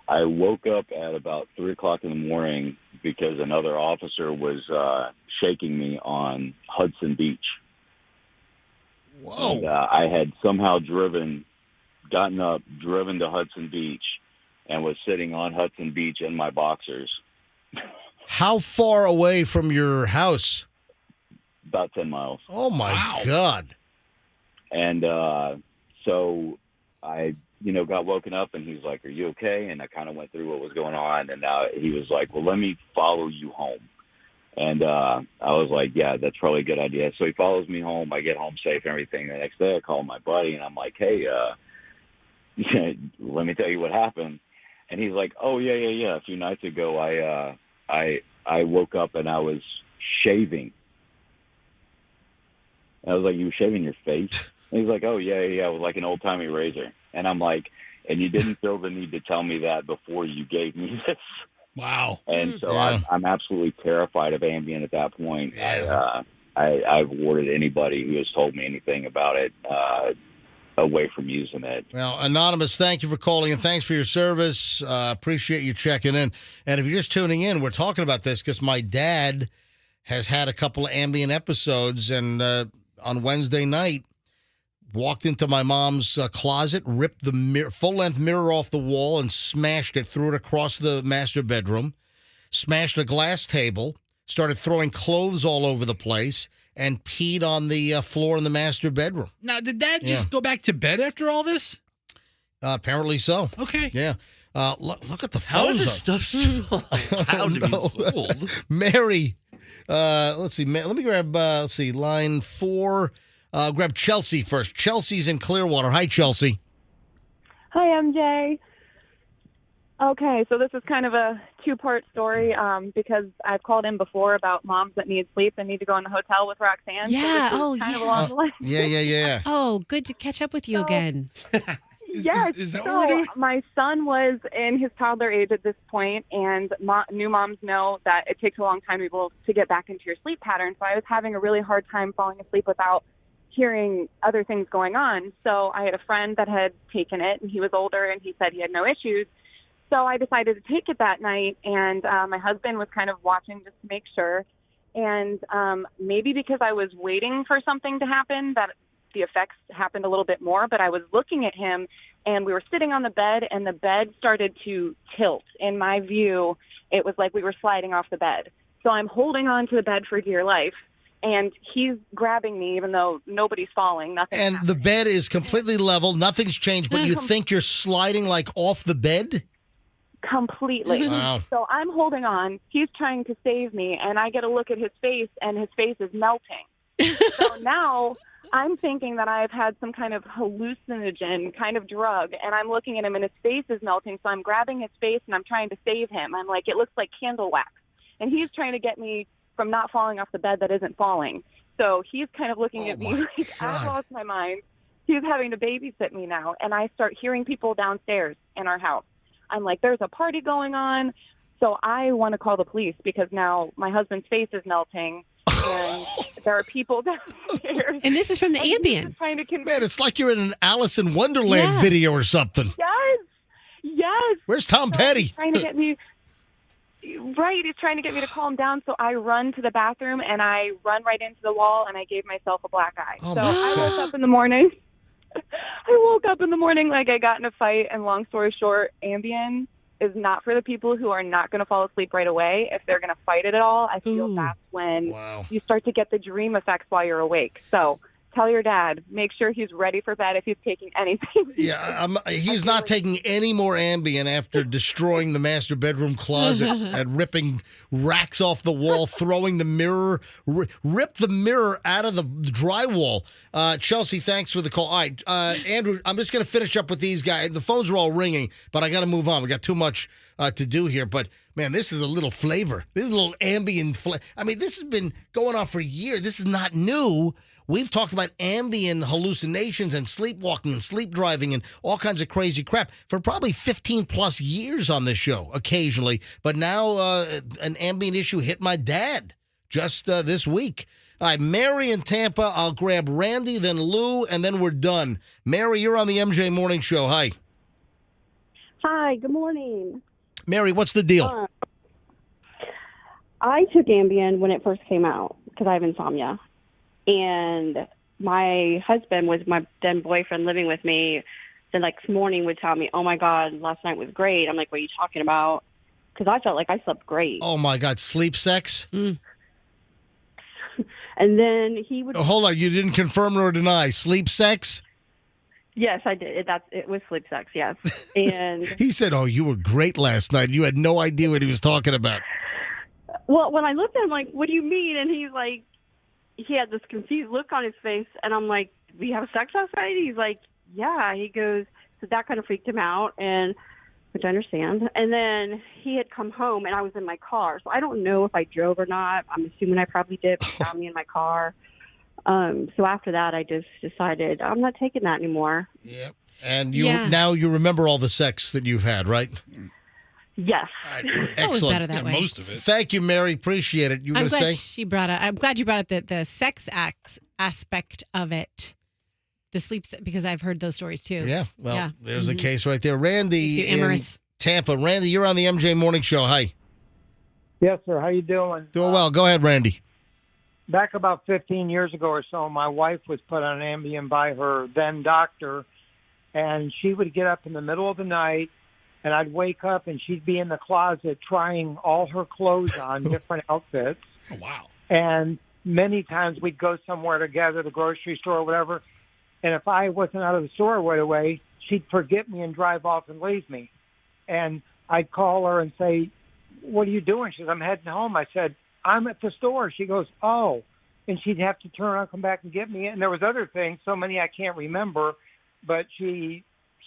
I woke up at about 3 o'clock in the morning because another officer was shaking me on Hudson Beach. Whoa. And, I had somehow gotten up, driven to Hudson Beach, and was sitting on Hudson Beach in my boxers. How far away from your house? About 10 miles. Oh, my God. And so I, got woken up, and he's like, "Are you okay?" And I kind of went through what was going on, and he was like, "Well, let me follow you home." And I was like, "Yeah, that's probably a good idea." So he follows me home. I get home safe and everything. The next day I call my buddy, and I'm like, "Hey, let me tell you what happened." And he's like, "Oh, yeah. A few nights ago, I woke up and I was shaving." And I was like, "You were shaving your face?" And he's like, "Oh, yeah, with like an old-timey razor." And I'm like, "And you didn't feel the need to tell me that before you gave me this?" Wow. And so I'm absolutely terrified of Ambien at that point. Yeah. I've warded anybody who has told me anything about it away from using it. Well, Anonymous, thank you for calling and thanks for your service. Appreciate you checking in. And if you're just tuning in, we're talking about this because my dad has had a couple of Ambien episodes, and on Wednesday night, walked into my mom's closet, ripped the full-length mirror off the wall and smashed it, threw it across the master bedroom, smashed a glass table, started throwing clothes all over the place, and peed on the floor in the master bedroom. Now, did Dad just go back to bed after all this? Apparently so. Okay. Yeah. Look at the phones. How is this stuff still allowed to be sold? Mary, let's see. Let me grab, line 4. Grab Chelsea first. Chelsea's in Clearwater. Hi, Chelsea. Hi, MJ. Okay, so this is kind of a two-part story because I've called in before about moms that need sleep and need to go in the hotel with Roxanne. Yeah, so this is kind of along the line. Yeah. Oh, good to catch up with you again. Yes. Is that so what we're doing? My son was in his toddler age at this point, and new moms know that it takes a long time to get back into your sleep pattern. So I was having a really hard time falling asleep without hearing other things going on. So I had a friend that had taken it, and he was older, and he said he had no issues. So I decided to take it that night, and my husband was kind of watching just to make sure. And maybe because I was waiting for something to happen, that the effects happened a little bit more. But I was looking at him, and we were sitting on the bed, and the bed started to tilt. In my view, it was like we were sliding off the bed. So I'm holding on to the bed for dear life, and he's grabbing me even though nobody's falling. Nothing. And the bed is completely level. Nothing's changed, but you think you're sliding like off the bed? Completely. Wow. So I'm holding on. He's trying to save me, and I get a look at his face, and his face is melting. So now I'm thinking that I've had some kind of hallucinogen kind of drug, and I'm looking at him, and his face is melting. So I'm grabbing his face, and I'm trying to save him. I'm like, it looks like candle wax. And he's trying to get me from not falling off the bed that isn't falling. So he's kind of looking at me like, I've lost my mind. He's having to babysit me now, and I start hearing people downstairs in our house. I'm like, there's a party going on. So I want to call the police because now my husband's face is melting and there are people downstairs. And this is from the Ambien. Man, it's like you're in an Alice in Wonderland video or something. Yes. Where's Tom Petty? He's trying to get me. Right, he's trying to get me to calm down. So I run to the bathroom and I run right into the wall and I gave myself a black eye. Oh, so my I God. woke up in the morning. I woke up in the morning like I got in a fight, and long story short, Ambien is not for the people who are not going to fall asleep right away. If they're going to fight it at all, I feel that's when you start to get the dream effects while you're awake. So tell your dad, make sure he's ready for bed if he's taking anything. Yeah, he's not taking any more Ambien after destroying the master bedroom closet and ripping racks off the wall, throwing the mirror, rip the mirror out of the drywall. Chelsea, thanks for the call. All right, Andrew, I'm just going to finish up with these guys. The phones are all ringing, but I got to move on. We got too much to do here, but man, this is a little flavor. This is a little Ambien flavor. I mean, this has been going on for years. This is not new. We've talked about Ambien hallucinations and sleepwalking and sleep driving and all kinds of crazy crap for probably 15 plus years on this show occasionally. But now an Ambien issue hit my dad just this week. All right, Mary in Tampa. I'll grab Randy, then Lou, and then we're done. Mary, you're on the MJ Morning Show. Hi. Hi, good morning. Mary, what's the deal? I took Ambien when it first came out because I have insomnia. And my husband was my then boyfriend living with me. The next morning would tell me, oh, my God, last night was great. I'm like, what are you talking about? Because I felt like I slept great. Oh, my God, sleep sex? And then he would... Oh, hold on, you didn't confirm nor deny. Sleep sex? Yes, I did. It was sleep sex, yes. And he said, oh, you were great last night. You had no idea what he was talking about. Well, when I looked at him, like, what do you mean? And he's like, he had this confused look on his face, and I'm like, we have sex last night? He's like, yeah. He goes, so that kind of freaked him out, and which I understand. And then he had come home, and I was in my car, so I don't know if I drove or not. I'm assuming I probably did. He found me in my car. So after that, I just decided I'm not taking that anymore. Yep. And now you remember all the sex that you've had, right? Yes. It's always better that way. Most of it. Thank you, Mary. Appreciate it. You were I'm going to glad say? she brought up. I'm glad you brought up the sex aspect of it, the sleep, because I've heard those stories too. Yeah. Well, there's a case right there. Randy Makes you amorous. in Tampa. Randy, you're on the MJ Morning Show. Hi. Yes, sir. How you doing? Doing well. Go ahead, Randy. Back about 15 years ago or so, my wife was put on Ambien by her then doctor, and she would get up in the middle of the night, and I'd wake up, and she'd be in the closet trying all her clothes on, different outfits. Oh, wow. And many times we'd go somewhere together, the grocery store or whatever, and if I wasn't out of the store right away, she'd forget me and drive off and leave me. And I'd call her and say, what are you doing? She says, I'm heading home. I said, I'm at the store. She goes, oh. And she'd have to turn around, come back and get me. And there was other things, so many I can't remember, but she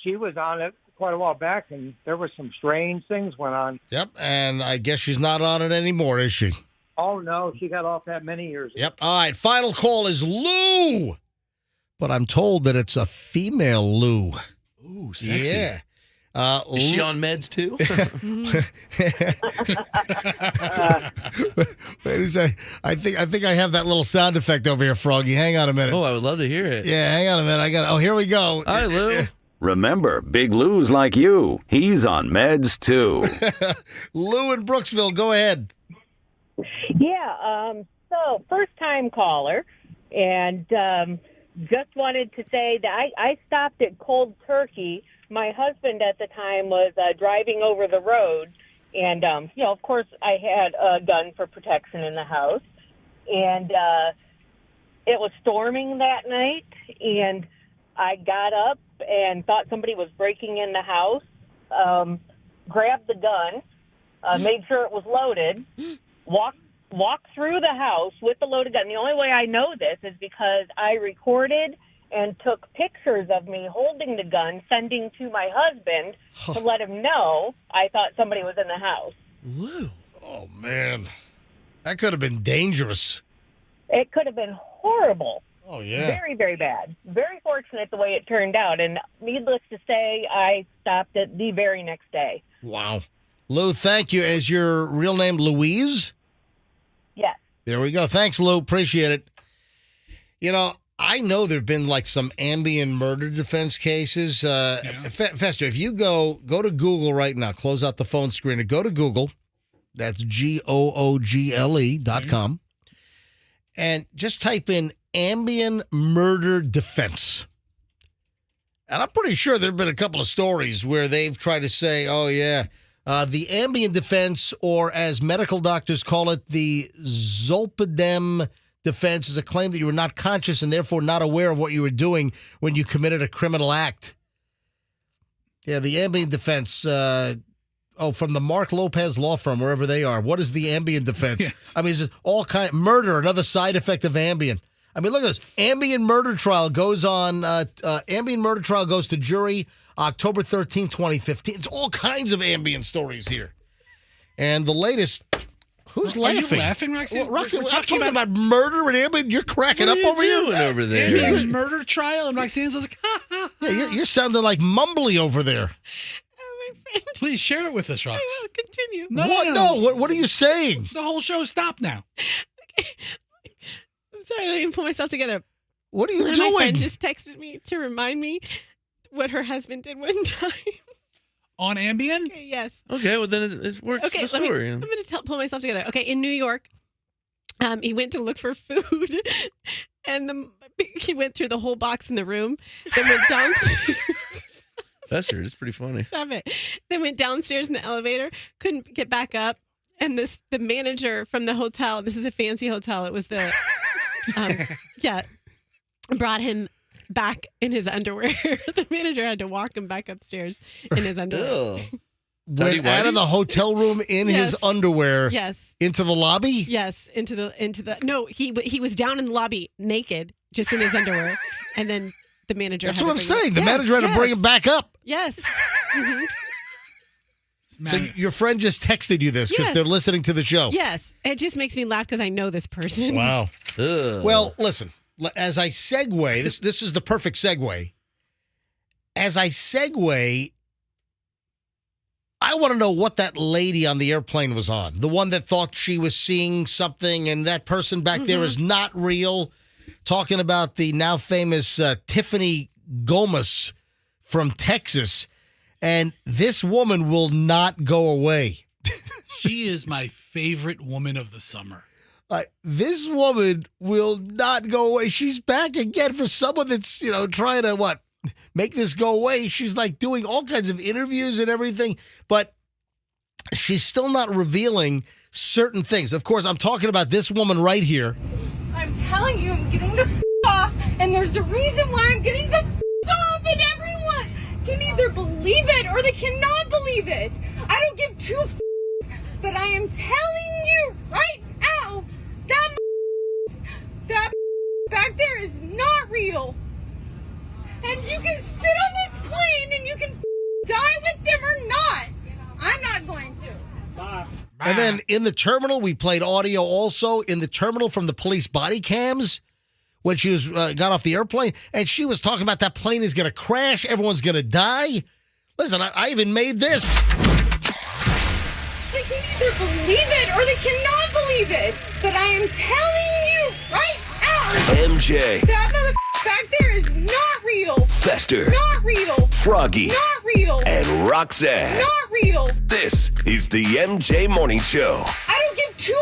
was on it quite a while back, and there were some strange things went on. Yep, and I guess she's not on it anymore, is she? Oh, no, she got off that many years ago. Yep. All right, final call is Lou. But I'm told that it's a female Lou. Ooh, sexy. Yeah. Is she on meds too? Wait a sec. I think I have that little sound effect over here, Froggy. Hang on a minute. Oh, I would love to hear it. Yeah, hang on a minute. Oh, here we go. Hi, Lou. Remember, Big Lou's like you. He's on meds too. Lou in Brooksville, go ahead. Yeah, so first-time caller, and just wanted to say that I stopped at Cold Turkey. My husband at the time was driving over the road, and, of course, I had a gun for protection in the house, and it was storming that night, and I got up and thought somebody was breaking in the house, grabbed the gun, made sure it was loaded, walked through the house with the loaded gun. The only way I know this is because I recorded and took pictures of me holding the gun, sending to my husband to let him know I thought somebody was in the house. Lou. Oh, man. That could have been dangerous. It could have been horrible. Oh, yeah. Very, very bad. Very fortunate the way it turned out. And needless to say, I stopped it the very next day. Wow. Lou, thank you. Is your real name Louise? Yes. There we go. Thanks, Lou. Appreciate it. You know, I know there have been like some Ambien murder defense cases. Fester, if you go to Google right now, close out the phone screen and go to Google. That's Google.com. And just type in Ambien murder defense. And I'm pretty sure there have been a couple of stories where they've tried to say, oh, yeah, the Ambien defense, or as medical doctors call it, the zolpidem defense, is a claim that you were not conscious and therefore not aware of what you were doing when you committed a criminal act. Yeah, the Ambien defense, from the Mark Lopez law firm, wherever they are. What is the Ambien defense? Yes. I mean, it's just all kind murder, another side effect of Ambien. I mean, look at this. Ambien murder trial goes on. Ambien murder trial goes to jury October 13, 2015. It's all kinds of Ambien stories here. And the latest, who's laughing? Are you laughing, Roxanne? Well, Roxanne, We're I'm talking about murder and Ambien. You're cracking What up are you over here. doing over there? Ambien's murder trial, and Roxanne's like, ha, ha, ha. Yeah, you're sounding like mumbly over there. Please share it with us, Rox. I will continue. No. What are you saying? The whole show stopped now. I'm sorry, let me pull myself together. What are you My doing? friend just texted me to remind me what her husband did one time. On Ambien? Okay, yes. Okay, well then it works Okay, the story. I'm going to pull myself together. Okay, in New York, he went to look for food, and he went through the whole box in the room, then went downstairs. Fester, it's pretty funny. Stop it. Then went downstairs in the elevator, couldn't get back up, and the manager from the hotel, this is a fancy hotel, it was the, brought him back in his underwear. The manager had to walk him back upstairs in his underwear. Went out of the hotel room in his underwear. Yes. Into the lobby? Yes, into the. No, he was down in the lobby naked, just in his underwear, and then the manager. That's had what I'm to bring saying. him- The manager had to bring him back up. Yes. Mhm. So your friend just texted you this because Yes. they're listening to the show. Yes. It just makes me laugh because I know this person. Wow. Well, listen, as I segue, this is the perfect segue. As I segue, I want to know what that lady on the airplane was on. The one that thought she was seeing something and that person back there is not real. Talking about the now famous Tiffany Gomez from Texas. And this woman will not go away. She is my favorite woman of the summer. This woman will not go away. She's back again for someone that's, trying to make this go away. She's like doing all kinds of interviews and everything, but she's still not revealing certain things. Of course, I'm talking about this woman right here. I'm telling you, I'm getting the off, and there's a reason why I'm getting the off, and everyone can either believe it or they cannot believe it. I don't give two but I am telling you right now, that back there is not real. And you can sit on this plane and you can die with them or not. I'm not going to. And then in the terminal, we played audio also in the terminal from the police body cams when she was got off the airplane. And she was talking about that plane is going to crash. Everyone's going to die. Listen, I even made this. They can either believe it or they cannot believe it. But I am telling you right now. MJ. That motherfucker back there is not real. Fester. Not real. Froggy. Not real. And Roxanne. Not real. This is the MJ Morning Show I don't give two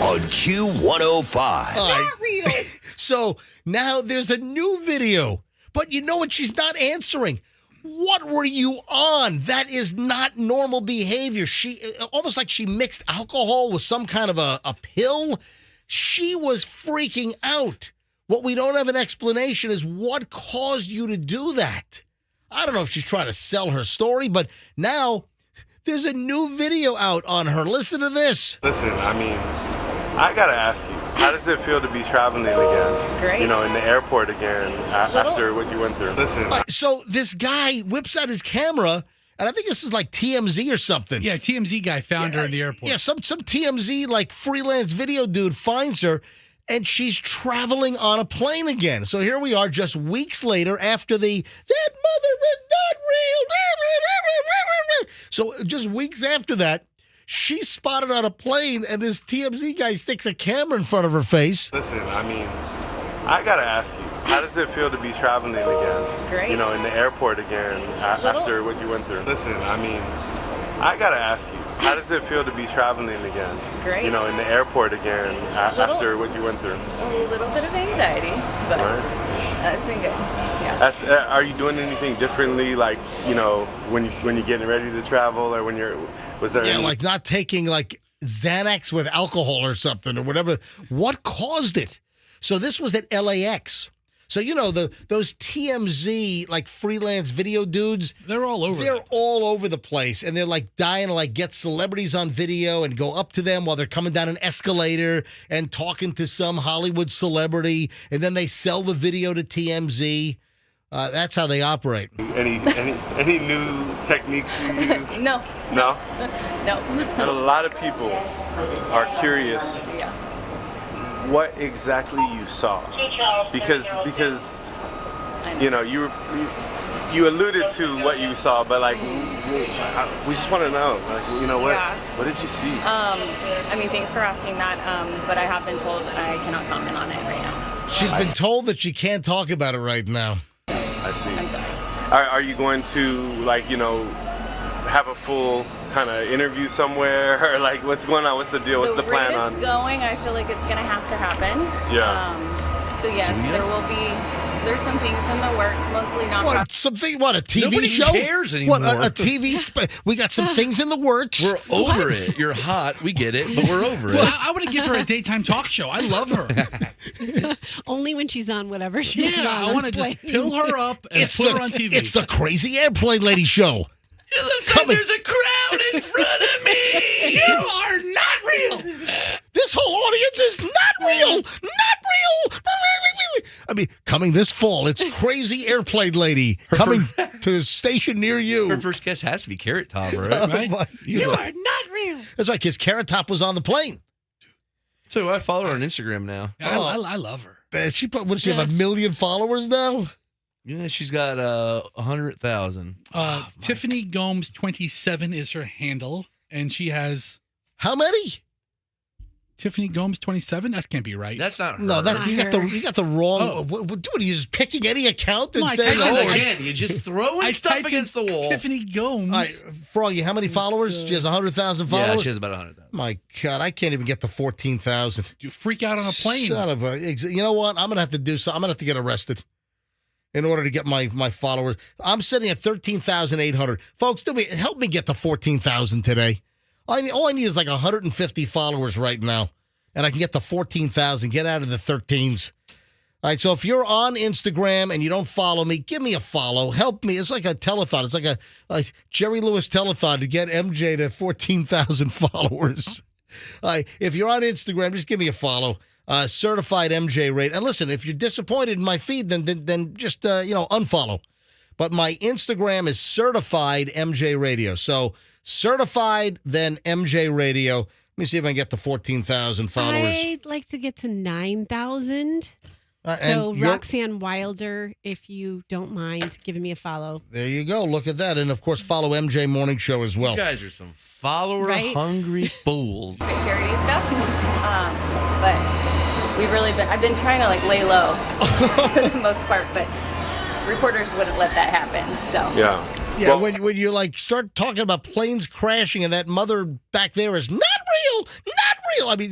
on Q105. Not real. So now there's a new video. But you know what? She's not answering. What were you on? That is not normal behavior. She almost like she mixed alcohol with some kind of a pill. She was freaking out. What we don't have an explanation is what caused you to do that. I don't know if she's trying to sell her story, but now there's a new video out on her. Listen to this. Listen, I gotta ask you, how does it feel to be traveling again? Great. In the airport again after what you went through. Listen. So this guy whips out his camera, and I think this is like TMZ or something. Yeah, TMZ guy found her in the airport. Yeah, some TMZ like freelance video dude finds her, and she's traveling on a plane again. So here we are just weeks later after that mother is not real. So just weeks after that, she's spotted on a plane, and this TMZ guy sticks a camera in front of her face. Listen, I gotta ask you, how does it feel to be traveling again? Great. In the airport again after what you went through. Listen, I gotta ask you, how does it feel to be traveling again? Great. In the airport again after what you went through. A little bit of anxiety, but it's been good. Yeah. Are you doing anything differently, like, you know, when you're getting ready to travel, or was there? Yeah, like not taking like Xanax with alcohol or something or whatever. What caused it? So this was at LAX. So, you know, those TMZ, like, freelance video dudes. They're all over. They're all over the place. And they're, like, dying to, like, get celebrities on video and go up to them while they're coming down an escalator and talking to some Hollywood celebrity. And then they sell the video to TMZ. That's how they operate. Any new techniques you use? No. No? No. And a lot of people are curious. Yeah. What exactly you saw, because you know you alluded to what you saw, but like we just want to know, like, you know, what did you see? I mean, thanks for asking that, but I have been told I cannot comment on it right now. She's been told that she can't talk about it right now. I see. I'm sorry. Are you going to, like, you know, have a full kind of interview somewhere, or like what's going on? What's the deal? What's the plan on? The rate it's going, I feel like it's going to have to happen. Yeah. So yes, there's some things in the works, mostly not. What, a TV Nobody show? cares anymore. What, a TV? We got some things in the works. We're over it. You're hot. We get it, but we're over it. Well, I want to give her a daytime talk show. I love her. Only when she's on whatever she's on. I want to just pill her up and put her on TV. It's the Crazy Airplane Lady show. It looks like there's a crowd in front of me. You are not real. This whole audience is not real. Not real. I mean, coming this fall, it's Crazy Airplane Lady coming to a station near you. Her first guest has to be Carrot Top, right? You are not real. That's right, because Carrot Top was on the plane. So I follow her on Instagram now. I love her. What does she have, 1 million followers now? Yeah, she's got 100,000. Tiffany Gomes 27 is her handle, and she has how many? Tiffany Gomes 27. That can't be right. That's not her. No, you got the wrong. Oh. What are you just picking any account and No, I saying? typed it again, you just throwing stuff typed against the wall. Tiffany Gomes. All right, Froggy, how many followers? She has 100,000 followers. Yeah, she has about 100,000. My God, I can't even get to 14,000. You freak out on a plane. Son of a. You know what? I'm gonna have to do something. I'm gonna have to get arrested in order to get my followers. I'm sitting at 13,800. Folks, help me get to 14,000 today. All I need is like 150 followers right now, and I can get to 14,000. Get out of the 13s. All right, so if you're on Instagram and you don't follow me, give me a follow. Help me. It's like a telethon. It's like a Jerry Lewis telethon to get MJ to 14,000 followers. All right, if you're on Instagram, just give me a follow. Certified MJ rate. And listen, if you're disappointed in my feed, then just unfollow. But my Instagram is Certified MJ Radio. So Certified, then MJ Radio. Let me see if I can get to 14,000 followers. I'd like to get to 9,000. And Roxanne Wilder, if you don't mind giving me a follow. There you go. Look at that. And, of course, follow MJ Morning Show as well. You guys are some follower-hungry fools. Charity stuff, but I've been trying to, like, lay low for the most part, but reporters wouldn't let that happen, so. Yeah, well, when you, like, start talking about planes crashing and that mother back there is not real. I mean,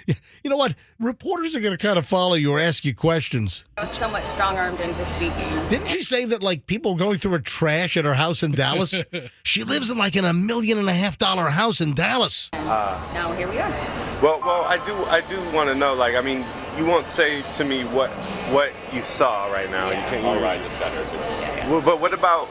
you know what? Reporters are going to kind of follow you or ask you questions. I was somewhat strong-armed into speaking. Didn't she say that, like, people going through her trash at her house in Dallas? She lives in, like, in $1.5 million house in Dallas. Now here we are. Well, I do want to know, like, I mean, you won't say to me what you saw right now. Yeah. You can't. All right, just got her too. Yeah. Well, but what about,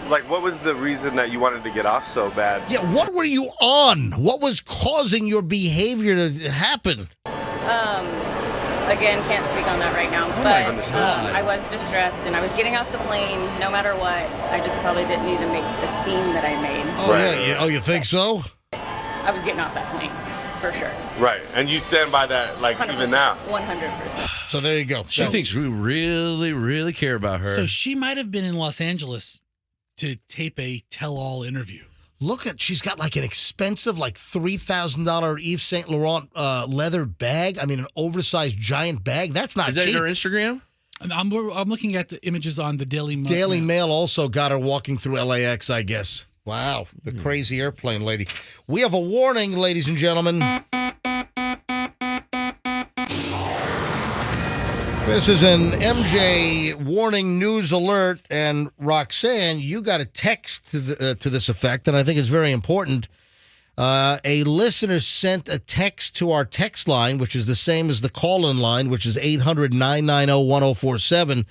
like, what was the reason that you wanted to get off so bad? Yeah, what were you on? What was causing your behavior to happen? Again, can't speak on that right now, but I was distressed and I was getting off the plane no matter what. I just probably didn't need to make the scene that I made. Oh, yeah. Oh, you think so? I was getting off that plane, for sure. Right, and you stand by that, like, 100%, even now? 100%. So there you go. She thinks we really, really care about her. So she might have been in Los Angeles to tape a tell-all interview. She's got like an expensive, like $3,000 Yves Saint Laurent leather bag. I mean, an oversized giant bag. That's not cheap. Is that her Instagram? I'm looking at the images on the Daily Mail. Daily Mail also got her walking through LAX, I guess. Wow, the crazy airplane lady. We have a warning, ladies and gentlemen. This is an MJ warning news alert, and Roxanne, you got a text to this effect, and I think it's very important. A listener sent a text to our text line, which is the same as the call-in line, which is 800-990-1047,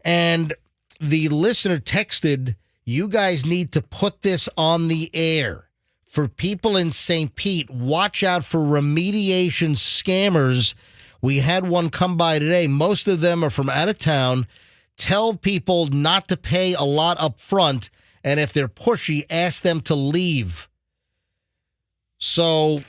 and the listener texted, you guys need to put this on the air. For people in St. Pete, watch out for remediation scammers. We had one come by today. Most of them are from out of town. Tell people not to pay a lot up front, and if they're pushy, ask them to leave. So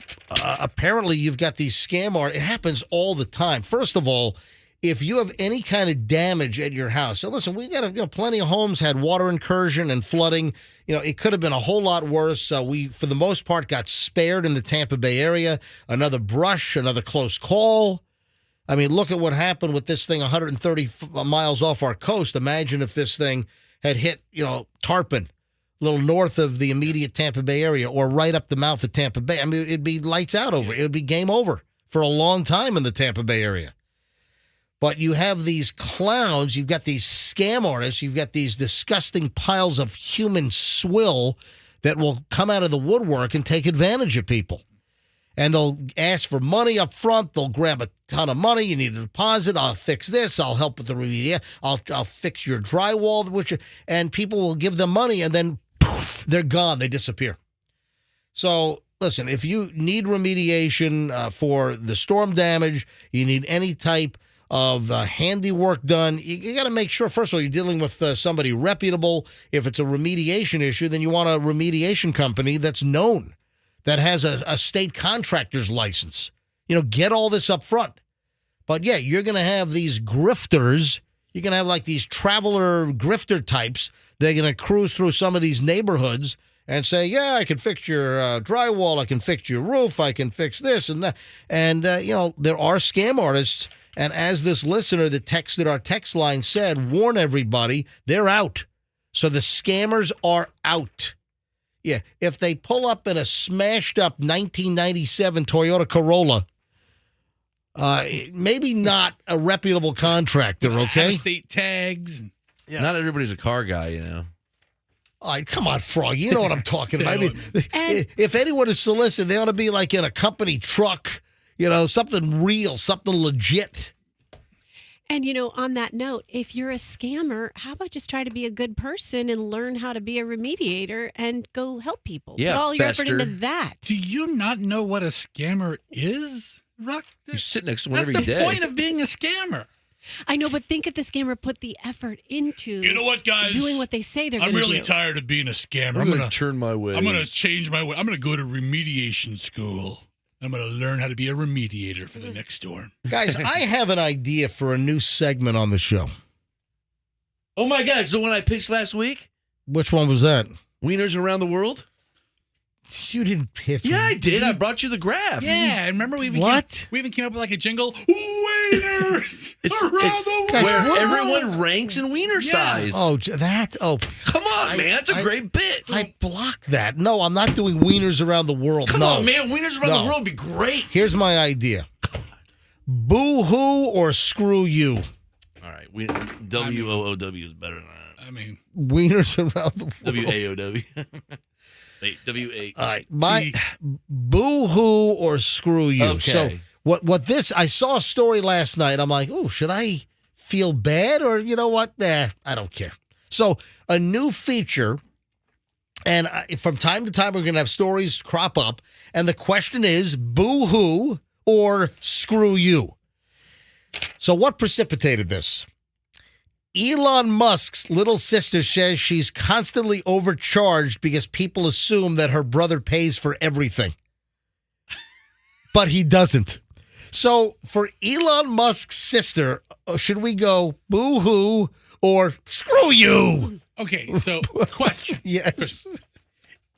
apparently you've got these scam artists. It happens all the time. First of all, if you have any kind of damage at your house, so listen, we got plenty of homes had water incursion and flooding. It could have been a whole lot worse. We, for the most part, got spared in the Tampa Bay area. Another brush, another close call. I mean, look at what happened with this thing 130 miles off our coast. Imagine if this thing had hit, Tarpon, a little north of the immediate Tampa Bay area, or right up the mouth of Tampa Bay. I mean, it'd be lights out over. It would be game over for a long time in the Tampa Bay area. But you have these clowns, you've got these scam artists, you've got these disgusting piles of human swill that will come out of the woodwork and take advantage of people. And they'll ask for money up front. They'll grab a ton of money. You need a deposit. I'll fix this. I'll help with the remediation. I'll fix your drywall. And people will give them money, and then poof, they're gone. They disappear. So listen, if you need remediation for the storm damage, you need any type of handiwork done, you got to make sure, first of all, you're dealing with somebody reputable. If it's a remediation issue, then you want a remediation company that's known, that has a state contractor's license. Get all this up front. But yeah, you're going to have these grifters. You're going to have like these traveler grifter types. They're going to cruise through some of these neighborhoods and say, yeah, I can fix your drywall. I can fix your roof. I can fix this and that. And, there are scam artists. And as this listener that texted our text line said, warn everybody, they're out. So the scammers are out. Yeah, if they pull up in a smashed-up 1997 Toyota Corolla, maybe not a reputable contractor, okay? State tags. Yeah. Not everybody's a car guy, All right, come on, Froggy. You know what I'm talking about. I mean, if anyone is solicited, they ought to be like in a company truck, something real, something legit. And, on that note, if you're a scammer, how about just try to be a good person and learn how to be a remediator and go help people? Yeah, put all your effort into that. Do you not know what a scammer is, Rock? You sit next to one every day. That's the point of being a scammer. I know, but think if the scammer put the effort into you know what, guys? Doing what they say they're going to do. I'm really tired of being a scammer. I'm going to turn my ways. I'm going to change my way. I'm going to go to remediation school. I'm going to learn how to be a remediator for the next storm. Guys, I have an idea for a new segment on the show. Oh, my gosh, the one I pitched last week? Which one was that? Wieners Around the World? You didn't pitch. Yeah, I did. I brought you the graph. Yeah, remember we even came up with like a jingle. Wieners it's around the where world. everyone ranks in wiener size. Oh, that. Oh, come on, man. That's a great bit. I blocked that. No, I'm not doing wieners around the world. Come on, man. Wieners around the world would be great. Here's my idea. Boohoo or screw you. All right. W-O-O-W is better than that. I mean, wieners around the world. W-A-O-W. Wait, W-A. All right. My boohoo or screw you. Okay. So what this, I saw a story last night. I'm like, oh, should I feel bad or you know what? I don't care. So a new feature, and from time to time we're going to have stories crop up, and the question is boohoo or screw you. So what precipitated this? Elon Musk's little sister says she's constantly overcharged because people assume that her brother pays for everything. But he doesn't. So for Elon Musk's sister, should we go boo-hoo or screw you? Okay, so question. Yes.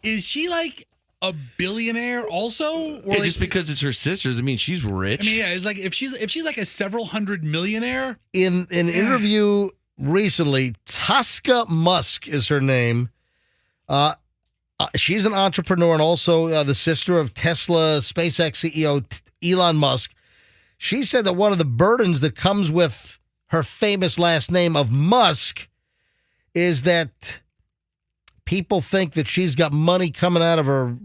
Is she like a billionaire also? Or Yeah, just because it's her sister doesn't mean she's rich. I mean, yeah, it's like if she's like a several hundred millionaire. In an interview recently, Tosca Musk is her name. She's an entrepreneur and also the sister of Tesla SpaceX CEO Elon Musk. She said that one of the burdens that comes with her famous last name of Musk is that people think that she's got money coming out of her,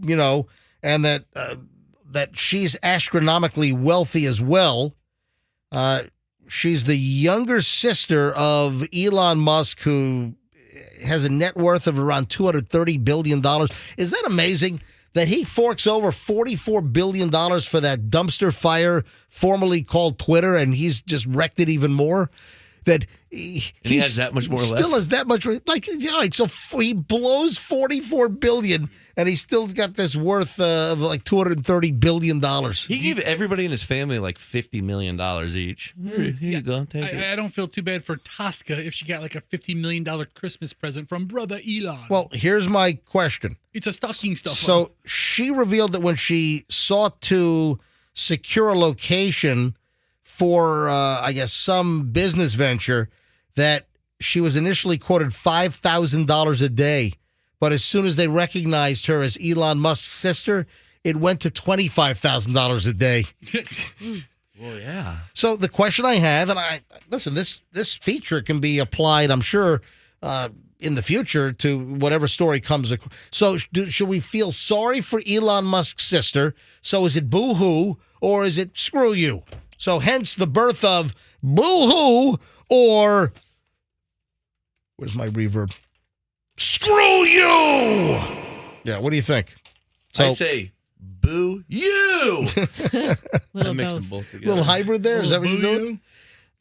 and that she's astronomically wealthy as well. She's the younger sister of Elon Musk, who has a net worth of around $230 billion. Is that amazing that he forks over $44 billion for that dumpster fire formerly called Twitter, and he's just wrecked it even more? That he has that much more left. Still has that much. So he blows $44 billion, and he still's got this worth of like $230 billion. He gave everybody in his family like $50 million each. Here you go. Take it. I don't feel too bad for Tosca if she got like a $50 million Christmas present from brother Elon. Well, here's my question. It's a stocking stuffer. So she revealed that when she sought to secure a location for, I guess, some business venture, that she was initially quoted $5,000 a day. But as soon as they recognized her as Elon Musk's sister, it went to $25,000 a day. Well, yeah. So the question I have, and listen, this feature can be applied, I'm sure, in the future to whatever story comes. So should we feel sorry for Elon Musk's sister? So is it Boohoo or is it screw you? So hence the birth of Boohoo, or where's my reverb? Screw you! Yeah, what do you think? I say boo you. I mixed them both together. Little hybrid there. Is that what you're doing?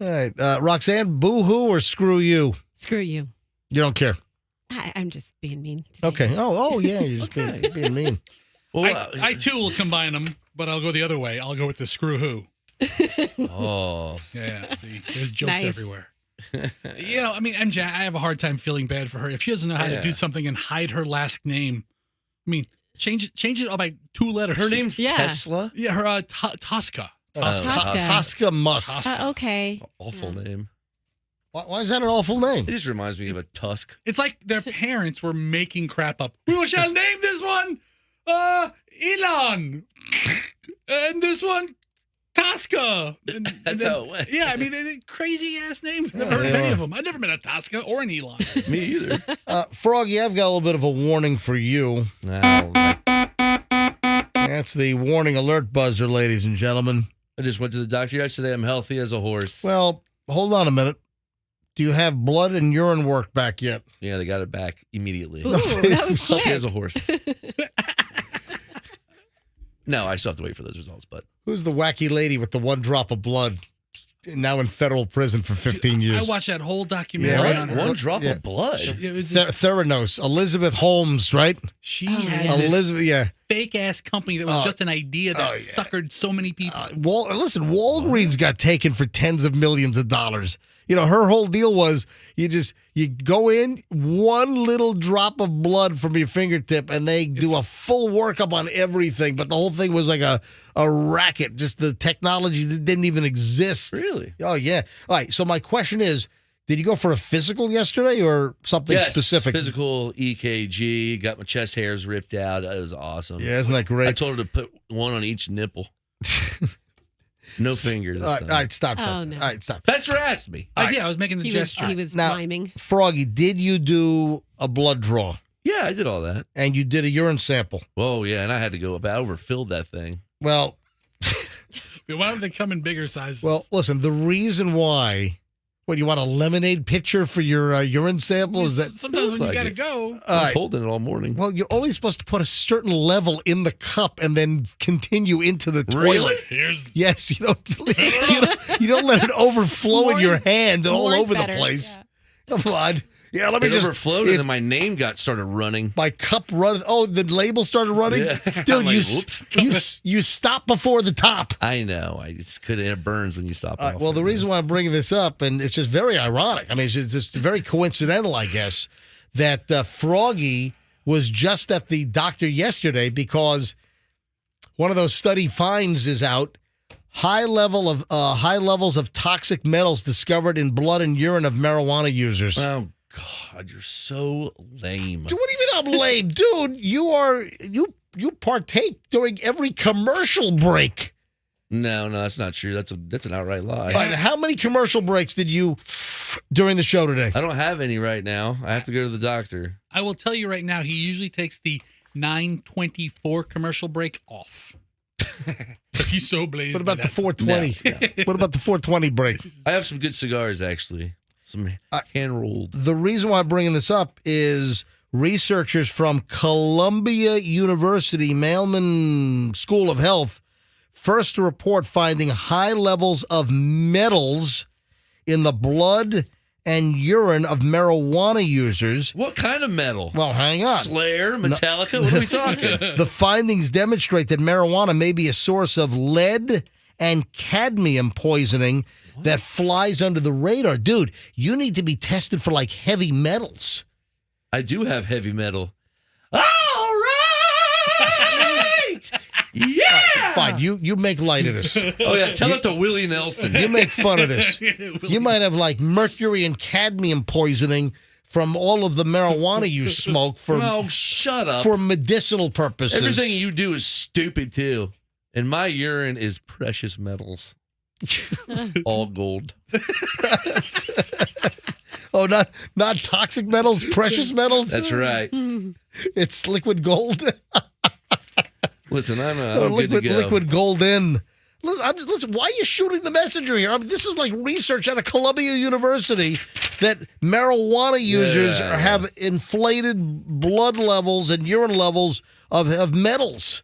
All right. Roxanne, Boohoo or screw you? Screw you. You don't care? I'm just being mean today. Okay. Oh yeah, you're just being mean. Well, I too will combine them, but I'll go the other way. I'll go with the screw who. Oh. Yeah, see, there's jokes Nice. everywhere. I mean, MJ, I have a hard time feeling bad for her. If she doesn't know how to do something and hide her last name, I mean, change it all by 2 letters. Her name's Tesla? Yeah, her Tosca. Tosca Musk. Okay. Awful name. Why is that an awful name? It just reminds me of a tusk. It's like their parents were making crap up. We shall name this one Elon. And this one Tosca. That's how it went. Yeah, I mean, they're crazy ass names. I've never heard of any of them. I've never met a Tosca or an Elon. Me either. Froggy, I've got a little bit of a warning for you. That's the warning alert buzzer, ladies and gentlemen. I just went to the doctor yesterday. I'm healthy as a horse. Well, hold on a minute. Do you have blood and urine work back yet? Yeah, they got it back immediately. Ooh, that was Healthy quick. as a horse. No, I still have to wait for those results, but Who's the wacky lady with the 1 drop of blood now in federal prison for 15 years? I watched that whole documentary on her. 1 drop of blood. It was this Theranos. Elizabeth Holmes, right? She had Elizabeth, this fake-ass company that was just an idea that suckered so many people. Listen, Walgreens got taken for tens of millions of dollars. Her whole deal was you go in, 1 little drop of blood from your fingertip, and they do a full workup on everything. But the whole thing was like a racket. Just the technology that didn't even exist. Really? Oh, yeah. All right. So my question is, did you go for a physical yesterday or something specific? Physical EKG, got my chest hairs ripped out. It was awesome. Yeah, isn't that great? I told her to put 1 on each nipple. No fingers. All right, stop. Oh, no. All right, stop. Pastor asked me. I was making the gesture. He was Now, miming. Froggy, did you do a blood draw? Yeah, I did all that. And you did a urine sample? Oh, yeah, and I had to go. I overfilled that thing. Well, Why don't they come in bigger sizes? Well, listen, the reason why, you want a lemonade pitcher for your urine sample? Is that sometimes when you got to go. I was holding it all morning. Well, you're only supposed to put a certain level in the cup and then continue into the toilet. Yes, you don't let it overflow in your hand and all over the place. Yeah. Come on. Yeah, let me it just overflowed, and then my name started running. My cup run. Oh, the label started running. Yeah. Dude, Like, you stop before the top. I know. I just couldn't. It burns when you stop. Well, the reason why I'm bringing this up, and it's just very ironic. I mean, it's just very coincidental, I guess, that Froggy was just at the doctor yesterday because one of those study finds is out. High levels of toxic metals discovered in blood and urine of marijuana users. Oh God, you're so lame. Dude, what do you mean I'm lame? Dude, you partake during every commercial break. No, that's not true. That's an outright lie. All right, how many commercial breaks did you during the show today? I don't have any right now. I have to go to the doctor. I will tell you right now, he usually takes the 9:24 commercial break off. Because he's so blazed. What about by the 4:20? What about the 4:20 break? I have some good cigars, actually. Some hand-rolled. The reason why I'm bringing this up is researchers from Columbia University Mailman School of Health first to report finding high levels of metals in the blood and urine of marijuana users. What kind of metal? Well, hang on. Slayer, Metallica? What are we talking? The findings demonstrate that marijuana may be a source of lead and cadmium poisoning that flies under the radar. Dude, you need to be tested for like heavy metals. I do have heavy metal. All right! Yeah! Fine, you make light of this. Oh, yeah, tell it to Willie Nelson. You make fun of this. You might have like mercury and cadmium poisoning from all of the marijuana you smoke for No, shut up. for medicinal purposes. Everything you do is stupid, too. And my urine is precious metals. All gold. Oh, not toxic metals, precious metals? That's right. It's liquid gold. Listen, I'm good to go. Liquid gold in. Listen, why are you shooting the messenger here? I mean, this is like research out of Columbia University that marijuana users have inflated blood levels and urine levels of metals.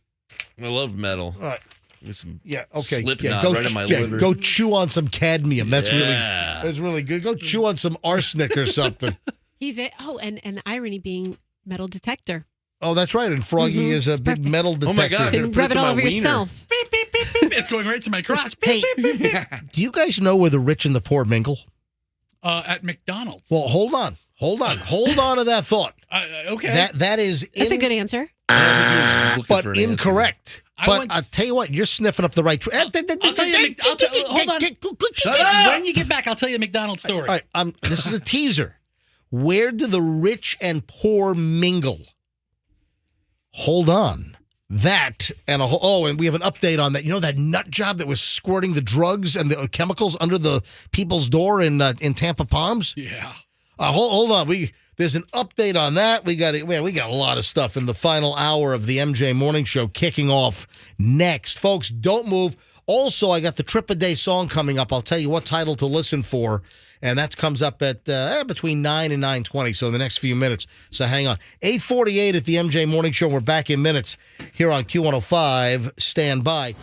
I love metal. All right. With some Okay. Slipknot Go, right in my liver. Go chew on some cadmium. That's Yeah. really good. Go chew on some arsenic or something. And irony being metal detector. Oh, that's right. And Froggy is a big metal detector. Oh, my God. And rub it all over yourself. It's going right to my crotch. Hey, do you guys know where the rich and the poor mingle? At McDonald's. Well, hold on to that thought. Okay. That is That's a good answer. but incorrect. But I'll tell you what, you're sniffing up the right. I'll tell you. Hold on. Shut up. When you get back, I'll tell you a McDonald's story. All right, this is a teaser. Where do the rich and poor mingle? Hold on. That and and we have an update on that. You know that nut job that was squirting the drugs and the chemicals under the people's door in Tampa Palms? Yeah. Hold on. There's an update on that. We got a lot of stuff in the final hour of the MJ Morning Show kicking off next. Folks, don't move. Also, I got the Trip a Day song coming up. I'll tell you what title to listen for. And that comes up at between 9 and 9:20, so in the next few minutes. So hang on. 8:48 at the MJ Morning Show. We're back in minutes here on Q105. Stand by.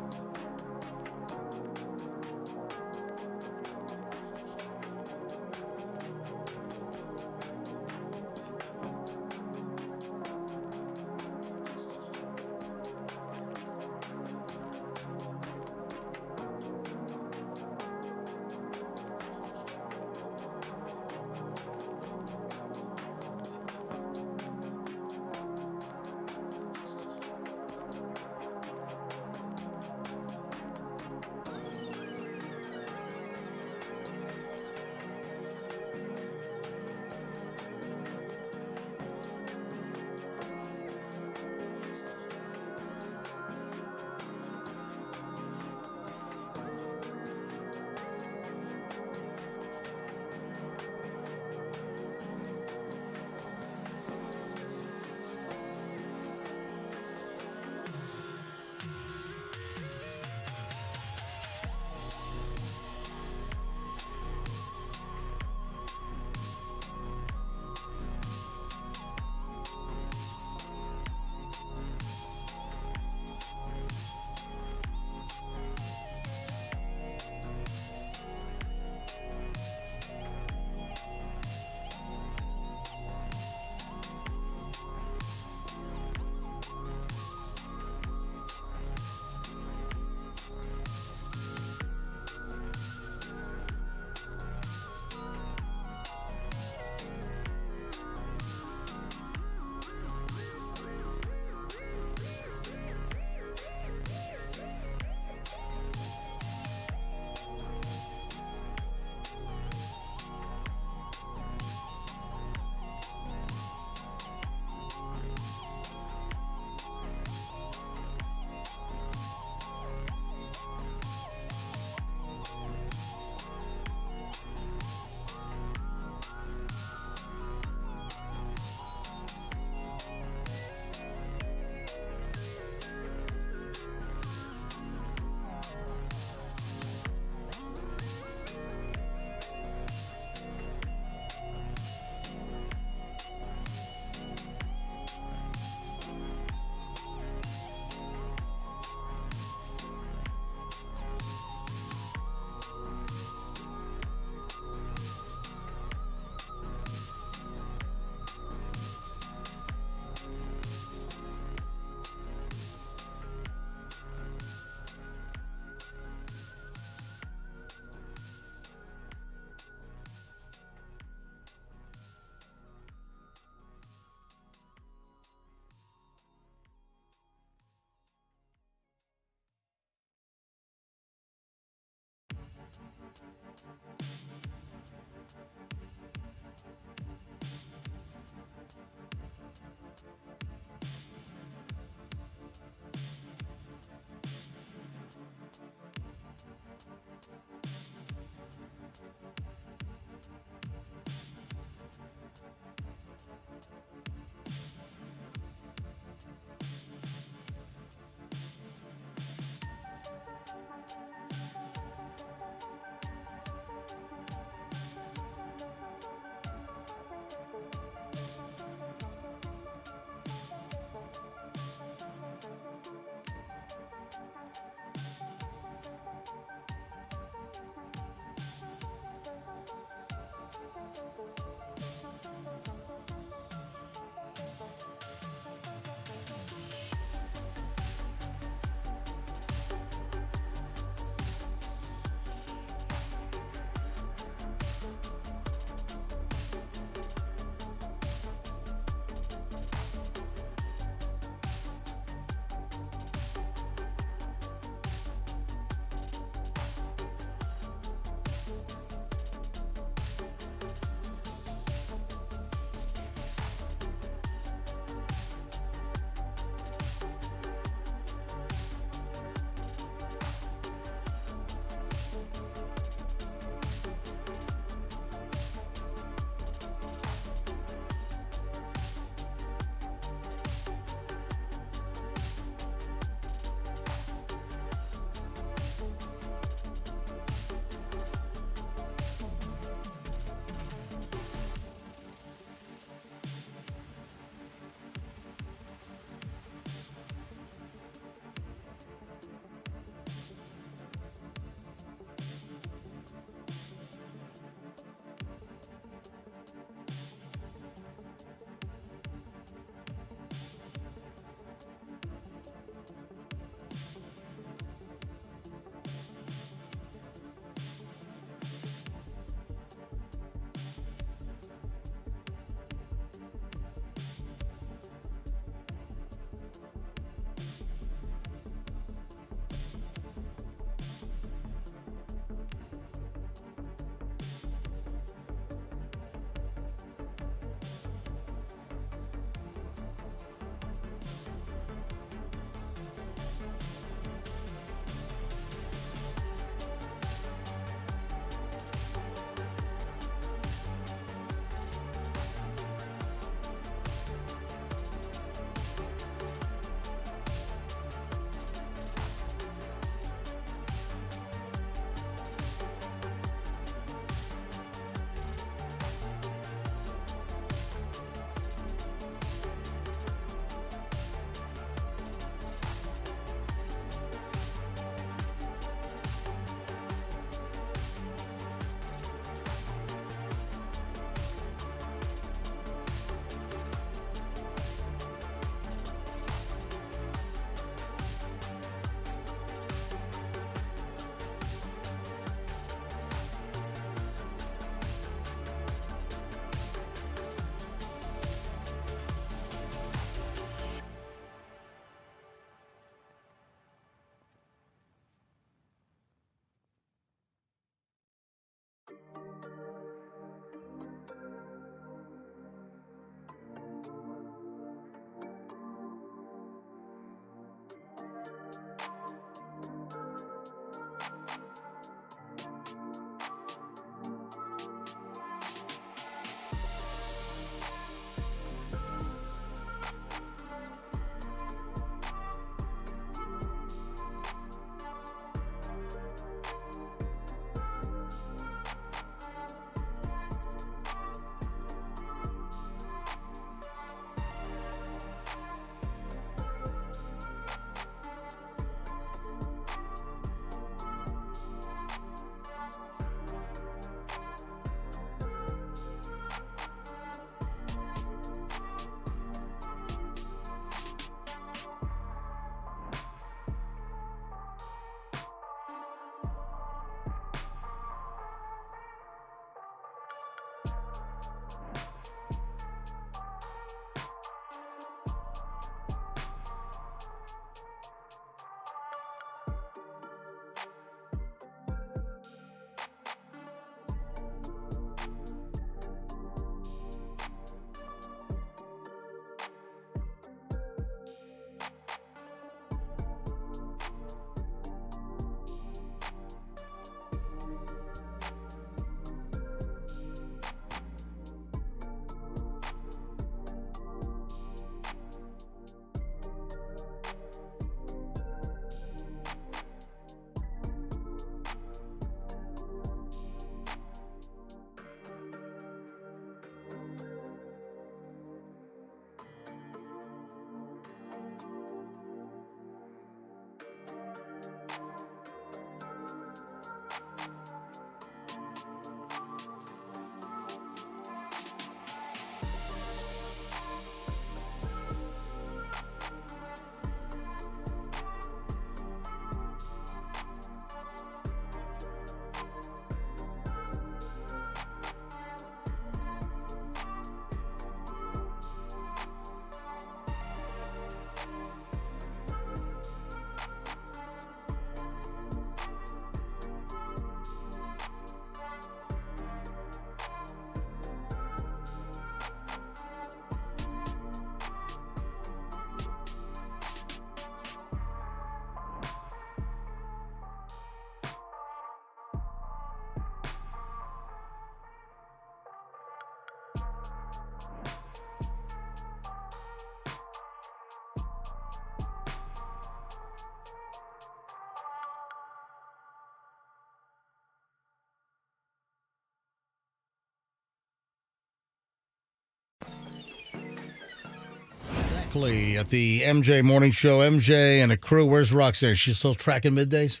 Exactly. At the MJ Morning Show, MJ and a crew. Where's Roxanne? She's still tracking middays?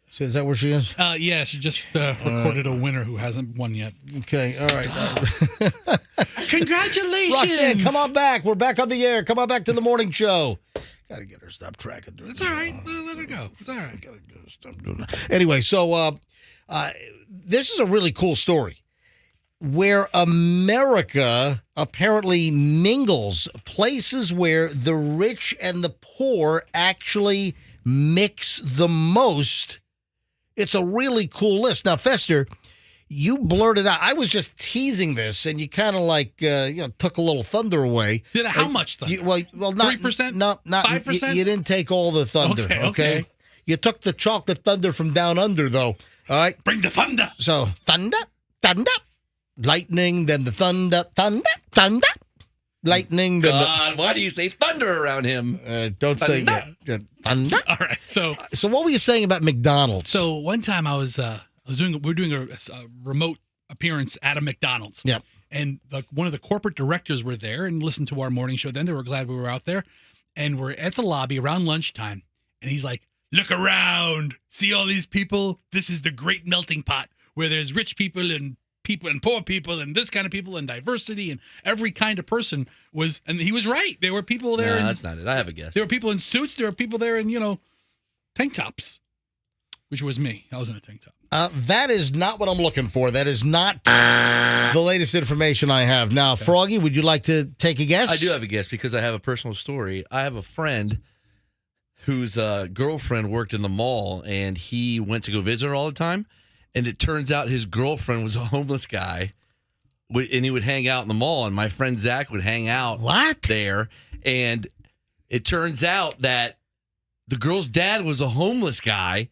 So is that where she is? Yeah, she just recorded a winner who hasn't won yet. Okay, all right. Congratulations. Roxanne, come on back. We're back on the air. Come on back to the morning show. Got to get her stop tracking. It's all right. Let her go. It's all right. Got to stop doing that. Anyway, so this is a really cool story where America apparently mingles, places where the rich and the poor actually mix the most. It's a really cool list. Now, Fester, you blurted out. I was just teasing this, and you kind of like took a little thunder away. Did how much thunder? Well, not 3%. Not 5%. You didn't take all the thunder. Okay. You took the chocolate thunder from down under, though. All right. Bring the thunder. So thunder, lightning, then the thunder, lightning. Then God, why do you say thunder around him? Don't say thunder. All right. So what were you saying about McDonald's? So one time we were doing a remote appearance at a McDonald's. Yep. And one of the corporate directors were there and listened to our morning show. Then they were glad we were out there, and we're at the lobby around lunchtime. And he's like, "Look around, see all these people. This is the great melting pot where there's rich people and poor people and this kind of people and diversity and every kind of person was." And he was right. There were people there. No, that's not it. I have a guess. There were people in suits. There were people there in tank tops, which was me. I was in a tank top. That is not what I'm looking for. That is not the latest information I have. Now, Froggy, would you like to take a guess? I do have a guess because I have a personal story. I have a friend whose girlfriend worked in the mall, and he went to go visit her all the time. And it turns out his girlfriend was a homeless guy, and he would hang out in the mall. And my friend Zach would hang out there. And it turns out that the girl's dad was a homeless guy,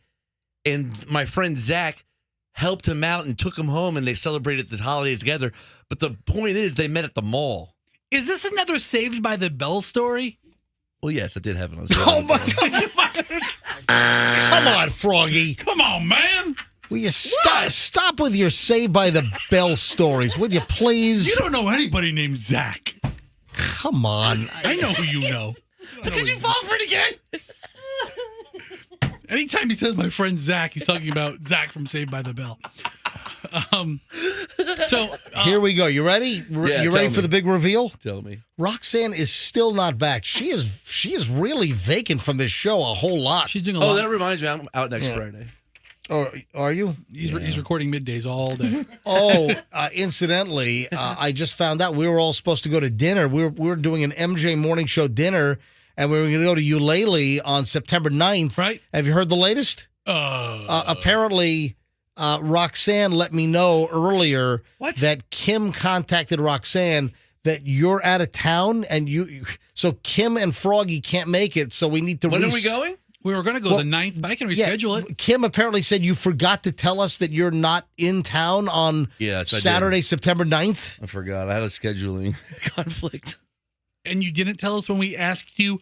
and my friend Zach helped him out and took him home, and they celebrated the holidays together. But the point is, they met at the mall. Is this another Saved by the Bell story? Well, yes, I did have it on. Oh my God! Come on, Froggy. Come on, man. Will you stop with your Saved by the Bell stories, would you please? You don't know anybody named Zach. Come on. I know who you know. Did you fall for it again? Anytime he says my friend Zach, he's talking about Zach from Saved by the Bell. Here we go. You ready? You ready for the big reveal? Tell me. Roxanne is still not back. She is really vacant from this show a whole lot. She's doing a lot. Oh, that reminds me, I'm out next Friday. Oh, are you? He's recording middays all day. Incidentally, I just found out we were all supposed to go to dinner. We were doing an MJ Morning Show dinner, and we were going to go to Eulalie on September 9th. Right. Have you heard the latest? Apparently, Roxanne let me know earlier that Kim contacted Roxanne that you're out of town, and so Kim and Froggy can't make it, so we need to When are we going? We were going to go the 9th, but I can reschedule it. Kim apparently said you forgot to tell us that you're not in town on Saturday, September 9th. I forgot. I had a scheduling conflict. And you didn't tell us when we asked you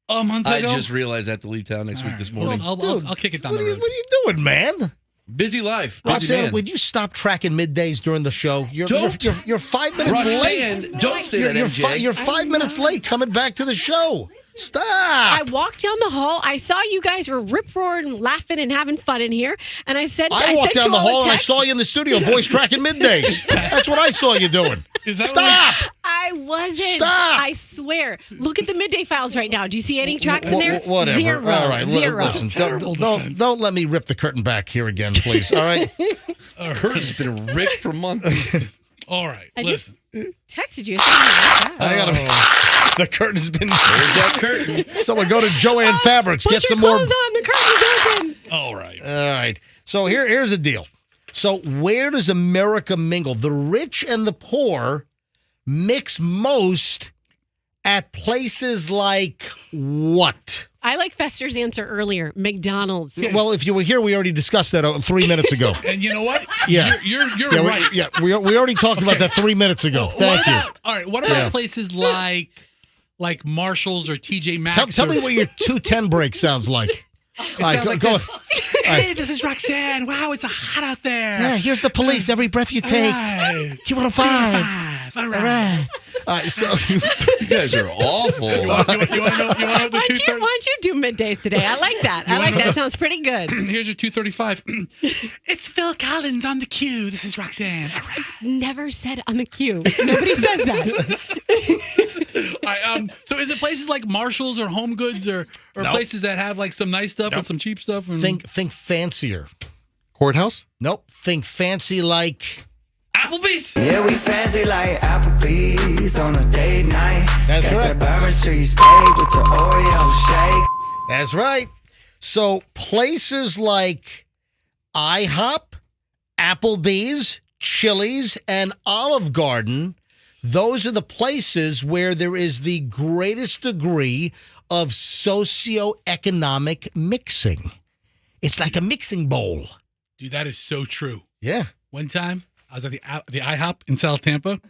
a month ago? I just realized I have to leave town next week this morning. Well, I'll kick it down the road. What are you doing, man? Busy life. Busy Roxanne, man. would you stop tracking middays during the show? You're 5 minutes Roxanne, late. don't say that, MJ. You're 5 minutes late coming back to the show. Stop. I walked down the hall. I saw you guys were rip-roaring, laughing, and having fun in here. And I said, I walked down the hall and I saw you in the studio voice tracking middays. That's what I saw you doing. Stop. I wasn't. Stop. I swear. Look at the midday files right now. Do you see any tracks in there? Whatever. Zero. All right. Zero. Listen, don't let me rip the curtain back here again, please. All right. Our curtain's been ripped for months. All right. I Listen. just texted you. I gotta. The curtain's been. There's that curtain. Someone go to Joann Fabrics. Put Get your some more. clothes on. The curtain's open. All right. All right. So here's the deal. So where does America mingle? The rich and the poor mix most at places like what? I like Fester's answer earlier. McDonald's. Well, if you were here, we already discussed that 3 minutes ago. And you know what? Yeah. You're right. We already talked about that 3 minutes ago. Thank you. All right. What about places like Marshall's or TJ Maxx? Tell me what your 210 break sounds like. All right, go. Hey, this is Roxanne. Wow, it's hot out there. Yeah, here's the police. Every breath you take. Right. Q105. All right. All right, so You guys are awful. You want to know the Why don't 230? you do middays today? I like that. I like that. Sounds pretty good. Here's your 235. It's Phil Collins on the queue. This is Roxanne. All right. Never said on the queue. Nobody says that. All right, so is it places like Marshalls or Home Goods or Nope. places that have like some nice stuff and some cheap stuff? And... think fancier. Courthouse? Nope. Think fancy like Applebee's. Yeah, we fancy like Applebee's on a date night. That's Got right. that Bourbon Street steak with the Oreo shake. That's right. So places like IHOP, Applebee's, Chili's, and Olive Garden, those are the places where there is the greatest degree of socioeconomic mixing. It's like a mixing bowl. Dude, that is so true. Yeah. One time, I was at the IHOP in South Tampa.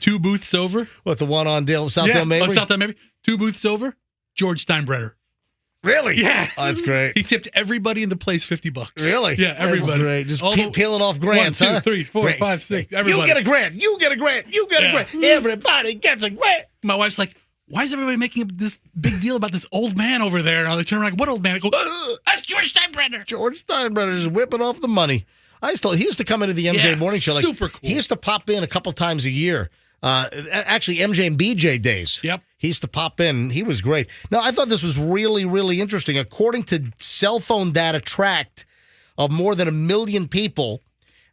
2 booths over. What, the one on South Dale Mabry? On South Dale Mabry. 2 booths over. George Steinbrenner. Really? Yeah. Oh, that's great. He tipped everybody in the place $50. Really? Yeah, everybody. That's great. Just All the- peeling off grants, 1, 2, huh? 3, 4, Great. 5, 6. You Everybody. get a grant. You get a grant. You get a grant. Everybody gets a grant. My wife's like, why is everybody making this big deal about this old man over there? And I turn around like, what old man? I go, that's George Steinbrenner. George Steinbrenner is whipping off the money. He used to come into the MJ Yeah, Morning Show. super cool. He used to pop in a couple times a year. Actually, MJ and BJ days. Yep. He used to pop in. He was great. Now, I thought this was really, really interesting. According to cell phone data tracked of more than 1 million people,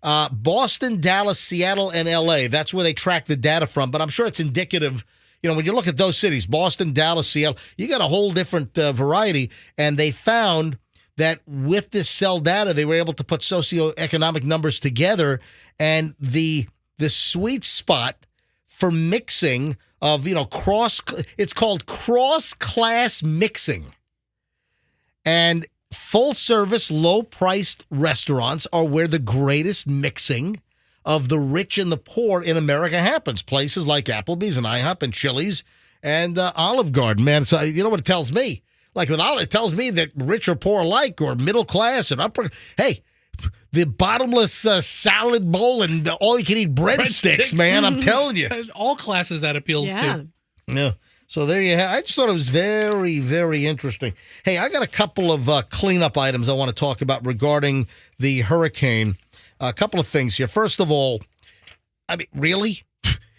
Boston, Dallas, Seattle, and L.A., that's where they track the data from. But I'm sure it's indicative. You know, when you look at those cities, Boston, Dallas, Seattle, you got a whole different variety. And they found that with this cell data, they were able to put socioeconomic numbers together. And the sweet spot for mixing of, it's called cross-class mixing. And full-service, low-priced restaurants are where the greatest mixing of the rich and the poor in America happens. Places like Applebee's and IHOP and Chili's and Olive Garden, man. So you know what it tells me? Like with Olive, it tells me that rich or poor alike, or middle class and upper. Hey, the bottomless salad bowl and all you can eat breadsticks, man. I'm telling you. All classes that appeals to. Yeah. So there you have. I just thought it was very, very interesting. Hey, I got a couple of cleanup items I want to talk about regarding the hurricane. A couple of things here. First of all, I mean, really?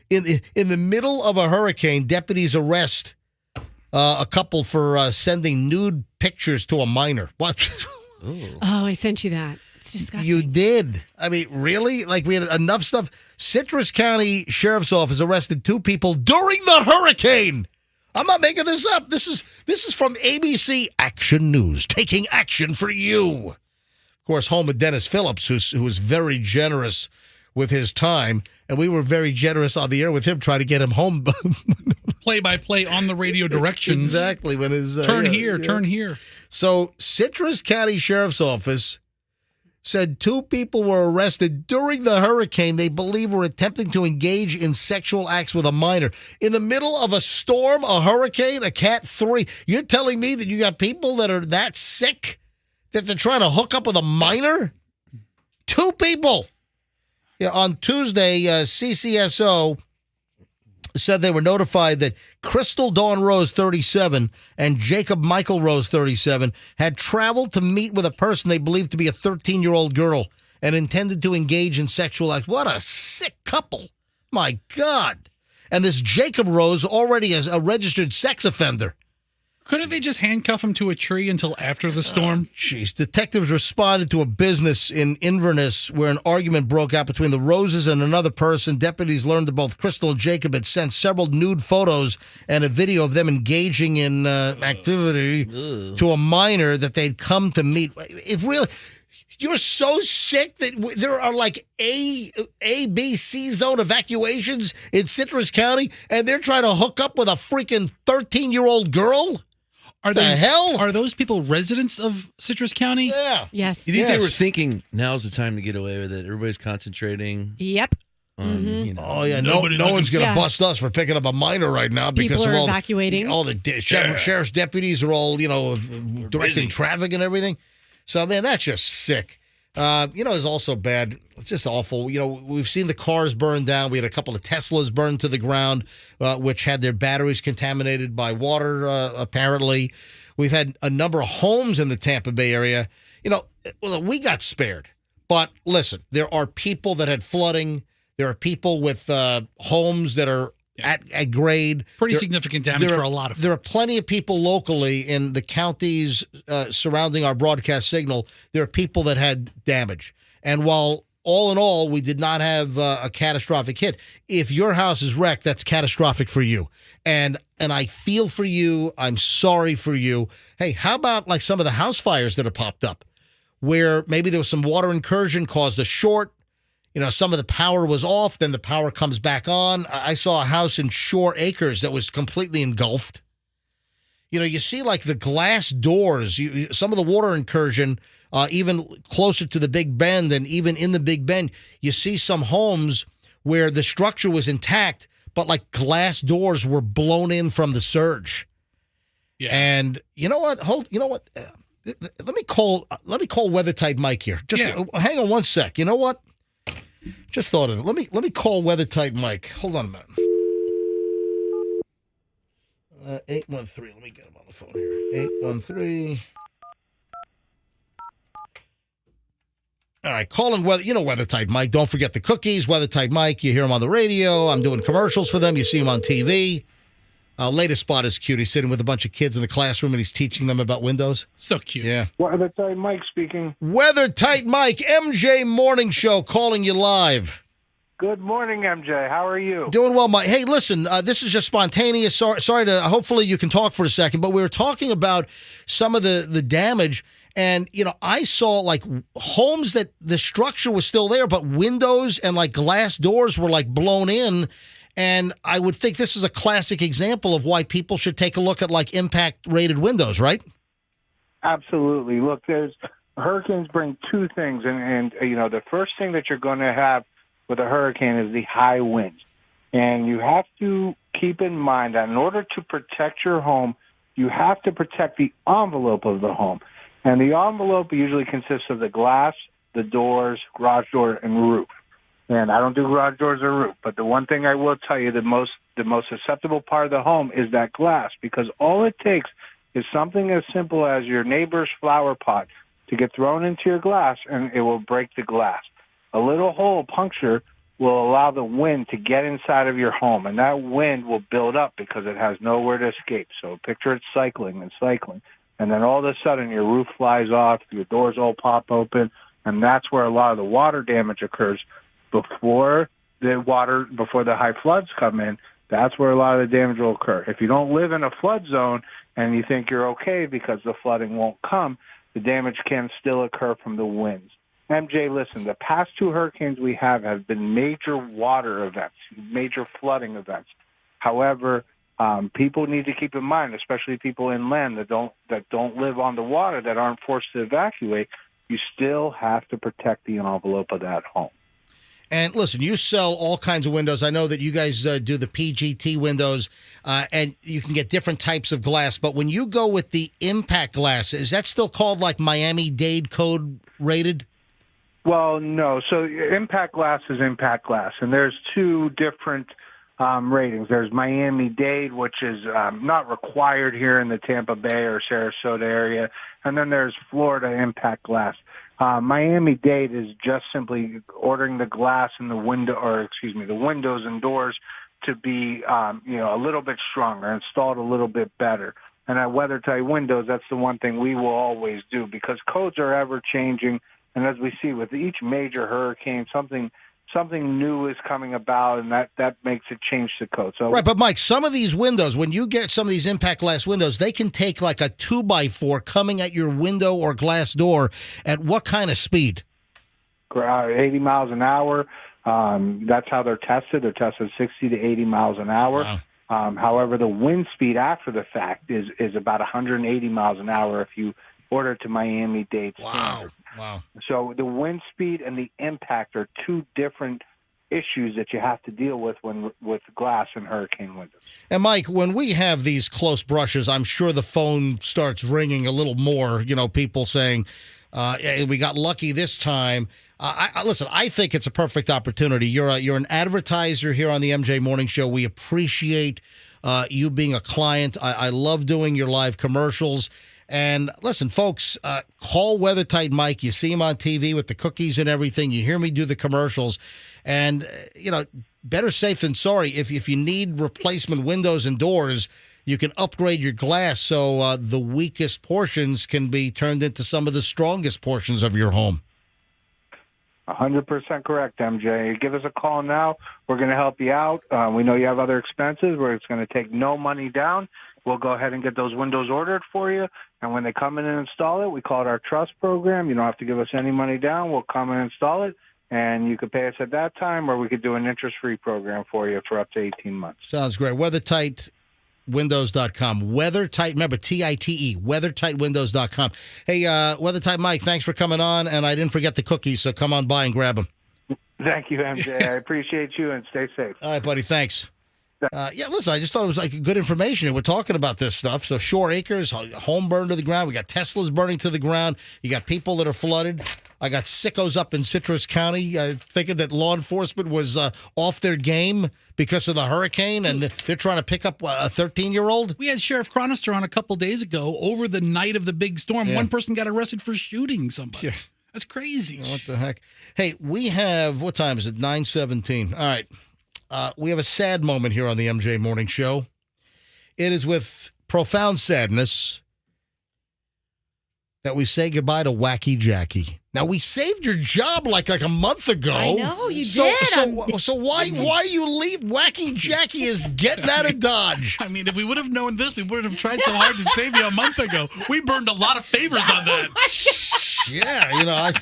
In the middle of a hurricane, deputies arrest a couple for sending nude pictures to a minor. What? Oh, I sent you that. It's disgusting. You did. I mean, really? Like, we had enough stuff. Citrus County Sheriff's Office arrested 2 people during the hurricane. I'm not making this up. This is from ABC Action News, taking action for you. Of course, home with Dennis Phillips, who was very generous with his time, and we were very generous on the air with him, trying to get him home. Play-by-play on the radio directions. Exactly. When his turn here. So, Citrus County Sheriff's Office said 2 people were arrested during the hurricane they believe were attempting to engage in sexual acts with a minor. In the middle of a storm, a hurricane, a Cat 3, you're telling me that you got people that are that sick that they're trying to hook up with a minor? 2 people. Yeah, on Tuesday, CCSO said they were notified that Crystal Dawn Rose, 37, and Jacob Michael Rose, 37, had traveled to meet with a person they believed to be a 13-year-old girl and intended to engage in sexual acts. What a sick couple. My God. And this Jacob Rose already is a registered sex offender. Couldn't they just handcuff him to a tree until after the storm? Jeez. Detectives responded to a business in Inverness where an argument broke out between the Roses and another person. Deputies learned that both Crystal and Jacob had sent several nude photos and a video of them engaging in activity to a minor that they'd come to meet. It really... You're so sick that there are like A, B, C zone evacuations in Citrus County, and they're trying to hook up with a freaking 13-year-old girl? Are the hell? Are those people residents of Citrus County? Yeah. Yes. You think they were thinking, now's the time to get away with it? Everybody's concentrating. Yep. On, you know, Oh, yeah. No one's going to bust us for picking up a minor right now because People of are all evacuating. all the sheriff's deputies are all, directing traffic and everything. So, man, that's just sick. Is also bad. It's just awful. We've seen the cars burn down. We had a couple of Teslas burned to the ground, which had their batteries contaminated by water, apparently. We've had a number of homes in the Tampa Bay area. We got spared. But listen, there are people that had flooding. There are people with homes that are at grade. Pretty significant damage for a lot of folks. There are plenty of people locally in the counties surrounding our broadcast signal. There are people that had damage. And while all in all, we did not have a catastrophic hit, if your house is wrecked, that's catastrophic for you. And I feel for you. I'm sorry for you. Hey, how about like some of the house fires that have popped up where maybe there was some water incursion caused a short? Some of the power was off, then the power comes back on. I saw a house in Shore Acres that was completely engulfed. You see like the glass doors, some of the water incursion, even closer to the Big Bend and even in the Big Bend, you see some homes where the structure was intact, but like glass doors were blown in from the surge. Yeah. And you know what? Let me call Weather Type Mike here. Just hang on one sec. You know what? Just thought of it. Let me call Weather Type Mike. Hold on a minute. 813. Let me get him on the phone here. 813. All right, calling Weather Type Mike. Don't forget the cookies. Weather Type Mike. You hear him on the radio. I'm doing commercials for them. You see him on TV. Latest spot is cute. He's sitting with a bunch of kids in the classroom and he's teaching them about Windows. So cute. Yeah. Weather Type Mike speaking. Weather Type Mike, MJ Morning Show, calling you live. Good morning, MJ. How are you? Doing well, Mike. Hey, listen, this is just spontaneous. Sorry to. Hopefully you can talk for a second, but we were talking about some of the damage, and I saw like homes that the structure was still there, but windows and like glass doors were like blown in. And I would think this is a classic example of why people should take a look at like impact rated windows, right? Absolutely. Look, hurricanes bring two things, and the first thing that you're going to have with a hurricane is the high winds. And you have to keep in mind that in order to protect your home, you have to protect the envelope of the home. And the envelope usually consists of the glass, the doors, garage door, and roof. And I don't do garage doors or roof, but the one thing I will tell you, the most susceptible part of the home is that glass, because all it takes is something as simple as your neighbor's flower pot to get thrown into your glass, and it will break the glass. A little hole puncture will allow the wind to get inside of your home, and that wind will build up because it has nowhere to escape. So picture it cycling and cycling, and then all of a sudden your roof flies off, your doors all pop open, and that's where a lot of the water damage occurs. Before the high floods come in, that's where a lot of the damage will occur. If you don't live in a flood zone and you think you're okay because the flooding won't come, the damage can still occur from the winds. MJ, listen, the past two hurricanes we have been major water events, major flooding events. However, people need to keep in mind, especially people inland that don't live on the water, that aren't forced to evacuate, you still have to protect the envelope of that home. And listen, you sell all kinds of windows. I know that you guys do the PGT windows, and you can get different types of glass. But when you go with the impact glass, is that still called like Miami-Dade code rated? Well, no. So impact glass is impact glass, and there's two different ratings. There's Miami-Dade, which is not required here in the Tampa Bay or Sarasota area, and then there's Florida impact glass. Miami-Dade is just simply ordering the glass in the the windows and doors to be, a little bit stronger, installed a little bit better. And at Weather Type Windows, that's the one thing we will always do, because codes are ever changing. And as we see with each major hurricane, something new is coming about, and that makes it change the code. So right, but Mike, some of these windows, when you get some of these impact glass windows, they can take like a 2x4 coming at your window or glass door at what kind of speed? 80 miles an hour. That's how they're tested. They're tested 60 to 80 miles an hour. Wow. However, the wind speed after the fact is about 180 miles an hour if you order to Miami-Dade standard. Wow. So the wind speed and the impact are two different issues that you have to deal with with glass and hurricane windows. And Mike, when we have these close brushes, I'm sure the phone starts ringing a little more, people saying, We got lucky this time. Listen, I think it's a perfect opportunity. You're an advertiser here on the MJ Morning Show. We appreciate you being a client. I love doing your live commercials. And listen, folks, call WeatherTight Mike. You see him on TV with the cookies and everything. You hear me do the commercials. And, better safe than sorry. If you need replacement windows and doors, you can upgrade your glass so the weakest portions can be turned into some of the strongest portions of your home. 100% correct, MJ. Give us a call now. We're going to help you out. We know you have other expenses where it's going to take no money down. We'll go ahead and get those windows ordered for you. And when they come in and install it, we call it our trust program. You don't have to give us any money down. We'll come and install it. And you could pay us at that time, or we could do an interest-free program for you for up to 18 months. Sounds great. WeatherTightWindows.com. WeatherTight, remember, T-I-T-E, WeatherTightWindows.com. Hey, WeatherTight Mike, thanks for coming on. And I didn't forget the cookies, so come on by and grab them. Thank you, MJ. I appreciate you, and stay safe. All right, buddy, thanks. Listen, I just thought it was like good information. We're talking about this stuff. So Shore Acres, home burned to the ground. We got Teslas burning to the ground. You got people that are flooded. I got sickos up in Citrus County thinking that law enforcement was off their game because of the hurricane, and they're trying to pick up a 13-year-old. We had Sheriff Chronister on a couple days ago over the night of the big storm. Yeah. One person got arrested for shooting somebody. Yeah. That's crazy. What the heck? Hey, we have, what time is it? 9:17. All right. We have a sad moment here on the MJ Morning Show. It is with profound sadness that we say goodbye to Wacky Jackie. Now, we saved your job like a month ago. I know, you so, did. So why you leave? Wacky Jackie is getting out of Dodge. I mean, if we would have known this, we wouldn't have tried so hard to save you a month ago. We burned a lot of favors on that. Yeah,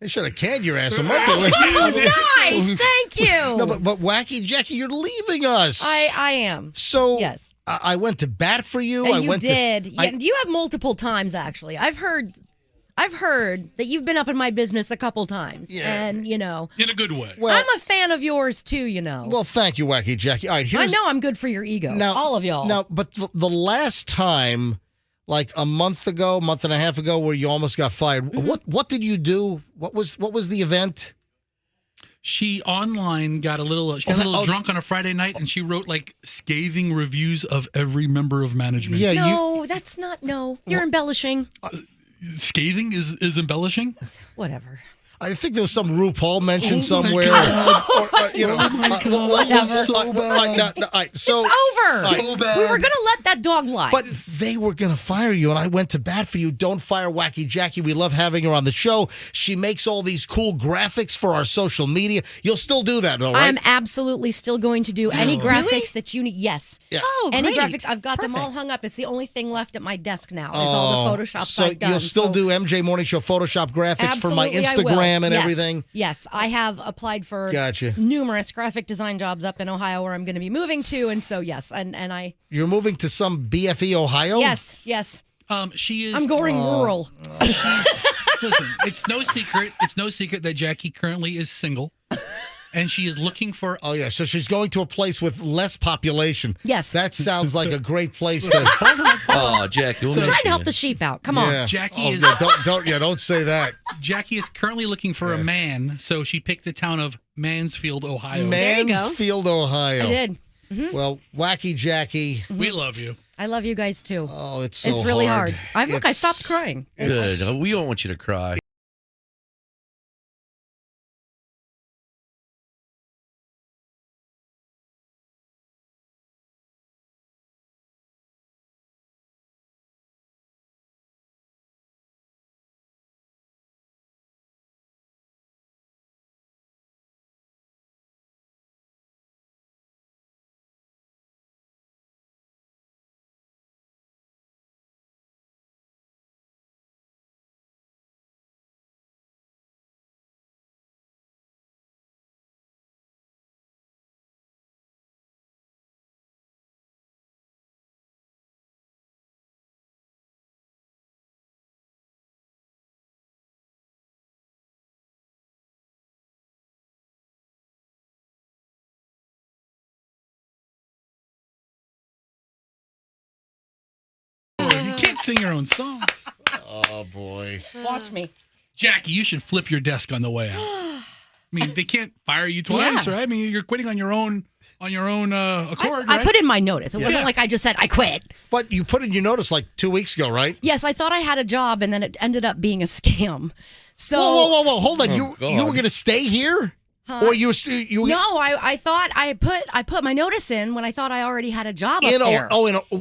they should have canned your ass a month ago. Nice, thank you. No, but Wacky Jackie, you're leaving us. I am. So yes, I went to bat for you. And you did. You have multiple times actually. I've heard that you've been up in my business a couple times. Yeah. And in a good way. Well, I'm a fan of yours too. Well, thank you, Wacky Jackie. All right, I know I'm good for your ego. Now, all of y'all. Now, but the last time, like a month and a half ago, where you almost got fired. What did you do? What was the event? She online got a little drunk on a Friday night, and she wrote like scathing reviews of every member of management. Yeah, no, that's not. No, you're embellishing. Scathing is embellishing. Whatever. I think there was some RuPaul mention somewhere. Whatever. It's over. So bad. We were going to let that dog lie. But they were going to fire you, and I went to bat for you. Don't fire Wacky Jackie. We love having her on the show. She makes all these cool graphics for our social media. You'll still do that, though, right? I'm absolutely still going to do any graphics that you need. Yes. Yeah. Oh, any great. graphics. I've got them all hung up. It's the only thing left at my desk now is all the Photoshop so I've done. You'll still do MJ Morning Show Photoshop graphics for my Absolutely, I will. Instagram and Yes. everything? Yes, I have applied for Gotcha. numerous graphic design jobs up in Ohio where I'm going to be moving to, and so yes, and I. You're moving to some BFE, Ohio? Yes. She is. I'm going rural. Listen, it's no secret that Jackie currently is single. And she is looking for... Oh, yeah. So she's going to a place with less population. Yes. That sounds like a great place to... Oh, Jackie. I'm trying to help the sheep out. Come on. Jackie is... Don't say that. Jackie is currently looking for a man, so she picked the town of Mansfield, Ohio. Mansfield, Ohio. I did. Mm-hmm. Well, Wacky Jackie... We love you. I love you guys, too. Oh, it's so It's really hard. I It's- stopped crying. Good. We don't want you to cry. You can't sing your own songs. Oh, boy. Watch me. Jackie, you should flip your desk on the way out. I mean, they can't fire you twice, Yeah. right? I mean, you're quitting on your own accord, I right? put in my notice. It wasn't Yeah. like I just said I quit. But you put in your notice like 2 weeks ago, right? Yes, I thought I had a job, and then it ended up being a scam. So Whoa! Hold on. Oh, you God. were going to stay here, Huh? or you? No, I thought I put my notice in when I thought I already had a job up In there.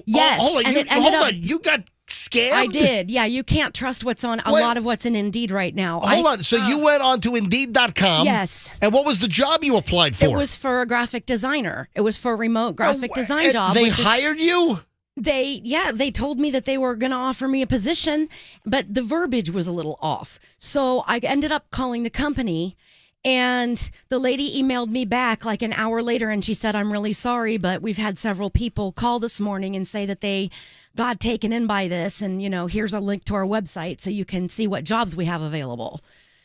Yes, hold on. and You, it ended hold up. on. You got scammed. I did. Yeah, you can't trust what's on a Wait. lot of what's in Indeed right now. Hold on. So you went on to Indeed.com. Yes. And what was the job you applied for? It was for a graphic designer. It was for a remote graphic design job. They with this- hired you? They told me that they were going to offer me a position, but the verbiage was a little off. So I ended up calling the company, and the lady emailed me back like an hour later, and she said, "I'm really sorry, but we've had several people call this morning and say that they got taken in by this, and here's a link to our website so you can see what jobs we have available."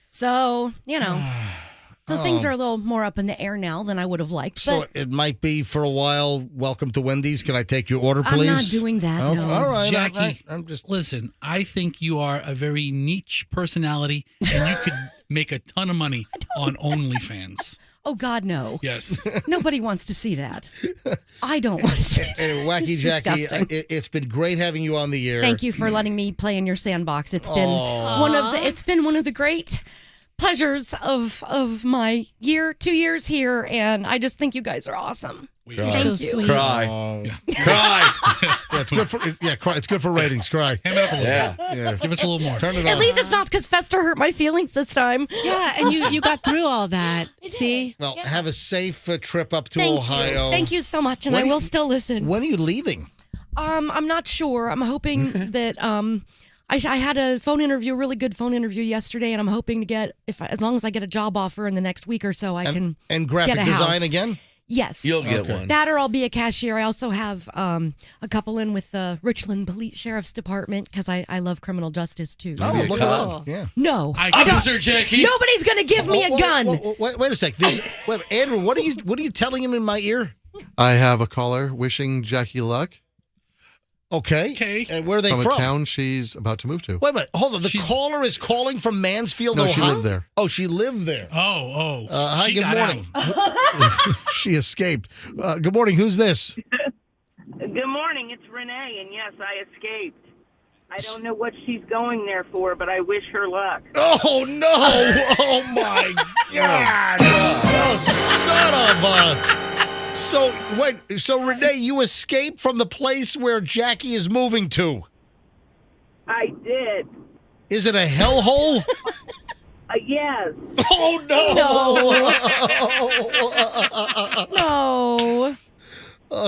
So, So things are a little more up in the air now than I would have liked. So But it might be for a while. Welcome to Wendy's. Can I take your order, please? I'm not doing that, Oh, no. All right. Jackie, I'm just listen. I think you are a very niche personality, and you could make a ton of money on OnlyFans. oh God, no. Yes. Nobody wants to see that. I don't want to see that. Anyway, Wacky It's Jackie, disgusting. it's been great having you on the air. Thank you for letting me play in your sandbox. It's been Aw. it's been one of the great pleasures of my 2 years here, and I just think you guys are awesome. Cry. Thank you. Cry. Cry. Yeah, it's good for cry. It's good for ratings. Cry. Hand it up a little Yeah. bit. Yeah. Give us a little more. Turn it At on. least it's not because Fester hurt my feelings this time. Yeah, and you got through all that. See? Well, have a safe trip up to Thank Ohio. you. Thank you so much, and When I do will you- still listen. When are you leaving? I'm not sure. I'm hoping that I had a really good phone interview yesterday, and I'm hoping to get as long as I get a job offer in the next week or so, I can And graphic get a design house. again? Yes. You'll get one. That or I'll be a cashier. I also have a couple in with the Richland Police Sheriff's Department because I love criminal justice too. Oh, be a look cop? at that. Yeah. No, Officer Jackie. nobody's gonna give me a gun. Wait a sec. Wait, Andrew, what are you telling him in my ear? I have a caller wishing Jackie luck Okay. Okay. And where are they from from? a town she's about to move to. Wait a minute. Hold on. The caller is calling from Mansfield, No, Ohio? she lived there. Oh, she lived there. Hi, She good got morning. She escaped. Good morning. Who's this? Good morning. It's Renee, and yes, I escaped. I don't know what she's going there for, but I wish her luck. Oh, no. Oh, my God. Oh, son of a... So Renee, you escaped from the place where Jackie is moving to. I did. Is it a hellhole? Yes. Oh, No. No.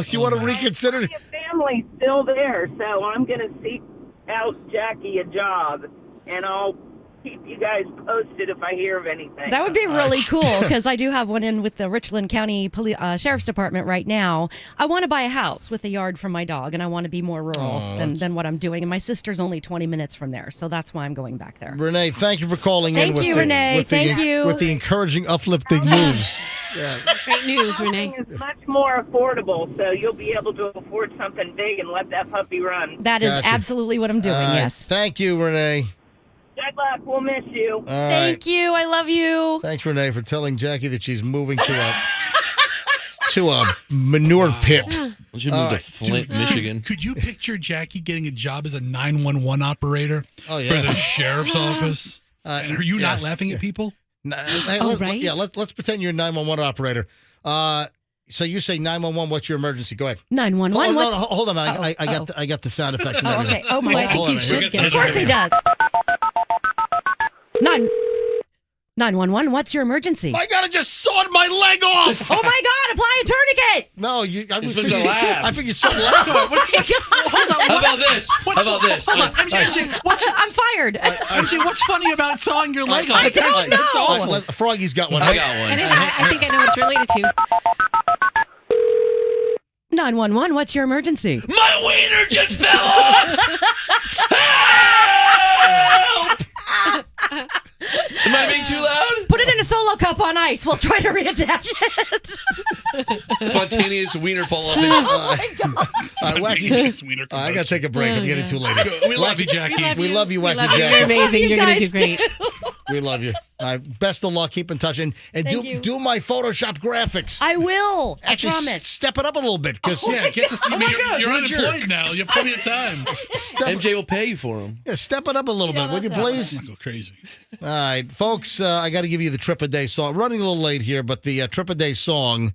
You want to reconsider? My family's still there, so I'm going to seek out Jackie a job, and I'll keep you guys posted if I hear of anything. That would be really cool because I do have one in with the Richland County Sheriff's Department right now. I want to buy a house with a yard for my dog, and I want to be more rural than what I'm doing. And my sister's only 20 minutes from there, so that's why I'm going back there. Renee, thank you for calling in. Thank you, Renee. Thank you. With the encouraging, uplifting news. Yeah. Great news, Renee. Housing is much more affordable, so you'll be able to afford something big and let that puppy run. That is Gotcha. absolutely what I'm doing, All right. yes. Thank you, Renee. Good luck. We'll miss you. All right. Thank you. I love you. Thanks, Renee, for telling Jackie that she's moving to a manure pit. Don't you move to Flint, Michigan? Could you picture Jackie getting a job as a 911 operator Oh, for yeah. the sheriff's office? And are you not laughing at people? Let's pretend you're a 911 operator. So you say 911. What's your emergency? Go ahead. 911. Oh, no, hold on, man. I got the sound effects. And Oh, everything. okay. Oh, my God. Hold on, He should here. Of course he does. 911, what's your emergency? I gotta just sawed my leg off. Oh my God! Apply a tourniquet. No, You're supposed to laugh. I figured you laugh. How about this? How about this? Hold on, MJ, I'm fired. MJ, what's funny about sawing your leg off? I don't know. All right, Froggy's got one. I got one. And I think I know what it's related to. 911, what's your emergency? My wiener just fell off! Help! Am I being too loud? Put it in a solo cup on ice. We'll try to reattach it. Spontaneous wiener fall off. Oh my God. Wacky. I gotta take a break. I'm getting too late. We love you, Jackie. We love you, Wacky love you. Jackie. You're amazing. You You're going to guys do great. too. We love you. Best of luck. Keep in touch. And do my Photoshop graphics. I will. Actually, I promise. Step it up a little bit. Because Get this. You're what a jerk. unemployed now. You have plenty of time. MJ will pay you for them. Yeah, step it up a little bit, would you please? I'm go crazy. All right, folks, I got to give you the Trip a Day song. Running a little late here, but the Trip a Day song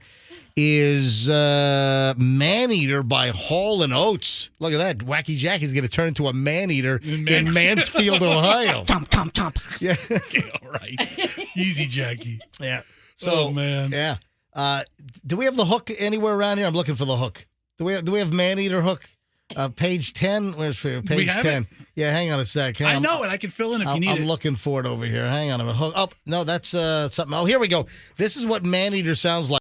is Man-Eater by Hall & Oates. Look at that. Wacky Jackie's going to turn into a man-eater in Mansfield, Ohio. Chomp. Yeah. Okay, all right. Easy, Jackie. Yeah. So, man. Yeah. Do we have the hook anywhere around here? I'm looking for the hook. Do we have Man-Eater hook? Page 10. Where's page 10? Yeah, hang on a sec. Hang I on. know it. I can fill in if you need it. I'm looking for it over here. Hang on a minute. Oh, no, that's something. Oh, here we go. This is what Man-Eater sounds like.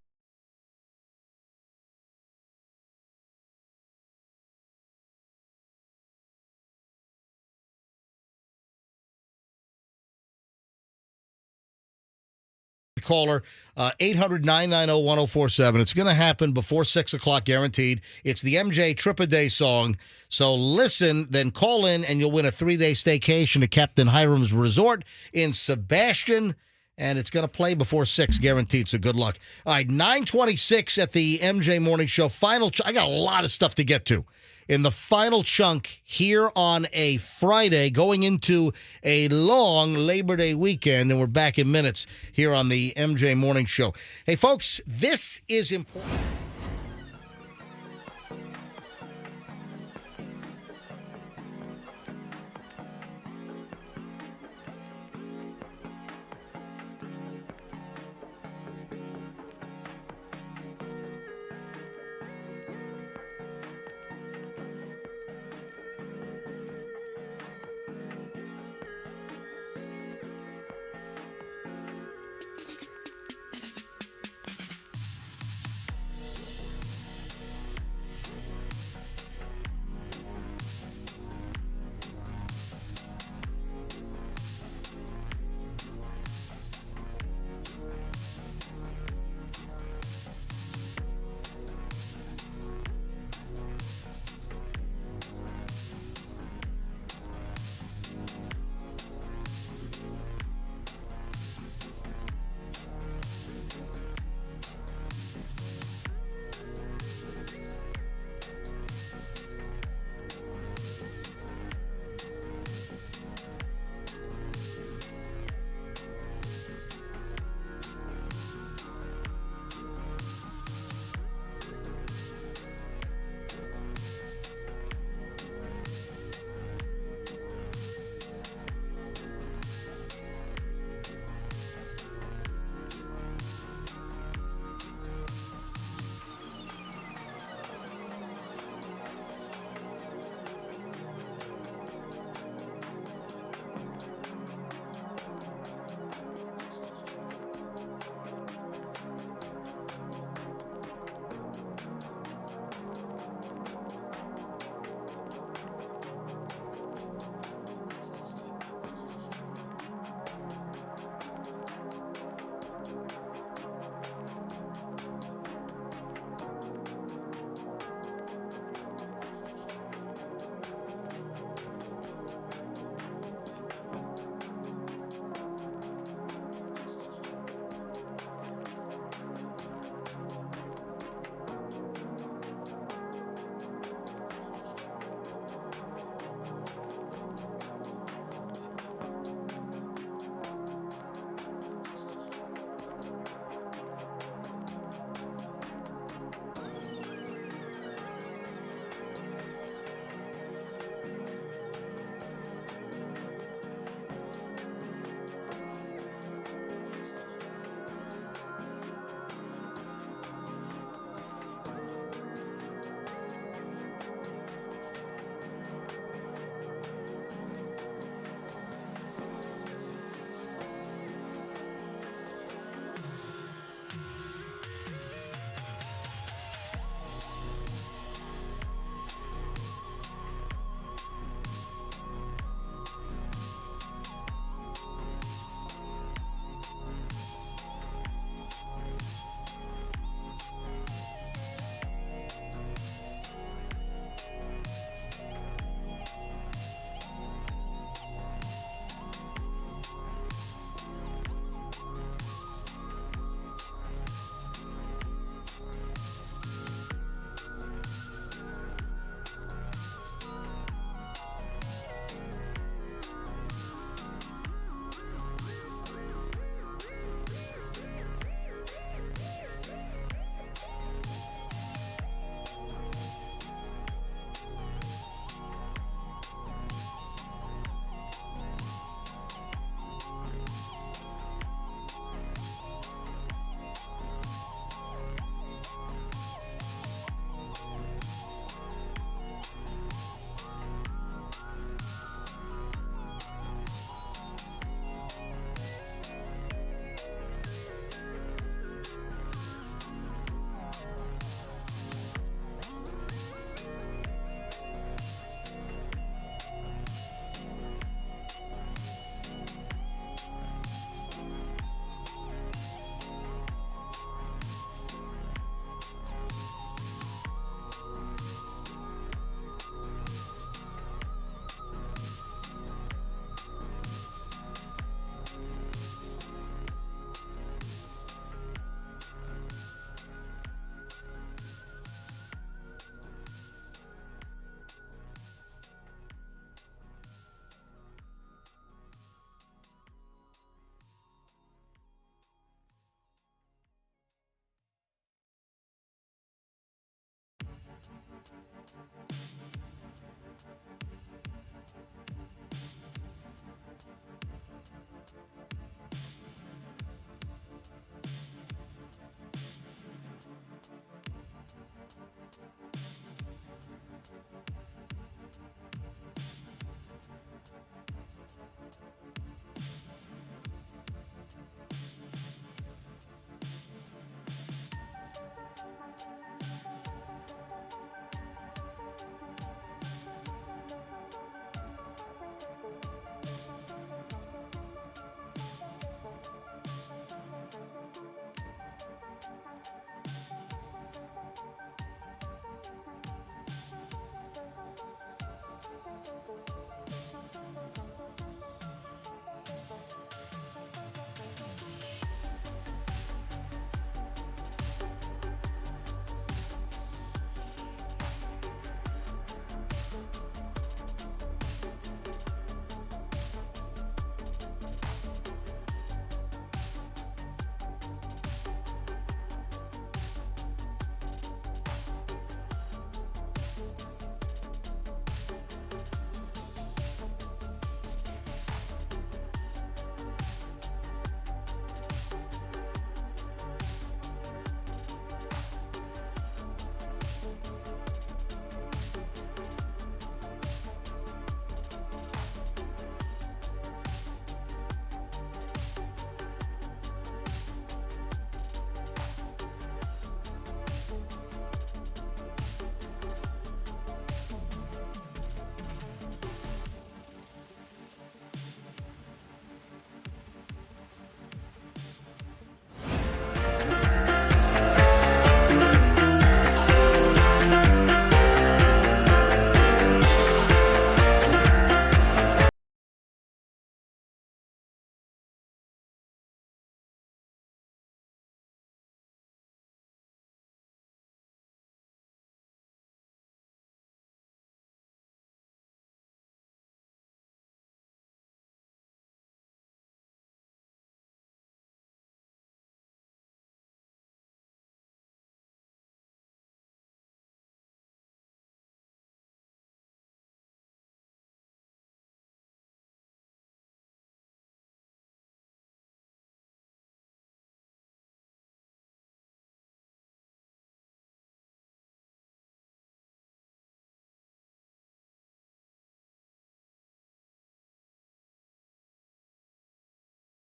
Caller 800-990-1047. It's going to happen before 6 o'clock, guaranteed. It's the MJ Trip a Day song. So listen, then call in, and you'll win a 3-day staycation at Captain Hiram's Resort in Sebastian. And it's going to play before 6, guaranteed. So good luck. All right, 9:26 at the MJ Morning Show. I got a lot of stuff to get to. In the final chunk here on a Friday, going into a long Labor Day weekend, and we're back in minutes here on the MJ Morning Show. Hey, folks, this is important.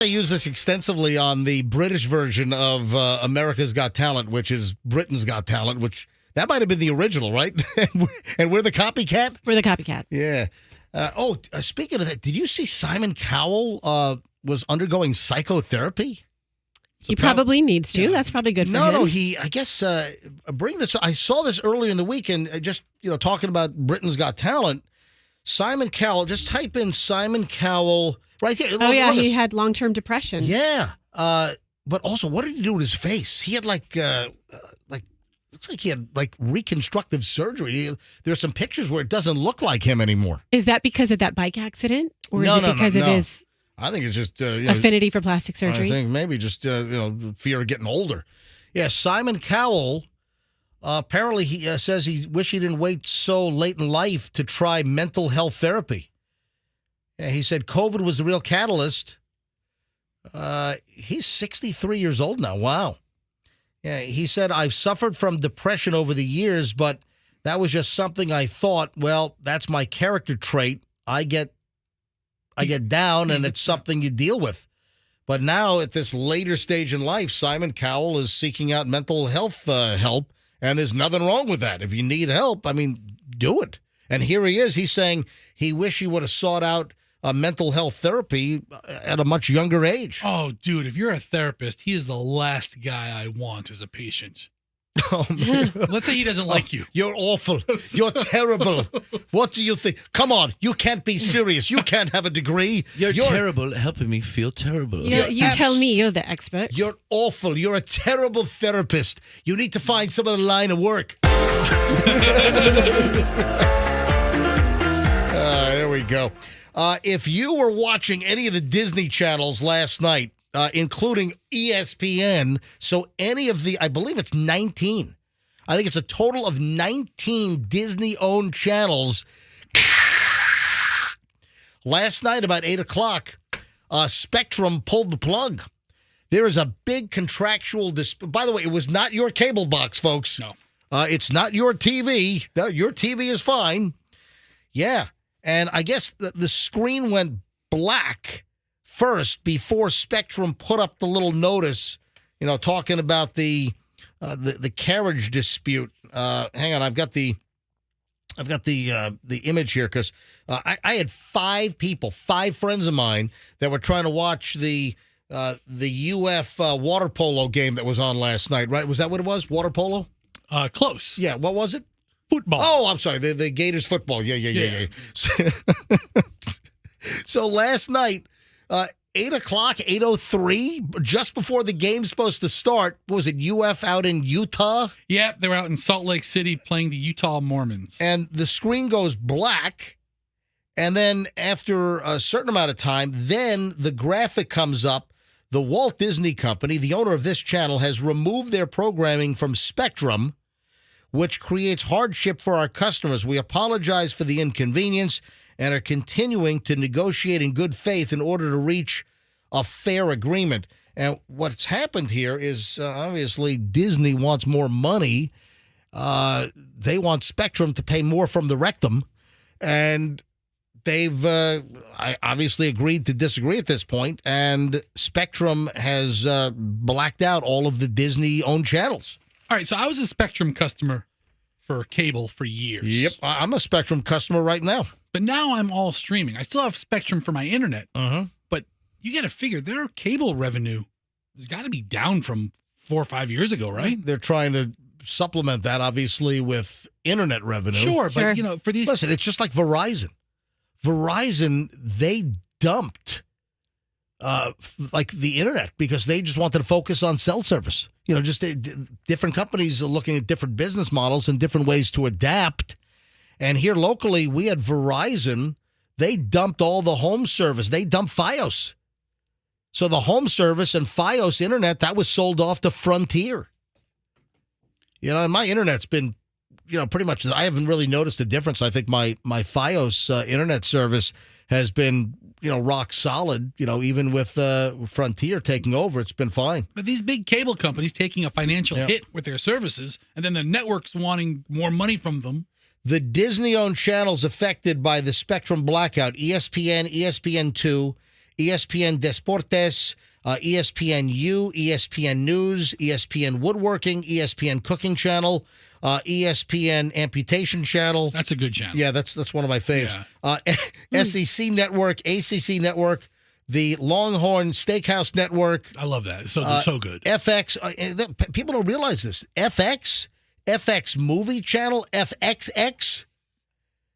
They use this extensively on the British version of America's Got Talent, which is Britain's Got Talent, which that might have been the original, right? And we're the copycat? We're the copycat. Yeah. Speaking of that, did you see Simon Cowell was undergoing psychotherapy? He probably needs to. That's probably good for him. No, I guess, bring this. I saw this earlier in the week, and just, talking about Britain's Got Talent, Simon Cowell, just type in Simon Cowell right here. Oh, yeah, he had long-term depression. Yeah. But also, what did he do with his face? He had looks like he had reconstructive surgery. There's some pictures where it doesn't look like him anymore. Is that because of that bike accident? Or is it because of his I think it's just affinity for plastic surgery? I think maybe just fear of getting older. Yeah, Simon Cowell, apparently he says he wish he didn't wait so late in life to try mental health therapy. Yeah, he said COVID was the real catalyst. He's 63 years old now. Wow. Yeah, he said, I've suffered from depression over the years, but that was just something I thought, well, that's my character trait. I get down, and it's something you deal with. But now at this later stage in life, Simon Cowell is seeking out mental health help, and there's nothing wrong with that. If you need help, do it. And here he is. He's saying he wish he would have sought out mental health therapy at a much younger age. Oh, dude, if you're a therapist, he is the last guy I want as a patient. Oh, man. Let's say he doesn't like you. You're awful. You're terrible. What do you think? Come on, you can't be serious. You can't have a degree. You're terrible, helping me feel terrible. You tell me, you're the expert. You're awful. You're a terrible therapist. You need to find some other line of work. There we go. If you were watching any of the Disney channels last night, including ESPN, so any of the, I believe it's 19. I think it's a total of 19 Disney-owned channels. Last night, about 8 o'clock, Spectrum pulled the plug. There is a big contractual dispute. By the way, it was not your cable box, folks. No. It's not your TV. Your TV is fine. Yeah. And I guess the screen went black first before Spectrum put up the little notice, talking about the carriage dispute. Hang on, I've got the image here because I had 5 friends of mine that were trying to watch the UF water polo game that was on last night, right? Was that what it was? Water polo? Close. Yeah. What was it? Football. Oh, I'm sorry. The Gators football. Yeah. So last night, 8 o'clock, 8:03, just before the game's supposed to start, what was it, UF out in Utah? Yeah, they were out in Salt Lake City playing the Utah Mormons. And the screen goes black. And then after a certain amount of time, then the graphic comes up. The Walt Disney Company, the owner of this channel, has removed their programming from Spectrum, which creates hardship for our customers. We apologize for the inconvenience and are continuing to negotiate in good faith in order to reach a fair agreement. And what's happened here is obviously Disney wants more money. They want Spectrum to pay more from the rectum. And they've obviously agreed to disagree at this point, and Spectrum has blacked out all of the Disney-owned channels. All right, so I was a Spectrum customer for cable for years. Yep, I'm a Spectrum customer right now. But now I'm all streaming. I still have Spectrum for my internet, but you got to figure their cable revenue has got to be down from 4 or 5 years ago, right? They're trying to supplement that, obviously, with internet revenue. Sure. But, for these... Listen, it's just like Verizon. Verizon, they dumped the internet because they just wanted to focus on cell service. Different companies are looking at different business models and different ways to adapt. And here locally, we had Verizon. They dumped all the home service. They dumped Fios. So the home service and Fios internet, that was sold off to Frontier. And my internet's been pretty much, I haven't really noticed a difference. I think my Fios internet service has been, rock solid, even with Frontier taking over, it's been fine. But these big cable companies taking a financial hit with their services, and then the networks wanting more money from them. The Disney-owned channels affected by the Spectrum blackout, ESPN, ESPN2, ESPN Deportes, ESPNU, ESPN News, ESPN Woodworking, ESPN Cooking Channel, ESPN Amputation Channel. That's a good channel. Yeah, that's one of my faves. Yeah. SEC Network, ACC Network, the Longhorn Steakhouse Network. I love that. They're so good. FX. People don't realize this. FX Movie Channel, FXX,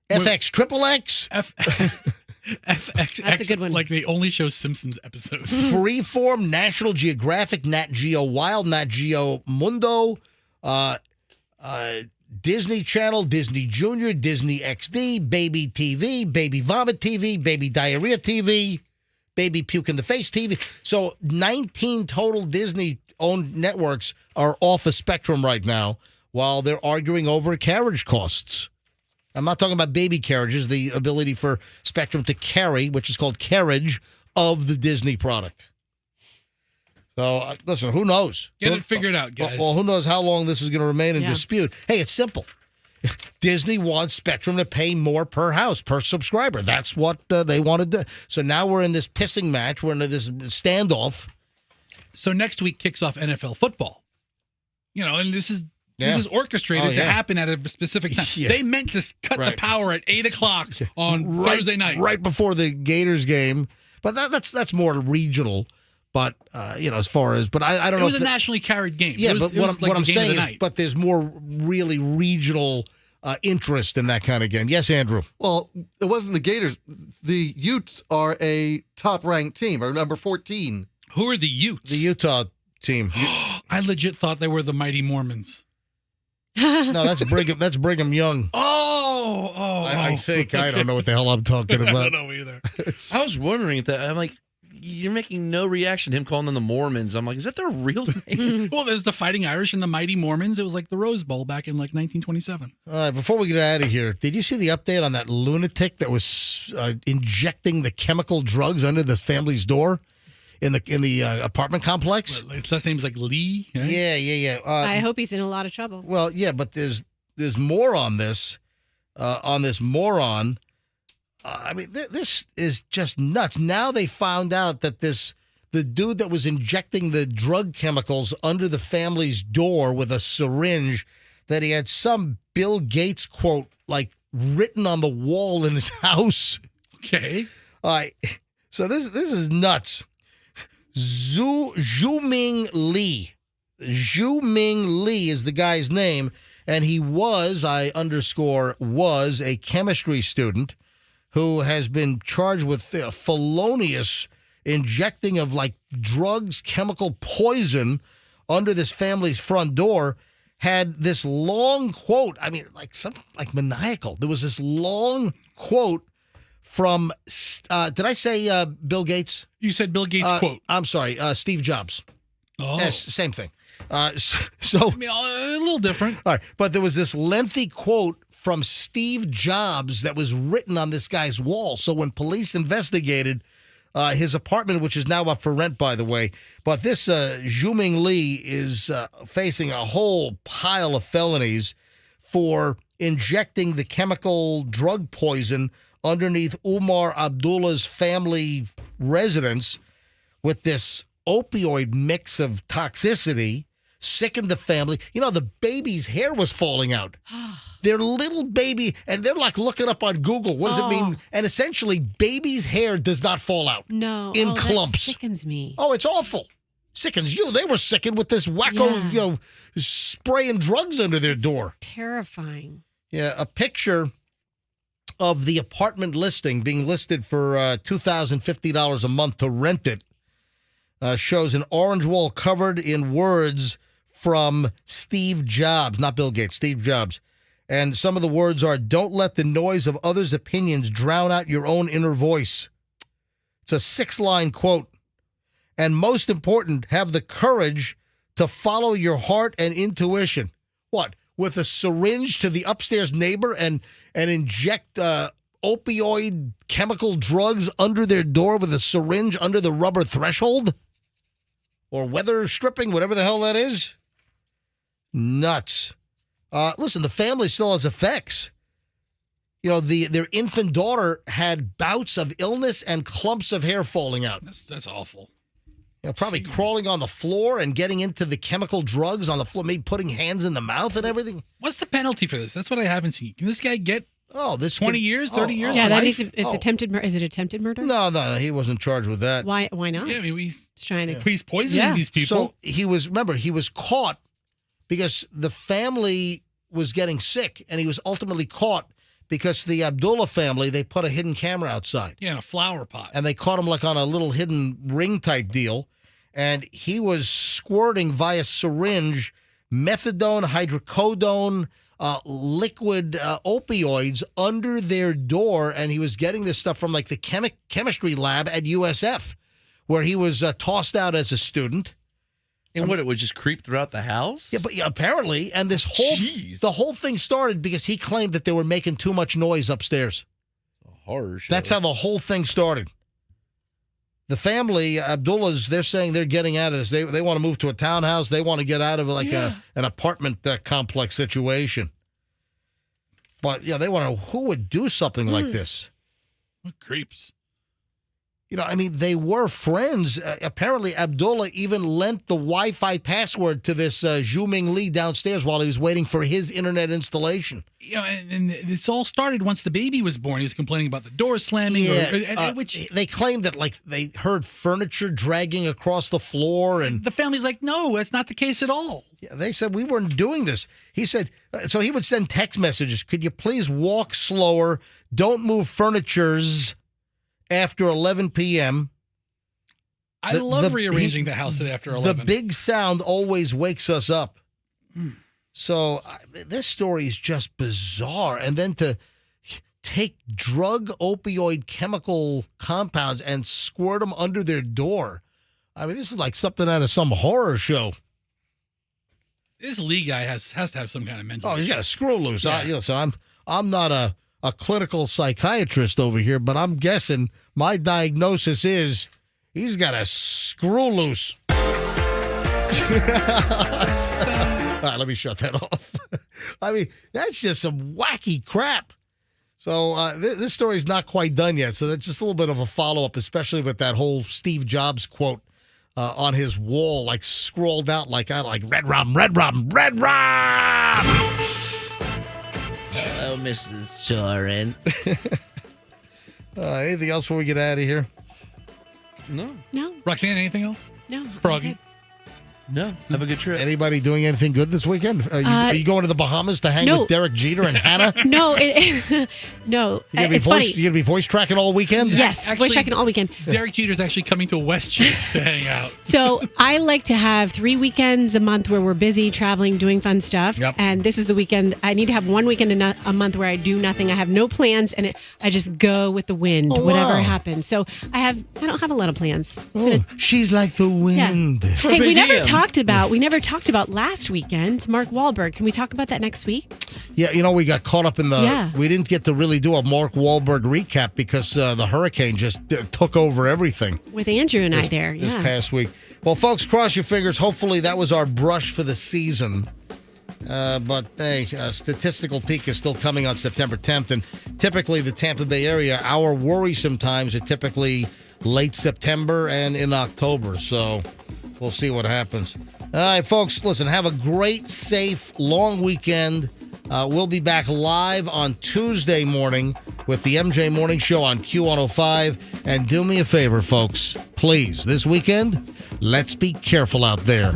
FX Triple X. FXX. That's a good one. Like they only show Simpsons episodes. Freeform, National Geographic, Nat Geo Wild, Nat Geo Mundo, Disney Channel, Disney Junior, Disney XD, Baby TV, Baby Vomit TV, Baby Diarrhea TV, Baby Puke in the Face TV. So 19 total Disney-owned networks are off of Spectrum right now while they're arguing over carriage costs. I'm not talking about baby carriages, the ability for Spectrum to carry, which is called carriage, of the Disney product. So, listen, who knows? Get it figured out, guys. Well, who knows how long this is going to remain in dispute. Hey, it's simple. Disney wants Spectrum to pay more per house, per subscriber. That's what they wanted to do. So now we're in this pissing match. We're in this standoff. So next week kicks off NFL football. And this is orchestrated to happen at a specific time. Yeah. They meant to cut the power at 8 o'clock on Thursday night. Right before the Gators game. But that's more regional. But, as far as, but I don't know. It was a nationally carried game. Yeah, but what I'm saying is, but there's more really regional interest in that kind of game. Yes, Andrew. Well, it wasn't the Gators. The Utes are a top-ranked team, or number 14. Who are the Utes? The Utah team. I legit thought they were the Mighty Mormons. No, that's Brigham. That's Brigham Young. Oh. I think I don't know what the hell I'm talking about. I don't know either. I was wondering if that. I'm like, you're making no reaction. Him calling them the Mormons. I'm like, is that their real name? Well, there's the Fighting Irish and the Mighty Mormons. It was like the Rose Bowl back in like 1927. All right, before we get out of here, did you see the update on that lunatic that was injecting the chemical drugs under the family's door in the apartment complex? His last name's like Lee. Right? Yeah. I hope he's in a lot of trouble. Well, yeah, but there's more on this moron. I mean, this is just nuts. Now they found out that the dude that was injecting the drug chemicals under the family's door with a syringe, that he had some Bill Gates quote like written on the wall in his house. Okay. All right. So this is nuts. Zhu Ming Li. Zhu Ming Li is the guy's name, and he was, was a chemistry student who has been charged with felonious injecting of like drugs, chemical poison under this family's front door, had this long quote. I mean, like something like maniacal. There was this long quote from, did I say Bill Gates? You said Bill Gates quote. I'm sorry, Steve Jobs. Oh. Yes, same thing. So I mean, a little different. All right, but there was this lengthy quote from Steve Jobs that was written on this guy's wall. So when police investigated his apartment, which is now up for rent, by the way, but this Zhu Ming Li is facing a whole pile of felonies for injecting the chemical drug poison underneath Umar Abdullah's family residence with this opioid mix of toxicity, sickened the family. You know, the baby's hair was falling out. Their little baby, and they're like looking up on Google, what does it mean? And essentially, baby's hair does not fall out. No. In clumps. That sickens me. Oh, it's awful. Sickens you. They were sickened with this wacko, spraying drugs under their door. Terrifying. Yeah, a picture of the apartment listing being listed for $2,050 a month to rent it shows an orange wall covered in words from Steve Jobs, not Bill Gates, Steve Jobs. And some of the words are, don't let the noise of others' opinions drown out your own inner voice. It's a 6-line quote. And most important, have the courage to follow your heart and intuition. What? With a syringe to the upstairs neighbor and inject opioid chemical drugs under their door with a syringe under the rubber threshold? Or weather stripping, whatever the hell that is? Nuts. Listen, the family still has effects. You know, their infant daughter had bouts of illness and clumps of hair falling out. That's awful. You know, probably crawling on the floor and getting into the chemical drugs on the floor, maybe putting hands in the mouth and everything. What's the penalty for this? That's what I haven't seen. Can this guy get 20 years, 30 years? Yeah, that is attempted murder. Is it attempted murder? No, he wasn't charged with that. Why not? Yeah, I mean, he's trying to. He's poisoning these people. So he was caught because the family was getting sick, and he was ultimately caught because the Abdullah family, they put a hidden camera outside. Yeah, in a flower pot. And they caught him like on a little hidden ring type deal. And he was squirting via syringe methadone, hydrocodone, liquid opioids under their door. And he was getting this stuff from like the chemistry lab at USF, where he was tossed out as a student. And what, it would just creep throughout the house? Yeah, but apparently, and the whole thing started because he claimed that they were making too much noise upstairs. Harsh. That's how the whole thing started. The family, Abdullah's, they're saying they're getting out of this. They want to move to a townhouse. They want to get out of like an apartment complex situation. But yeah, they want to. Who would do something like this? What creeps? You know, I mean, they were friends. Apparently, Abdullah even lent the Wi-Fi password to this Zhu Ming Li downstairs while he was waiting for his internet installation. You know, and this all started once the baby was born. He was complaining about the door slamming. Which they claimed that like they heard furniture dragging across the floor, and the family's like, no, that's not the case at all. Yeah, they said we weren't doing this. He said, so he would send text messages. Could you please walk slower? Don't move furnitures after 11 p.m. I love rearranging the house after 11. The big sound always wakes us up. So this story is just bizarre. And then to take drug opioid chemical compounds and squirt them under their door. I mean, this is like something out of some horror show. This Lee guy has to have some kind of mental. Oh, he's got a screw loose. Yeah. So I'm not a clinical psychiatrist over here, but I'm guessing my diagnosis is he's got a screw loose. All right, let me shut that off. I mean, that's just some wacky crap. So this story's not quite done yet. So that's just a little bit of a follow-up, especially with that whole Steve Jobs quote on his wall, like scrolled out like red rum, red rum, red rum. Oh, Mrs. Torrance. Anything else before we get out of here? No. Roxanne, anything else? No. Froggy? No. Have a good trip. Anybody doing anything good this weekend? Are you going to the Bahamas to hang with Derek Jeter and Hannah? No, no. You're gonna be It's funny. You're gonna be voice tracking all weekend? Yes, voice tracking all weekend. Derek Jeter's actually coming to West Chase to hang out. So I like to have 3 weekends a month where we're busy traveling, doing fun stuff. Yep. And this is the weekend. I need to have one weekend a month where I do nothing. I have no plans, and I just go with the wind, Oh, whatever wow. happens. So I don't have a lot of plans. She's like the wind. Hey, we never talked about last weekend. Mark Wahlberg. Can we talk about that next week? Yeah, we got caught up in Yeah. we didn't get to really do a Mark Wahlberg recap because the hurricane just took over everything. With Andrew and I there. This Yeah. past week. Well, folks, cross your fingers. Hopefully that was our brush for the season. But hey, statistical peak is still coming on September 10th. And typically the Tampa Bay area, our worrisome times are typically late September and in October. So we'll see what happens. All right, folks, listen, have a great, safe, long weekend. We'll be back live on Tuesday morning with the MJ Morning Show on Q105. And do me a favor, folks, please, this weekend, let's be careful out there.